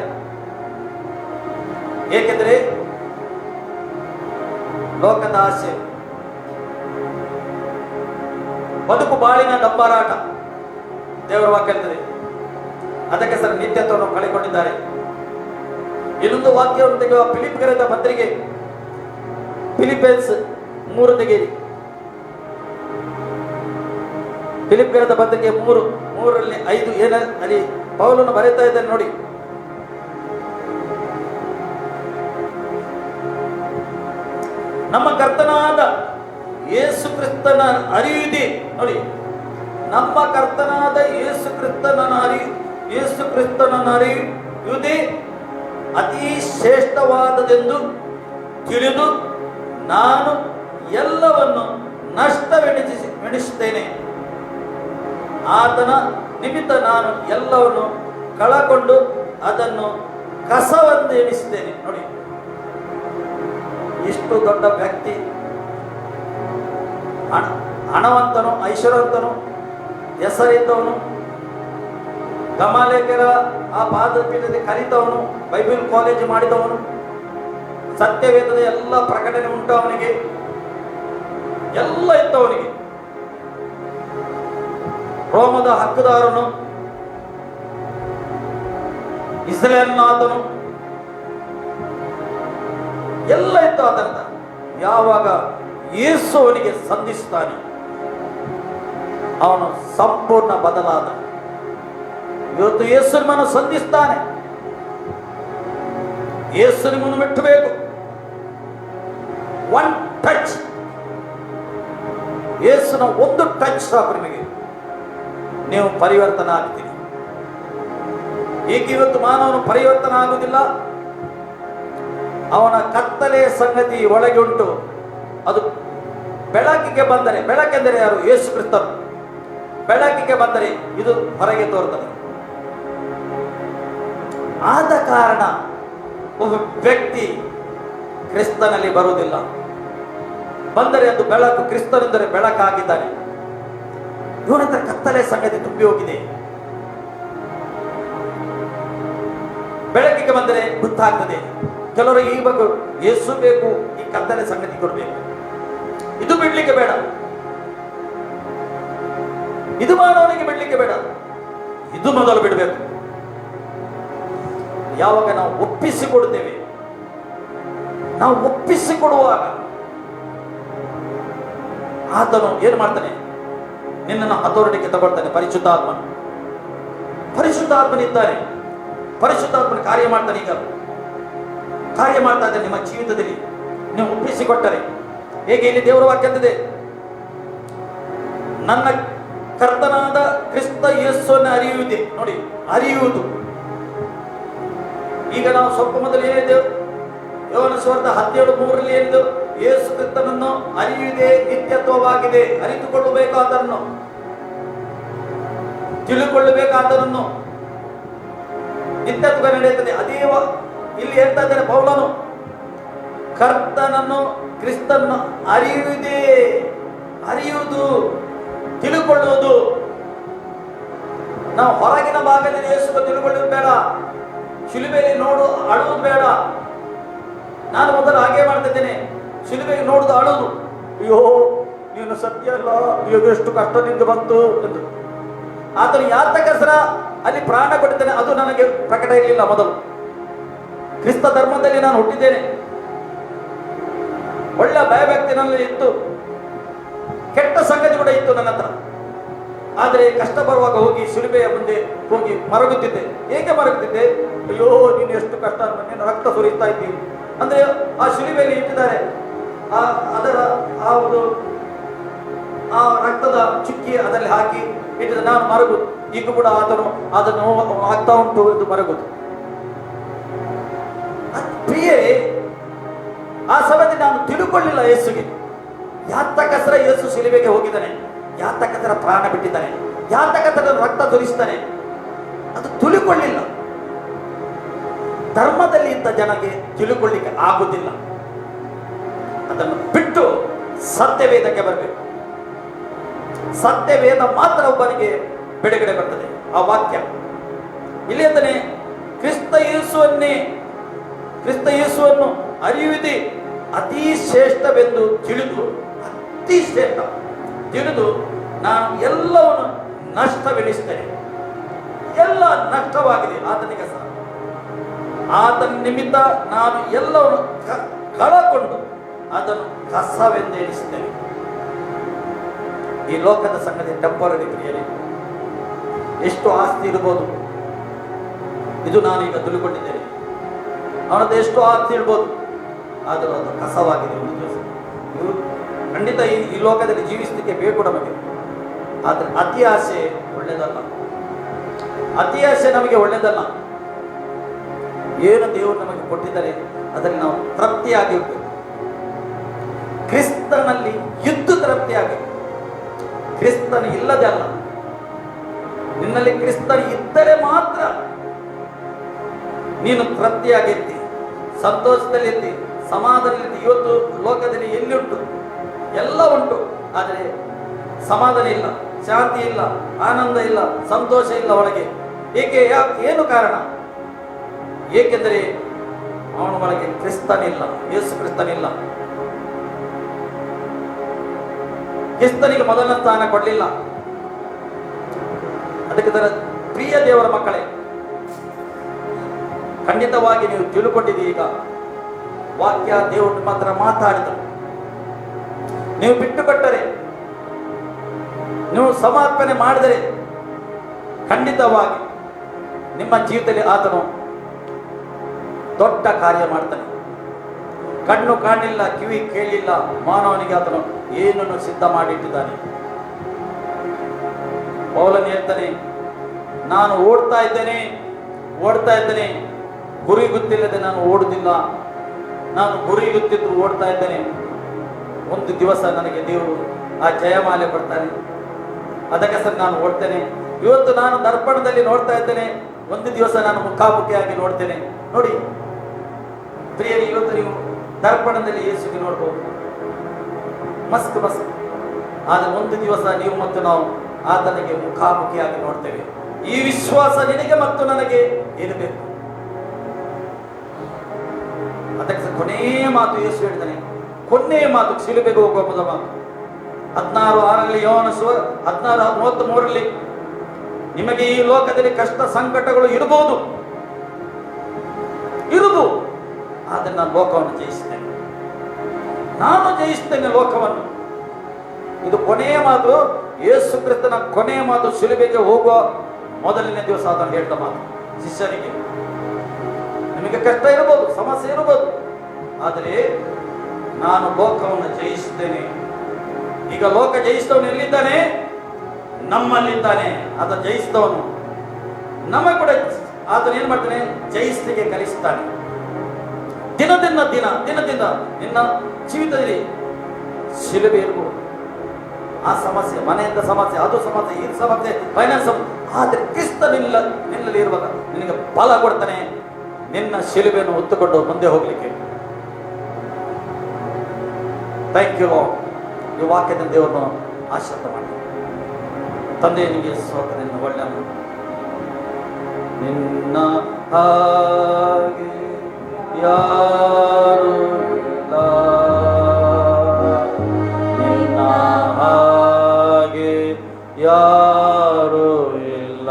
ಏಕೆಂದರೆ ಲೋಕದ ಆಸೆ, ಬದುಕು ಬಾಳಿನ ಡಂಬರಾಟ ದೇವರ ವಾಕ್ಯ ಹೇಳ್ತದೆ. ಅದಕ್ಕೆ ಸರ್ ನಿತ್ಯತ್ವವನ್ನು ಕಳೆದುಕೊಂಡಿದ್ದಾರೆ. ಇನ್ನೊಂದು ವಾಕ್ಯವನ್ನು ತೆಗೆಯುವ ಫಿಲಿಪ್ಪಿಯರ ಪತ್ರಿಕೆ ಫಿಲಿಪ್ಪೀನ್ಸ್ 3 ತೆಗೆಯಿರಿ. ಫಿಲಿಪ್ಪಿಯರ ಪತ್ರಿಕೆ 3:5 ಅಲ್ಲಿ ಪೌಲನು ಬರೆಯುತ್ತಾ ಇದ್ದಾನೆ ನೋಡಿ. ನಮ್ಮ ಕರ್ತನಾದ ಯೇಸು ಕ್ರಿಸ್ತನ ಅರಿಯುವುದೇ ನೋಡಿ. ನಮ್ಮ ಕರ್ತನಾದ ಯೇಸು ಕ್ರಿಸ್ತನ ಅರಿಯುವುದೇ ಅತಿ ಶ್ರೇಷ್ಠವಾದದೆಂದು ತಿಳಿದು ನಾನು ಎಲ್ಲವನ್ನು ನಷ್ಟವೆಣಿಸುತ್ತೇನೆ. ಆತನ ನಿಮಿತ್ತ ನಾನು ಎಲ್ಲವನ್ನು ಕಳಕೊಂಡು ಅದನ್ನು ಕಸವೆಂದು ಎಣಿಸಿದ್ದೇನೆ. ನೋಡಿ, ಇಷ್ಟು ದೊಡ್ಡ ವ್ಯಕ್ತಿ, ಹಣವಂತನು, ಐಶ್ವರ್ಯವಂತನು, ಹೆಸರಿದ್ದವನು, ಗಮಾಲೇಕರ ಆ ಪಾದಪೀಠದಲ್ಲಿ ಕಲಿತವನು, ಬೈಬಲ್ ಕಾಲೇಜ್ ಮಾಡಿದವನು, ಸತ್ಯವೇದದ ಎಲ್ಲ ಪ್ರಕಟಣೆ ಉಂಟು ಅವನಿಗೆ, ಎಲ್ಲ ಇದ್ದವನಿಗೆ, ರೋಮದ ಹಕ್ಕುದಾರನು, ಇಸ್ರೇಲ್ನಾಥನು, ಎಲ್ಲ ಇತ್ತು ಆತಂತ. ಯಾವಾಗ ಯೇಸು ಅವನಿಗೆ ಸಂಧಿಸುತ್ತಾನೆ, ಅವನು ಸಂಪೂರ್ಣ ಬದಲಾದ. ಇವತ್ತು ಯೇಸು ನಿಮ್ಮನ್ನು ಸಂಧಿಸ್ತಾನೆ. ಯೇಸು ನಿಮ್ಮನ್ನು ಮೆಟ್ಟಬೇಕು. ಒನ್ ಟಚ್, ಯೇಸುನ ಒಂದು ಟಚ್ ಸಾಕು ನಿಮಗೆ, ನೀವು ಪರಿವರ್ತನೆ ಆಗ್ತೀರಿ. ಈಗ ಇವತ್ತು ಮಾನವನು ಪರಿವರ್ತನೆ ಆಗುವುದಿಲ್ಲ. ಅವನ ಕತ್ತಲೆಯ ಸಂಗತಿ ಒಳಗೆ ಉಂಟು. ಅದು ಬೆಳಕಿಗೆ ಬಂದರೆ, ಬೆಳಕೆಂದರೆ ಯಾರು? ಯೇಸು ಕ್ರಿಸ್ತನು. ಬೆಳಕಿಗೆ ಬಂದರೆ ಇದು ಹೊರಗೆ ತೋರುತ್ತದೆ. ಆದ ಕಾರಣ ಒಬ್ಬ ವ್ಯಕ್ತಿ ಕ್ರಿಸ್ತನಲ್ಲಿ ಬರುವುದಿಲ್ಲ. ಬಂದರೆ ಅದು ಬೆಳಕು. ಕ್ರಿಸ್ತನೆಂದರೆ ಬೆಳಕಾಗಿದ್ದಾನೆ. ಇವನ ಹತ್ರ ಕತ್ತಲೆ ಸಂಗತಿ ತುಂಬಿ ಹೋಗಿದೆ. ಬೆಳಕಿಗೆ ಬಂದರೆ ಗೊತ್ತಾಗ್ತದೆ. ಕೆಲವರು ಈ ಬಗ್ಗೆ ಯೇಸು ಬೇಕು, ಈ ಕತ್ತಲೆ ಸಂಗತಿ ಕೊಡಬೇಕು, ಇದು ಬಿಡ್ಲಿಕ್ಕೆ ಬೇಡ, ಇದು ಮಾನವನಿಗೆ ಬಿಡ್ಲಿಕ್ಕೆ ಬೇಡ, ಇದು ಮೊದಲು ಬಿಡಬೇಕು. ಯಾವಾಗ ನಾವು ಒಪ್ಪಿಸಿಕೊಡುತ್ತೇವೆ, ನಾವು ಒಪ್ಪಿಸಿಕೊಡುವಾಗ ಆತನು ಏನು ಮಾಡ್ತಾನೆ? ನಿನ್ನನ್ನು ಅಥಾರಿಟಿಗೆ ತಗೊಳ್ತಾನೆ. ಪರಿಶುದ್ಧಾತ್ಮನಿದ್ದಾನೆ. ಪರಿಶುದ್ಧಾತ್ಮನ ಕಾರ್ಯ ಮಾಡ್ತಾನೆ. ಈಗ ಕಾರ್ಯ ಮಾಡ್ತಾ ಇದ್ದಾನೆ ನಿಮ್ಮ ಜೀವಿತದಲ್ಲಿ, ನೀವು ಒಪ್ಪಿಸಿಕೊಟ್ಟರೆ. ಹೇಗೆ ಇಲ್ಲಿ ದೇವರ ವಾಕ್ಯ ಅಂತಿದೆ, ನನ್ನ ಕರ್ತನಾದ ಕ್ರಿಸ್ತ ಯೇಸುವನ್ನು ಅರಿಯುವುದೇ. ನೋಡಿ, ಅರಿಯುವುದು. ಈಗ ನಾವು ಸ್ವಲ್ಪ ಮೊದಲು ಏನಿದ್ದೆವು? ಯೋಹಾನ ಸುವಾರ್ತೆ 17:3 ಏನಿದ್ದು? ಯೇಸು ಕ್ರಿಸ್ತನನ್ನು ಅರಿಯುವುದೇ ನಿತ್ಯತ್ವವಾಗಿದೆ. ಅರಿತುಕೊಳ್ಳಬೇಕಾದನ್ನು, ತಿಳಿದುಕೊಳ್ಳಬೇಕಾದನ್ನು ನಿತ್ಯತ್ವ ನಡೆಯುತ್ತದೆ. ಅದೇ ಇಲ್ಲಿ ಹೇಳ್ತಾ ಇದ್ದಾರೆ ಪೌಲನು, ಕರ್ತನನ್ನು, ಕ್ರಿಸ್ತನನ್ನು ಅರಿಯುವುದೇ, ಅರಿಯುವುದು, ತಿಳುಕೊಳ್ಳುವುದು. ನಾವು ಹೊರಗಿನ ಭಾಗದಲ್ಲಿ ಯೇಸುವನ್ನು ತಿಳುಕೊಳ್ಳುವುದು ಬೇಡ, ಶಿಲುಬೆಯಲ್ಲಿ ನೋಡು ಅಳುವುದು ಬೇಡ. ನಾನು ಮೊದಲು ಹಾಗೆ ಮಾಡ್ತಿದ್ದೇನೆ, ಶಿಲುಬೆಗೆ ನೋಡುದು ಅಳುವುದು. ಅಯ್ಯೋ ನೀನು ಸತ್ಯ ಅಲ್ಲ, ಎಷ್ಟು ಕಷ್ಟದಿಂದ ಬಂತು ಎಂದು. ಆತನು ಯಾತಕಸರ ಅಲ್ಲಿ ಪ್ರಾಣ ಕೊಟ್ಟಿದ್ದೇನೆ, ಅದು ನನಗೆ ಪ್ರಕಟ ಇರಲಿಲ್ಲ. ಮೊದಲು ಕ್ರಿಸ್ತ ಧರ್ಮದಲ್ಲಿ ನಾನು ಹುಟ್ಟಿದ್ದೇನೆ, ಒಳ್ಳೆ ಭಯಭಕ್ತಿನಲ್ಲಿ ಇತ್ತು, ಕೆಟ್ಟ ಸಂಗತಿ ಕೂಡ ಇತ್ತು ನನ್ನ ಹತ್ರ. ಆದರೆ ಕಷ್ಟ ಬರುವಾಗ ಹೋಗಿ ಶಿಲುಬೆಯ ಮುಂದೆ ಹೋಗಿ ಮರಗುತ್ತಿದ್ದೆ. ಹೇಗೆ ಮರಗುತ್ತಿದ್ದೆ? ಅಯ್ಯೋ ನೀನು ಎಷ್ಟು ಕಷ್ಟ, ನೀನು ರಕ್ತ ಸುರಿತಾ ಇದ್ದೀನಿ ಅಂದ್ರೆ ಆ ಶಿಲುಬೆಯಲ್ಲಿ ಇಟ್ಟಿದ್ದಾರೆ, ಅದರ ಆ ರಕ್ತದ ಚುಕ್ಕಿ ಅದರಲ್ಲಿ ಹಾಕಿ ಇಟ್ಟಿದ್ದ. ನಾನು ಮರಗುದು. ಈಗ ಕೂಡ ಅದನ್ನು ಆಗ್ತಾ ಉಂಟು ಎಂದು ಮರಗುದು. ಪ್ರಿಯೇ, ಆ ಸಮಯದಲ್ಲಿ ನಾನು ತಿಳುಕೊಳ್ಳಿಲ್ಲ ಯೇಸುಗೆ. ಯಾತಕಸರ ಯೇಸು ಶಿಲುಬೆಗೆ ಹೋಗಿದ್ದಾನೆ, ಯಾತಕಸರ ಪ್ರಾಣ ಬಿಟ್ಟಿದ್ದಾನೆ, ಯಾತಕಸರ ರಕ್ತ ಸುರಿಸ್ತಾನೆ, ಅದು ತಿಳುಕೊಳ್ಳಿಲ್ಲ. ಧರ್ಮದಲ್ಲಿ ಇದ್ದ ಜನಗೆ ತಿಳುಕೊಳ್ಳಿಕ್ಕೆ ಆಗುವುದಿಲ್ಲ. ಅದನ್ನು ಬಿಟ್ಟು ಸತ್ಯವೇದಕ್ಕೆ ಬರಬೇಕು. ಸತ್ಯವೇದ ಮಾತ್ರ ಒಬ್ಬನಿಗೆ ಬಿಡುಗಡೆ ಬರ್ತದೆ. ಆ ವಾಕ್ಯ ಇಲ್ಲಿ ಅಂತಾನೆ, ಕ್ರಿಸ್ತ ಯೇಸುವನ್ನು ಅರಿಯುವುದೇ ಅತಿ ಶ್ರೇಷ್ಠವೆಂದು ತಿಳಿದು, ಅತಿ ಶ್ರೇಷ್ಠ ತಿಳಿದು ನಾನು ಎಲ್ಲವನ್ನು ನಷ್ಟವೆನಿಸ್ತೇನೆ. ಎಲ್ಲ ನಷ್ಟವಾಗಿದೆ ಆತನಿಗೆ ಸಹ. ಆತನ ನಿಮಿತ್ತ ನಾನು ಎಲ್ಲವನ್ನು ಕಳಕೊಂಡು ಅದನ್ನು ಕಸವೆಂದು ಎಣಿಸುತ್ತೇನೆ. ಈ ಲೋಕದ ಸಂಗತಿ ಟೆಂಪರರಿ ಕ್ರಿಯೆ. ಎಷ್ಟು ಆಸ್ತಿ ಇರ್ಬೋದು, ಇದು ನಾನೀಗ ತಿಳ್ಕೊಂಡಿದ್ದೇನೆ. ಅವನದ್ದು ಎಷ್ಟು ಆಸ್ತಿ ಇರ್ಬೋದು, ಆದರೂ ಅದು ಕಸವಾಗಿದೆ ಒಂದು ದಿವಸ. ಖಂಡಿತ ಈ ಲೋಕದಲ್ಲಿ ಜೀವಿಸಲಿಕ್ಕೆ ಬೇಕು ನಮಗೆ. ಆದರೆ ಅತಿ ಆಸೆ ಒಳ್ಳೆಯದಲ್ಲ, ಅತಿ ಆಸೆ ನಮಗೆ ಒಳ್ಳೆಯದಲ್ಲ. ಏನು ದೇವರು ನಮಗೆ ಕೊಟ್ಟಿದ್ದಾರೆ ಅದರಲ್ಲಿ ನಾವು ತೃಪ್ತಿಯಾಗಿ ಕ್ರಿಸ್ತನಲ್ಲಿ ಇದ್ದು ತೃಪ್ತಿಯಾಗಿ. ಕ್ರಿಸ್ತನ ಇಲ್ಲದೆ ಅಲ್ಲ, ನಿನ್ನಲ್ಲಿ ಕ್ರಿಸ್ತನ ಇದ್ದರೆ ಮಾತ್ರ ನೀನು ತೃಪ್ತಿಯಾಗಿರ್ತಿ, ಸಂತೋಷದಲ್ಲಿರ್ತಿ, ಸಮಾಧಾನದಲ್ಲಿ. ಇವತ್ತು ಲೋಕದಲ್ಲಿ ಎಲ್ಲಿ ಉಂಟು? ಎಲ್ಲ ಉಂಟು, ಆದರೆ ಸಮಾಧಾನ ಇಲ್ಲ, ಶಾಂತಿ ಇಲ್ಲ, ಆನಂದ ಇಲ್ಲ, ಸಂತೋಷ ಇಲ್ಲ ಒಳಗೆ. ಏಕೆ? ಏನು ಕಾರಣ? ಏಕೆಂದರೆ ಅವನ ಒಳಗೆ ಕ್ರಿಸ್ತನಿಲ್ಲ, ಯೇಸು ಕ್ರಿಸ್ತನಿಲ್ಲ. ಕ್ರಿಸ್ತನಿಗೆ ಮೊದಲ ಸ್ಥಾನ ಕೊಡಲಿಲ್ಲ. ಅದಕ್ಕೆ ತರ ಪ್ರಿಯ ದೇವರ ಮಕ್ಕಳೇ, ಖಂಡಿತವಾಗಿ ನೀವು ತಿಳ್ಕೊಂಡಿದ್ದೀರಿ. ಈಗ ವಾಕ್ಯ ದೇವರು ಮಾತ್ರ ಮಾತಾಡಿದರು. ನೀವು ಬಿಟ್ಟುಕೊಟ್ಟರೆ, ನೀವು ಸಮರ್ಪಣೆ ಮಾಡಿದರೆ ಖಂಡಿತವಾಗಿ ನಿಮ್ಮ ಜೀವಿತದಲ್ಲಿ ಆತನು ದೊಡ್ಡ ಕಾರ್ಯ ಮಾಡ್ತಾನೆ. ಕಣ್ಣು ಕಾಣಲಿಲ್ಲ, ಕಿವಿ ಕೇಳಲಿಲ್ಲ, ಮಾನವನಿಗೆ ಆತನು ಏನನ್ನು ಸಿದ್ಧ ಮಾಡಿಟ್ಟಿದ್ದಾನೆ. ಪೌಲನು ಹೇಳ್ತಾನೆ, ನಾನು ಓಡ್ತಾ ಇದ್ದೇನೆ, ಗುರಿ ಗೊತ್ತಿಲ್ಲದೆ ನಾನು ಓಡುದಿಲ್ಲ, ನಾನು ಗುರಿ ಗೊತ್ತಿದ್ದು ಓಡ್ತಾ ಇದ್ದೇನೆ. ಒಂದು ದಿವಸ ನನಗೆ ದೇವರು ಆ ಜಯಮಾಲೆ ಕೊಡ್ತಾನೆ, ಅದಕ್ಕೆ ಸರ್ ನಾನು ಓಡ್ತೇನೆ. ಇವತ್ತು ನಾನು ದರ್ಪಣದಲ್ಲಿ ನೋಡ್ತಾ ಇದ್ದೇನೆ, ಒಂದು ದಿವಸ ನಾನು ಮುಖಾಮುಖಿಯಾಗಿ ನೋಡ್ತೇನೆ. ನೋಡಿ ಪ್ರಿಯರೇ, ಇವತ್ತು ನೀವು ದರ್ಪಣದಲ್ಲಿ ಯೇಸುಗೆ ನೋಡ್ಬೋದು, ಮಸ್ತ್. ಆದರೆ ಒಂದು ದಿವಸ ನೀವು ಮತ್ತು ನಾವು ಆತನಿಗೆ ಮುಖಾಮುಖಿಯಾಗಿ ನೋಡ್ತೇವೆ. ಈ ವಿಶ್ವಾಸ ನಿನಗೆ ಮತ್ತು ನನಗೆ ಇರಬೇಕು. ಅದಕ್ಕೆ ಕೊನೆಯ ಮಾತು ಯೇಸು ಹೇಳ್ತಾನೆ, ಕೊನೆಯ ಮಾತು, ಶಿಲುಬೆಗೆ ಹೋಗುವ ಮೊದಲ ಮಾತು. 16:6 ಯೋಹಾನ 16:33 ನಿಮಗೆ ಈ ಲೋಕದಲ್ಲಿ ಕಷ್ಟ ಸಂಕಟಗಳು ಇರಬಹುದು, ಆದರೆ ನಾನು ಲೋಕವನ್ನು ಜಯಿಸ್ತೇನೆ, ನಾನು ಜಯಿಸ್ತೇನೆ ಲೋಕವನ್ನು. ಇದು ಕೊನೆಯ ಮಾತು, ಯೇಸು ಕ್ರಿಸ್ತನ ಕೊನೆಯ ಮಾತು. ಶಿಲುಬೆಗೆ ಹೋಗುವ ಮೊದಲನೇ ದಿವಸ ಅದನ್ನು ಹೇಳ್ದ ಮಾತು ಶಿಷ್ಯರಿಗೆ. ನಿಮಗೆ ಕಷ್ಟ ಇರಬಹುದು, ಸಮಸ್ಯೆ ಇರಬಹುದು, ಆದರೆ ನಾನು ಲೋಕವನ್ನು ಜಯಿಸ್ತೇನೆ. ಈಗ ಲೋಕ ಜಯಿಸಿದವನು ಎಲ್ಲಿದ್ದಾನೆ? ನಮ್ಮಲ್ಲಿದ್ದಾನೆ. ಆತ ಜಯಿಸಿದವನು ನಮ್ಮ ಕೂಡ ಆತನು ಏನ್ ಮಾಡ್ತಾನೆ? ಜಯಿಸಲಿಕ್ಕೆ ಕಲಿಸ್ತಾನೆ. ದಿನದಿಂದ ನಿನ್ನ ಜೀವಿತದಲ್ಲಿ ಶಿಲುಬೆ ಇರಬಹುದು. ಆ ಸಮಸ್ಯೆ, ಮನೆಯಿಂದ ಸಮಸ್ಯೆ, ಅದು ಸಮಸ್ಯೆ, ಈ ಸಮಸ್ಯೆ, ಫೈನಾನ್ಸ್, ಆದರೆ ಕ್ರಿಸ್ತ ನಿನ್ನಲ್ಲಿ ಇರುವಾಗ ನಿನಗೆ ಬಲ ಕೊಡ್ತಾನೆ, ನಿನ್ನ ಶಿಲುಬೆಯನ್ನು ಹೊತ್ತುಕೊಂಡು ಮುಂದೆ ಹೋಗ್ಲಿಕ್ಕೆ. Thank you Lord. ಈ ವಾಕ್ಯದಿಂದ ದೇವರನ್ನು ಆಶೀರ್ವಾದ ಮಾಡಿ. ತಂದೆ, ನಿಮಗೆ ಸ್ತೋತ್ರ. ನಿನ್ನ ಒಳ್ಳೆಯ ನಿನ್ನ ಹಾಗೆ ಯಾರು ಇಲ್ಲ, ನಿನ್ನ ಹಾಗೆ ಯಾರು ಇಲ್ಲ,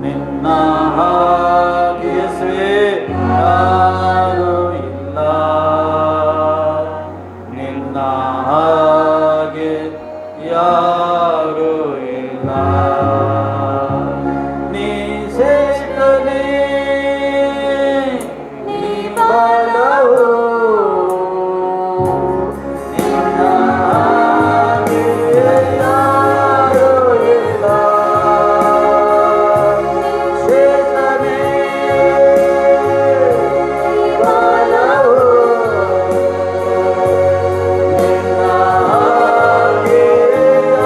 ನಿನ್ನ ಹಾಗೆ ಯಾರು ಇಲ್ಲ, ನಿನ್ನ ಹಾಗೆ ಯಾರು ಇಲ್ಲ. ನೀ ಶ್ರೇಷ್ಠನೇ, ನೀ ಬಲವು, ನಿನ್ನ ಹಾಗೆ ಯಾರು ಇಲ್ಲ. ಶ್ರೇಷ್ಠನೇ, ಬಲವು, ನಿನ್ನ ಹಾಗೆ ಯಾರು ಇಲ್ಲ.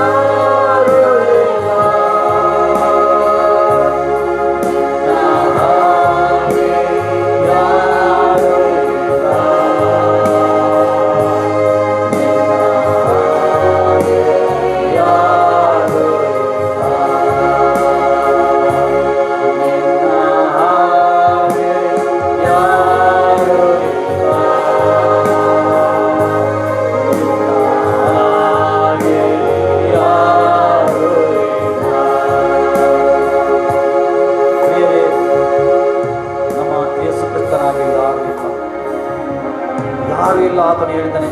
ಯಾರು ಇಲ್ಲ. ಆತನು ಹೇಳಿದ್ದಾನೆ,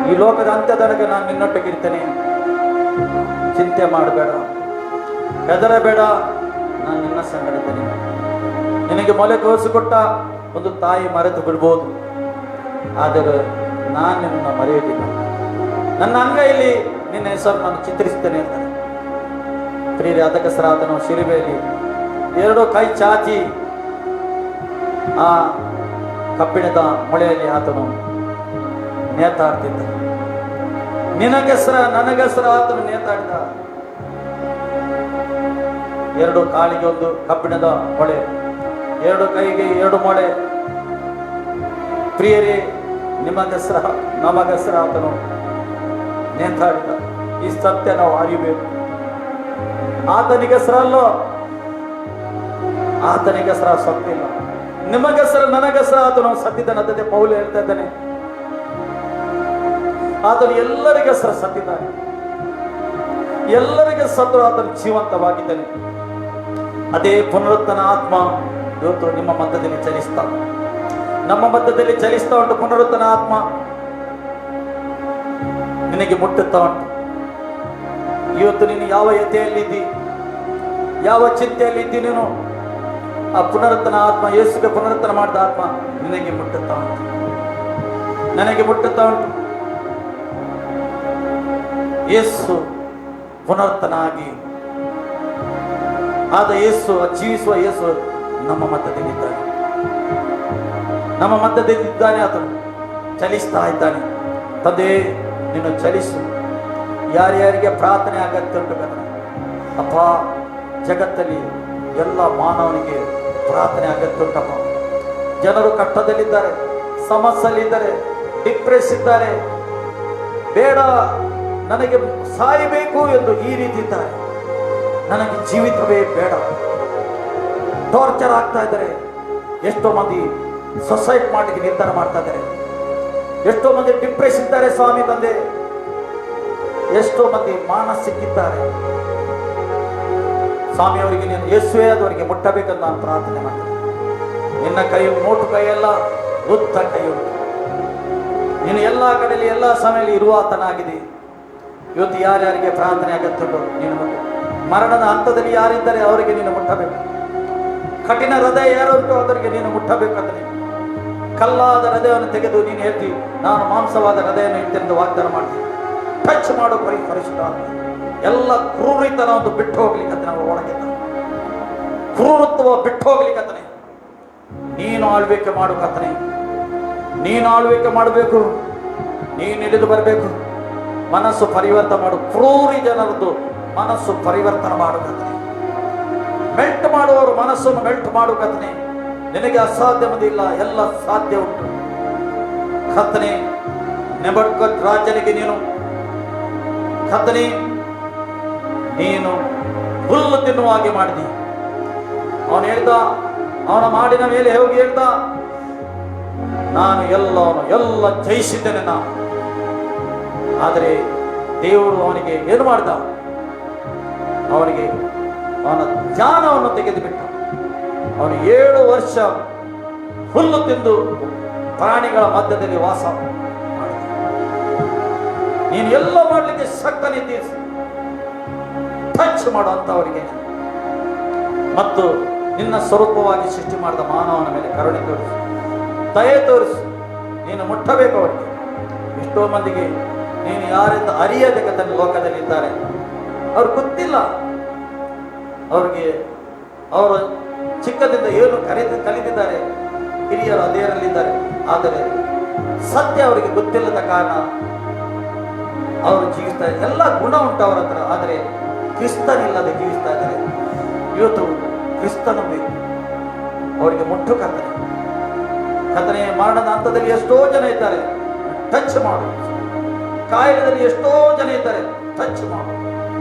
ಈ ಲೋಕದ ಅಂತ್ಯದವರೆಗೆ ನಾನು ನಿನ್ನೊಟ್ಟಿಗಿರ್ತೇನೆ, ಚಿಂತೆ ಮಾಡಬೇಡ, ಹೆದರಬೇಡ, ನಾನು ನಿನ್ನ ಸಂಗಡಿದ್ದೇನೆ. ನಿನಗೆ ಮೊಲೆ ತೋರಿಸಿಕೊಟ್ಟ ಒಂದು ತಾಯಿ ಮರೆತು ಬಿಡ್ಬೋದು, ಆದರೆ ನಾನು ನಿನ್ನ ಮರೆಯುವುದಿಲ್ಲ. ನನ್ನ ಅಂಗೈಯಲ್ಲಿ ನಿನ್ನ ಹೆಸರು ನಾನು ಚಿತ್ರಿಸ್ತೇನೆ ಅಂತಾನೆ. ಪ್ರಿಯರೇ, ಅದಕ್ಕೋಸ್ಕರ ಆತನು ಶಿಲುಬೆಯಲ್ಲಿ ಎರಡು ಕೈ ಚಾಚಿ ಆ ಕಬ್ಬಿಣದ ಮೊಳೆಯಲ್ಲಿ ಆತನು ನೇತಾಡ್ತಿದ್ದ. ನಿನಗೆಸರ ನನಗೆಸರ ಆತನು ನೇತಾಡಿದ. 2 ಕಾಲಿಗೆ 1 ಕಬ್ಬಿಣದ ಮೊಳೆ, 2 ಕೈಗೆ 2 ಮೊಳೆ. ಪ್ರಿಯರೇ, ನಿಮಗೆಸರ ನಮಗೆಸರ ಆತನು ನೇತಾಡಿದ. ಈ ಸತ್ಯ ನಾವು ಅರಿಬೇಕು. ಆತನಿಗೆಸರಲ್ಲೋ, ಆತನಿಗೆಸರ ಸತ್ತಿಲ್ಲ. ನಿಮಗೆಸರ ನನಗೆಸರ ಆತನು ಸತ್ತಿದ್ದಾನಂತೆ ಪೌಲ ಹೇಳ್ತಾ ಇದ್ದಾನೆ. ಆತನು ಎಲ್ಲರಿಗೆ ಹೆಸರು ಸತ್ತಿದ್ದಾನೆ. ಎಲ್ಲರಿಗೆ ಸತ್ತು ಆತನು ಜೀವಂತವಾಗಿದ್ದಾನೆ. ಅದೇ ಪುನರುತ್ಥಾನ ಆತ್ಮ ಇವತ್ತು ನಿಮ್ಮ ಮಧ್ಯದಲ್ಲಿ ಚಲಿಸ್ತಾ, ನಮ್ಮ ಮಧ್ಯದಲ್ಲಿ ಚಲಿಸ್ತಾ ಉಂಟು. ಪುನರುತ್ಥಾನ ಆತ್ಮ ನಿನಗೆ ಮುಟ್ಟುತ್ತಾ ಉಂಟು. ಇವತ್ತು ನೀನು ಯಾವ ಯತೆಯಲ್ಲಿದ್ದಿ, ಯಾವ ಚಿಂತೆಯಲ್ಲಿದ್ದಿ, ನೀನು ಆ ಪುನರುತ್ಥಾನ ಆತ್ಮ, ಯೇಸುಗೆ ಪುನರುತ್ಥಾನ ಮಾಡಿದ ಆತ್ಮ ನಿನಗೆ ಮುಟ್ಟುತ್ತಾ ಉಂಟು, ನನಗೆ ಮುಟ್ಟುತ್ತಾ ಉಂಟು. ಯೇಸು ಪುನರುತ್ಥಾನ ಆಗಿ ಆದ ಯೇಸು, ಜೀವಿಸುವ ಯೇಸು ನಮ್ಮ ಮಧ್ಯದಲ್ಲಿದ್ದಾನೆ, ನಮ್ಮ ಮಧ್ಯದಲ್ಲಿದ್ದಾನೆ. ಆತನು ಚಲಿಸ್ತಾ ಇದ್ದಾನೆ. ತಂದೆ, ನೀನು ಚಲಿಸು. ಯಾರ್ಯಾರಿಗೆ ಪ್ರಾರ್ಥನೆ ಅಗತ್ಯ ಉಂಟು ಕರ್ತನೇ, ಅಪ್ಪ, ಜಗತ್ತಲ್ಲಿ ಎಲ್ಲ ಮಾನವನಿಗೆ ಪ್ರಾರ್ಥನೆ ಅಗತ್ಯ ಉಂಟಪ್ಪ. ಜನರು ಕಷ್ಟದಲ್ಲಿದ್ದಾರೆ, ಸಮಸ್ಯೆಯಲ್ಲಿದ್ದಾರೆ, ಡಿಪ್ರೆಸ್ ಇದ್ದಾರೆ. ಬೇಡ, ನನಗೆ ಸಾಯಬೇಕು ಎಂದು ಈ ರೀತಿ ಇದ್ದಾರೆ. ನನಗೆ ಜೀವಿತವೇ ಬೇಡ, ಟಾರ್ಚರ್ ಆಗ್ತಾ ಇದ್ದಾರೆ. ಎಷ್ಟೋ ಮಂದಿ ಸೊಸೈಡ್ ಮಾಡಲಿಕ್ಕೆ ನಿರ್ಧಾರ ಮಾಡ್ತಾ ಇದ್ದಾರೆ. ಎಷ್ಟೋ ಮಂದಿ ಡಿಪ್ರೆಸ್ ಇದ್ದಾರೆ ಸ್ವಾಮಿ ತಂದೆ. ಎಷ್ಟೋ ಮಂದಿ ಮಾನಸಿಕ್ಕಿದ್ದಾರೆ ಸ್ವಾಮಿ. ಅವರಿಗೆ ನೀನು ಯೇಸುವೇ ಅದವರಿಗೆ ಮುಟ್ಟಬೇಕಂತ ನಾನು ಪ್ರಾರ್ಥನೆ ಮಾಡ್ತೇನೆ. ನಿನ್ನ ಕೈ ಮೋಟು ಕೈಯೆಲ್ಲ ಉದ್ದ ಕೈ ಉಂಟು. ನೀನು ಎಲ್ಲ ಕಡೆಯಲ್ಲಿ ಎಲ್ಲ ಸಮಯದಲ್ಲಿ ಇರುವಾತನಾಗಿದೆ. ಇವತ್ತು ಯಾರ್ಯಾರಿಗೆ ಪ್ರಾರ್ಥನೆ ಅಗತ್ಯ ಉಂಟು ನೀನು ಮುಟ್ಟು. ಮರಣದ ಹಂತದಲ್ಲಿ ಯಾರಿದ್ದಾರೆ ಅವರಿಗೆ ನೀನು ಮುಟ್ಟಬೇಕು. ಕಠಿಣ ಹೃದಯ ಯಾರು ಉಂಟು ಅವರಿಗೆ ನೀನು ಮುಟ್ಟಬೇಕಂತ. ನೀನು ಕಲ್ಲಾದ ಹೃದಯವನ್ನು ತೆಗೆದು ನೀನು ಹೇಳ್ತಿ, ನಾನು ಮಾಂಸವಾದ ಹೃದಯವನ್ನು ಇಟ್ಟೆಂದು ವಾಗ್ದಾನ ಮಾಡ್ತೀನಿ. ಟಚ್ ಮಾಡೋ ಪರಿಶುದ್ಧ ಎಲ್ಲ ಕ್ರೂರಿತನ ಒಂದು ಬಿಟ್ಟು ಹೋಗ್ಲಿಕ್ಕೆ ನಾವು ಒಳಗಿದ್ದ ಕ್ರೂರತ್ವ ಬಿಟ್ಟು ಹೋಗ್ಲಿಕ್ಕತ್ತನೆ. ನೀನು ಆಳ್ವಿಕೆ ಮಾಡು ಕತ್ತನೆ, ನೀನು ಆಳ್ವಿಕೆ ಮಾಡಬೇಕು. ನೀನು ಹಿಡಿದು ಬರಬೇಕು. ಮನಸ್ಸು ಪರಿವರ್ತನೆ ಮಾಡು. ಕ್ರೂರಿ ಜನರದ್ದು ಮನಸ್ಸು ಪರಿವರ್ತನೆ ಮಾಡುಕತ್ತನೆ. ಮೆಲ್ಟ್ ಮಾಡುವವರು ಮನಸ್ಸನ್ನು ಮೆಲ್ಟ್ ಮಾಡುಕತ್ತನೆ. ನಿನಗೆ ಅಸಾಧ್ಯಮದಿಲ್ಲ, ಎಲ್ಲ ಸಾಧ್ಯ ಉಂಟು ಕತ್ತನೆ. ನೆಬೂಕದ್ ರಾಜನಿಗೆ ನೀನು ಕತ್ತನೆ, ನೀನು ಹುಲ್ಲು ತಿನ್ನುವ ಹಾಗೆ ಮಾಡಿದಿ. ಅವನು ಹೇಳ್ದ, ಅವನ ಮಾಡಿನ ಮೇಲೆ ಹೋಗಿ ಹೇಳ್ದ, ನಾನು ಎಲ್ಲ ಜಯಿಸಿದ್ದೇನೆ ನಾನು. ಆದರೆ ದೇವರು ಅವನಿಗೆ ಏನು ಮಾಡಿದ? ಅವನಿಗೆ ಅವನ ಜ್ಞಾನವನ್ನು ತೆಗೆದುಬಿಟ್ಟ. ಅವನು 7 ವರ್ಷ ಹುಲ್ಲು ತಿಂದು ಪ್ರಾಣಿಗಳ ಮಧ್ಯದಲ್ಲಿ ವಾಸ ಮಾಡಿದ. ನೀನು ಎಲ್ಲ ಮಾಡಲಿಕ್ಕೆ ಶಕ್ತನಿದ್ದೀ. ಟಚ್ ಮಾಡುವಂಥವರಿಗೆ ಮತ್ತು ನಿನ್ನ ಸ್ವರೂಪವಾಗಿ ಸೃಷ್ಟಿ ಮಾಡಿದ ಮಾನವನ ಮೇಲೆ ಕರುಣೆ ತೋರಿಸು, ದಯೆ ತೋರಿಸು. ನೀನು ಮುಟ್ಟಬೇಕು ಅವರಿಗೆ. ಎಷ್ಟೋ ಮಂದಿಗೆ ನೀನು ಯಾರಿಂದ ಅರಿಯದೆ ತನ್ನ ಲೋಕದಲ್ಲಿ ಇದ್ದಾರೆ. ಅವ್ರು ಗೊತ್ತಿಲ್ಲ. ಅವ್ರಿಗೆ ಅವರು ಚಿಕ್ಕದಿಂದ ಏನು ಕಲಿತಿದ್ದಾರೆ, ಹಿರಿಯರು ಅದೇರಲ್ಲಿದ್ದಾರೆ. ಆದರೆ ಸತ್ಯ ಅವರಿಗೆ ಗೊತ್ತಿಲ್ಲದ ಕಾರಣ ಅವರು ಜೀವಿಸ್ತಾ ಇದ್ದಾರೆ. ಎಲ್ಲ ಗುಣ ಉಂಟು ಅವರ ಹತ್ರ, ಆದರೆ ಕ್ರಿಸ್ತನಿಲ್ಲದೆ ಜೀವಿಸ್ತಾ ಇದ್ದಾರೆ. ಇವತ್ತು ಕ್ರಿಸ್ತನು ಬೇಕು ಅವರಿಗೆ. ಮುಟ್ಟು ಕರ್ತನೆ ಮರಣದ ಹಂತದಲ್ಲಿ ಎಷ್ಟೋ ಜನ ಇದ್ದಾರೆ, ಟಚ್ ಮಾಡು. ಕಾಯಿಲೆಯಲ್ಲಿ ಎಷ್ಟೋ ಜನ ಇದ್ದಾರೆ, ಟಚ್ ಮಾಡು.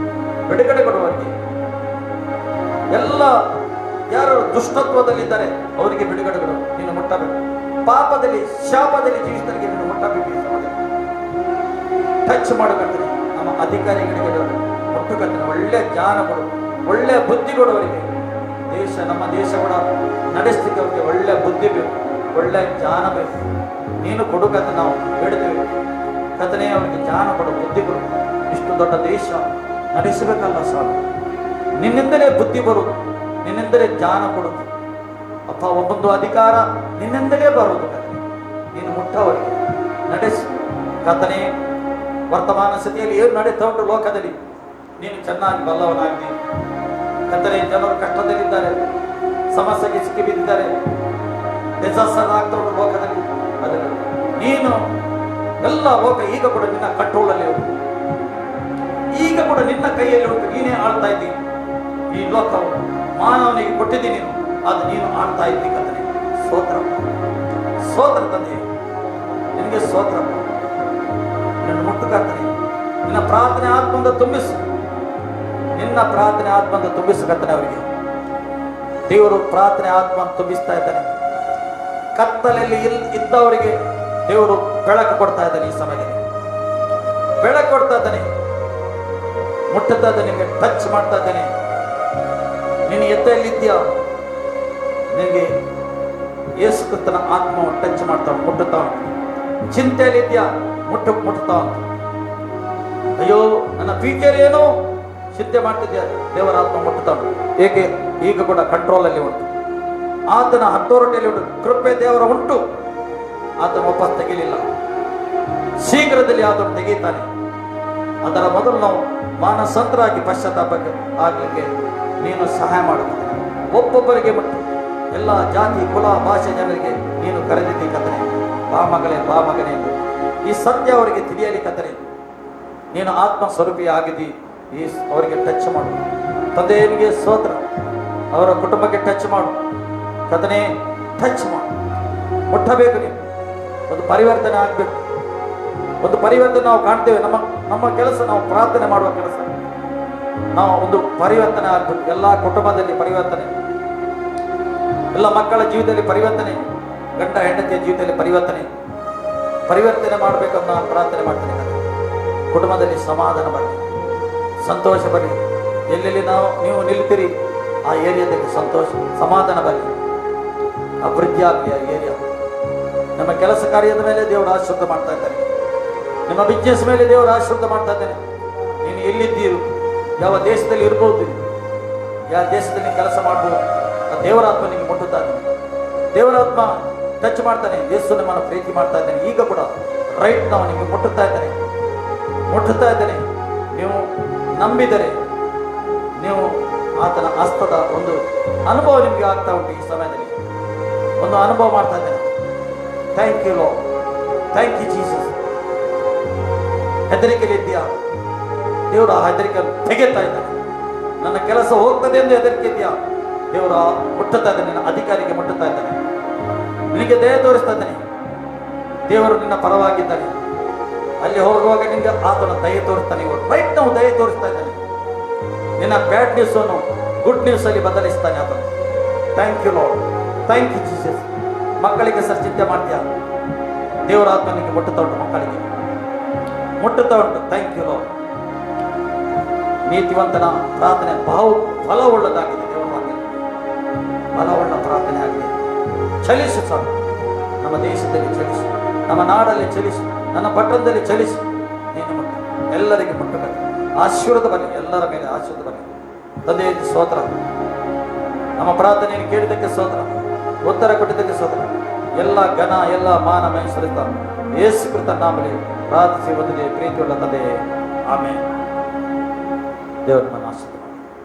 ಬಿಡುಗಡೆ ಕೊಡುವವರಿಗೆ. ಎಲ್ಲ ಯಾರು ದುಷ್ಟತ್ವದಲ್ಲಿದ್ದಾರೆ ಅವರಿಗೆ ಬಿಡುಗಡೆ ಕೊಡು. ನೀನು ಮುಟ್ಟಬೇಕು. ಪಾಪದಲ್ಲಿ ಶಾಪದಲ್ಲಿ ಜೀವಿಸಿದವರಿಗೆ ನೀನು ಮುಟ್ಟಬೇಕು. ಟಚ್ ಮಾಡಬೇಕಂದ್ರೆ ನಮ್ಮ ಅಧಿಕಾರಿಗಳಿಗೆ ಮುಟ್ಟುಕಂದ್ರೆ ಒಳ್ಳೆ ಜ್ಞಾನ ಕೊಡು, ಒಳ್ಳೆ ಬುದ್ಧಿ ಕೊಡುವವರಿಗೆ. ನಮ್ಮ ದೇಶ ಕೂಡ ನಡೆಸಲಿಕ್ಕೆ ಅವರಿಗೆ ಒಳ್ಳೆ ಬುದ್ಧಿ ಬೇಕು, ಒಳ್ಳೆ ಜ್ಞಾನ ಬೇಕು. ನೀನು ಕೊಡುಕಂತ ನಾವು ಬೇಡ್ತೇವೆ. ಕಥನೆ ಅವರಿಗೆ ಜ್ಞಾನ ಕೊಡು, ಬುದ್ಧಿ ಕೊಡು. ಇಷ್ಟು ದೊಡ್ಡ ದೇಶ ನಡೆಸಬೇಕಲ್ಲ ಸ್ವಾಮಿ, ನಿನ್ನಿಂದಲೇ ಬುದ್ಧಿ ಬರುವುದು, ನಿನ್ನಿಂದಲೇ ಜ್ಞಾನ ಕೊಡುವುದು. ಅಪ್ಪ, ಒಬ್ಬೊಂದು ಅಧಿಕಾರ ನಿನ್ನಿಂದಲೇ ಬರುವುದು. ನೀನು ಮುಟ್ಟವರಿಗೆ ನಡೆಸಿ ಕಥನೆ. ವರ್ತಮಾನ ಸ್ಥಿತಿಯಲ್ಲಿ ಏನು ನಡೀತಾ ಉಂಟು ಲೋಕದಲ್ಲಿ ನೀನು ಚೆನ್ನಾಗಿ ಬಲ್ಲವನಾಗಿ. ಕತ್ತಲೆ ಜನರು ಕಷ್ಟದಲ್ಲಿದ್ದಾರೆ, ಸಮಸ್ಯೆಗೆ ಸಿಕ್ಕಿ ಬಿದ್ದಿದ್ದಾರೆ. ಡಿಸಾಸ್ಟರ್ ಆಗ್ತಾ ಉಂಟು ಲೋಕದಲ್ಲಿ. ಅದರಲ್ಲಿ ನೀನು ಎಲ್ಲ ಲೋಕ ಈಗ ಕೂಡ ನಿನ್ನ ಕಂಟ್ರೋಲಲ್ಲಿ ಉಂಟು, ಈಗ ಕೂಡ ನಿನ್ನ ಕೈಯಲ್ಲಿ ಉಂಟು. ನೀನೇ ಆಳ್ತಾ ಇದ್ದೀನಿ. ಈ ಲೋಕವು ಮಾನವನಿಗೆ ಕೊಟ್ಟಿದ್ದೀನಿ ನೀನು, ಅದು ನೀನು ಆಳ್ತಾ ಇದ್ದೀನಿ ಕರ್ತನೆ. ಸ್ತೋತ್ರ, ಸ್ತೋತ್ರ ತಂದೆ, ನಿನಗೆ ಸ್ತೋತ್ರ. ನಿನ್ನ ಮುಟ್ಟು ಕರ್ತನೆ, ನಿನ್ನ ಪ್ರಾರ್ಥನೆ ಆತ್ಮಂದ ತುಂಬಿಸು, ನಿನ್ನ ಪ್ರಾರ್ಥನೆ ಆತ್ಮಂದ ತುಂಬಿಸು ಕರ್ತನೆ. ಅವರಿಗೆ ದೇವರು ಪ್ರಾರ್ಥನೆ ಆತ್ಮ ತುಂಬಿಸ್ತಾ ಇದ್ದಾನೆ. ಕತ್ತಲಲ್ಲಿ ಇದ್ದವರಿಗೆ ದೇವರು ಬೆಳಕು ಕೊಡ್ತಾ ಇದ್ದಾನೆ. ಈ ಸಮಯದಲ್ಲಿ ಬೆಳಕು ಕೊಡ್ತಾ ಇದ್ದಾನೆ, ಮುಟ್ಟುತ್ತಾ ಇದ್ದಾನೆ, ನಿನಗೆ ಟಚ್ ಮಾಡ್ತಾ ಇದ್ದಾನೆ. ನೀನು ಎದ್ದೆಲ್ಲಿದ್ದೀಯ, ನಿನಗೆ ಯೇಸು ಕ್ರಿಸ್ತನ ಆತ್ಮ ಟಚ್ ಮಾಡ್ತಾ ಮುಟ್ಟುತ್ತಾ. ಚಿಂತೆಯಲ್ಲಿದ್ಯಾ, ಮುಟ್ಟುತ್ತಾ. ಅಯ್ಯೋ ನನ್ನ ಫ್ಯೂಚರ್ ಏನು ಚಿಂತೆ ಮಾಡ್ತಿದ್ಯಾ, ದೇವರ ಆತ್ಮ ಮುಟ್ಟುತ್ತಾ. ಏಕೆ ಈಗ ಕೂಡ ಕಂಟ್ರೋಲಲ್ಲಿ ಉಂಟು, ಆತನ ಅಥಾರಿಟಿಯಲ್ಲಿ ಉಂಟು. ಕೃಪೆ ದೇವರ ಉಂಟು, ಆತನ ವಾಪಸ್ ತೆಗೀಲಿಲ್ಲ. ಶೀಘ್ರದಲ್ಲಿ ಆತನು ತೆಗೀತಾನೆ. ಅದರ ಮೊದಲು ನಾವು ಮಾನಸಂತರಾಗಿ ಪಶ್ಚಾತ್ತಾಪ ಆಗಲಿಕ್ಕೆ ನೀನು ಸಹಾಯ ಮಾಡುತ್ತದೆ. ಒಬ್ಬೊಬ್ಬರಿಗೆ ಮತ್ತು ಎಲ್ಲ ಜಾತಿ ಕುಲ ಭಾಷೆ ಜನರಿಗೆ ನೀನು ಕರೆದಿದ್ದಿ ಕತ್ತನೆ. ಬಾ ಮಗಳೇ, ಬಾ ಮಗನೇ ಎಂದು ಈ ಸತ್ಯ ಅವರಿಗೆ ತಿಳಿಯಲಿ ಕತ್ತನೆ. ನೀನು ಆತ್ಮ ಸ್ವರೂಪಿ ಆಗಿದ್ದಿ. ಈ ಅವರಿಗೆ ಟಚ್ ಮಾಡು ತಂದೆಯನಿಗೆ ಸ್ತೋತ್ರ. ಅವರ ಕುಟುಂಬಕ್ಕೆ ಟಚ್ ಮಾಡು ಕತ್ತನೆ, ಟಚ್ ಮಾಡು. ಮುಟ್ಟಬೇಕು, ನೀವು ಒಂದು ಪರಿವರ್ತನೆ ಆಗಬೇಕು. ಒಂದು ಪರಿವರ್ತನೆ ನಾವು ಕಾಣ್ತೇವೆ. ನಮ್ಮ ಕೆಲಸ, ನಾವು ಪ್ರಾರ್ಥನೆ ಮಾಡುವ ಕೆಲಸ, ನಾವು ಒಂದು ಪರಿವರ್ತನೆ ಆಗಬೇಕು. ಎಲ್ಲ ಕುಟುಂಬದಲ್ಲಿ ಪರಿವರ್ತನೆ, ಎಲ್ಲ ಮಕ್ಕಳ ಜೀವಿತದಲ್ಲಿ ಪರಿವರ್ತನೆ, ಗಂಡ ಹೆಂಡತಿಯ ಜೀವಿತದಲ್ಲಿ ಪರಿವರ್ತನೆ ಮಾಡಬೇಕಂತ ನಾನು ಪ್ರಾರ್ಥನೆ ಮಾಡ್ತೇನೆ. ಕುಟುಂಬದಲ್ಲಿ ಸಮಾಧಾನ ಬರಲಿ, ಸಂತೋಷ ಬರಲಿ. ಎಲ್ಲೆಲ್ಲಿ ನೀವು ನಿಲ್ತೀರಿ ಆ ಏರಿಯಾದಲ್ಲಿ ಸಂತೋಷ ಸಮಾಧಾನ ಬರಲಿ, ಅಭಿವೃದ್ಧಿ ಆಗಲಿ ಆ ಏರಿಯಾ. ನಮ್ಮ ಕೆಲಸ ಕಾರ್ಯದ ಮೇಲೆ ದೇವರು ಆಶೀರ್ವಾದ ಮಾಡ್ತಾ ಇದ್ದಾನೆ. ನಿಮ್ಮ ಬಿಸ್ನೆಸ್ ಮೇಲೆ ದೇವರು ಆಶೀರ್ವಾದ ಮಾಡ್ತಾ ಇದ್ದಾನೆ. ನೀನು ಎಲ್ಲಿದ್ದೀರು, ಯಾವ ದೇಶದಲ್ಲಿ ಇರ್ಬೋದು, ಯಾವ ದೇಶದಲ್ಲಿ ಕೆಲಸ ಮಾಡ್ಬೋದು, ದೇವರಾತ್ಮ ನಿಮಗೆ ಮುಟ್ಟುತ್ತಾ ಇದ್ದಾನೆ. ದೇವರಾತ್ಮ ಟಚ್ ಮಾಡ್ತಾನೆ. ಯೇಸು ನಿಮ್ಮನ್ನು ಪ್ರೀತಿ ಮಾಡ್ತಾ ಇದ್ದಾನೆ. ಈಗ ಕೂಡ ರೈಟ್ ನಾವು ನಿಮಗೆ ಮುಟ್ಟುತ್ತಾ ಇದ್ದಾನೆ. ನೀವು ನಂಬಿದರೆ ನೀವು ಆತನ ಹಸ್ತದ ಒಂದು ಅನುಭವ ನಿಮಗೆ ಆಗ್ತಾ ಉಂಟು. ಈ ಸಮಯದಲ್ಲಿ ಒಂದು ಅನುಭವ ಮಾಡ್ತಾ ಇದ್ದೇನೆ. Thank you Lord, thank you Jesus. ಹೆದರಿಕೆಯಲ್ಲಿ ಇದೆಯಾ, ದೇವರು ಆ ಹೆದರಿಕೆ ತೆಗೆತಾ ಇದ್ದಾನೆ. ನನ್ನ ಕೆಲಸ ಹೋಗ್ತದೆ ಎಂದು ಹೆದರಿಕೆ ಇದೆಯಾ, ದೇವರು ಮುಟ್ಟುತ್ತಾ ಇದ್ದಾನೆ. ನಿನ್ನ ಅಧಿಕಾರಿಗೆ ಮುಟ್ಟುತ್ತಾ ಇದ್ದಾನೆ. ನಿನಗೆ ದಯ ತೋರಿಸ್ತಾ ಇದ್ದಾನೆ. ದೇವರು ನಿನ್ನ ಪರವಾಗಿದ್ದಾನೆ. ಅಲ್ಲಿ ಹೋಗುವಾಗ ನಿನಗೆ ಆತನ ದಯ ತೋರಿಸ್ತಾನೆ. ರೈಟ್ ನಾವು ದಯ ತೋರಿಸ್ತಾ ಇದ್ದಾನೆ. ನಿನ್ನ ಬ್ಯಾಡ್ ನ್ಯೂಸ್ ಅನ್ನು ಗುಡ್ ನ್ಯೂಸ್ ಅಲ್ಲಿ ಬದಲಿಸ್ತಾನೆ ಆತನು. Thank you Lord, thank you Jesus. ಮಕ್ಕಳಿಗೆ ಸರ್ ಚಿಂತೆ ಮಾಡ್ತೀಯಾ, ದೇವರ ಆತ್ಮ ನಿನಗೆ ಮುಟ್ಟುತ್ತಾ ಉಂಟು, ಮಕ್ಕಳಿಗೆ ಮುಟ್ಟುತ್ತಾ ಉಂಟು. Thank you Lord. ನೀತಿವಂತನ ಪ್ರಾರ್ಥನೆ ಬಹು ಫಲವುಳ್ಳದಾಗಿದೆ. ದೇವರ ವಾಕ್ಯ ಫಲವುಳ್ಳ ಪ್ರಾರ್ಥನೆ ಆಗಿದೆ. ಚಲಿಸು ಸರ್, ನಮ್ಮ ದೇಶದಲ್ಲಿ ಚಲಿಸು, ನಮ್ಮ ನಾಡಲ್ಲಿ ಚಲಿಸು, ನನ್ನ ಪಟ್ಟಣದಲ್ಲಿ ಚಲಿಸು. ನೀನು ಮುಟ್ಟು, ಎಲ್ಲರಿಗೆ ಮುಟ್ಟಬೇಕು. ಆಶೀರ್ವಾದ ಬರಲಿ, ಎಲ್ಲರ ಮೇಲೆ ಆಶೀರ್ವಾದ ಬರಲಿ. ತಂದೆ ಸ್ತೋತ್ರ. ನಮ್ಮ ಪ್ರಾರ್ಥನೆಯನ್ನು ಕೇಳಿದ್ದಕ್ಕೆ ಸ್ತೋತ್ರ, ಉತ್ತರ ಕೊಟ್ಟಿದ್ದಕ್ಕೆ ಸ್ತೋತ್ರ. ಎಲ್ಲ ಘನ, ಎಲ್ಲ ಮಾನ ಮೈಸೂರಿತ ಯೇಸು ಕ್ರಿಸ್ತನ ನಾಮದಲ್ಲಿ ಪ್ರಾರ್ಥಿಸಿ ಬಂದಿದೆ ಪ್ರೀತಿಯುಳ್ಳ ತಂದೆಯೇ, ಆಮೆನ್. ದೇವರ ಆಶೀರ್ವಾದ.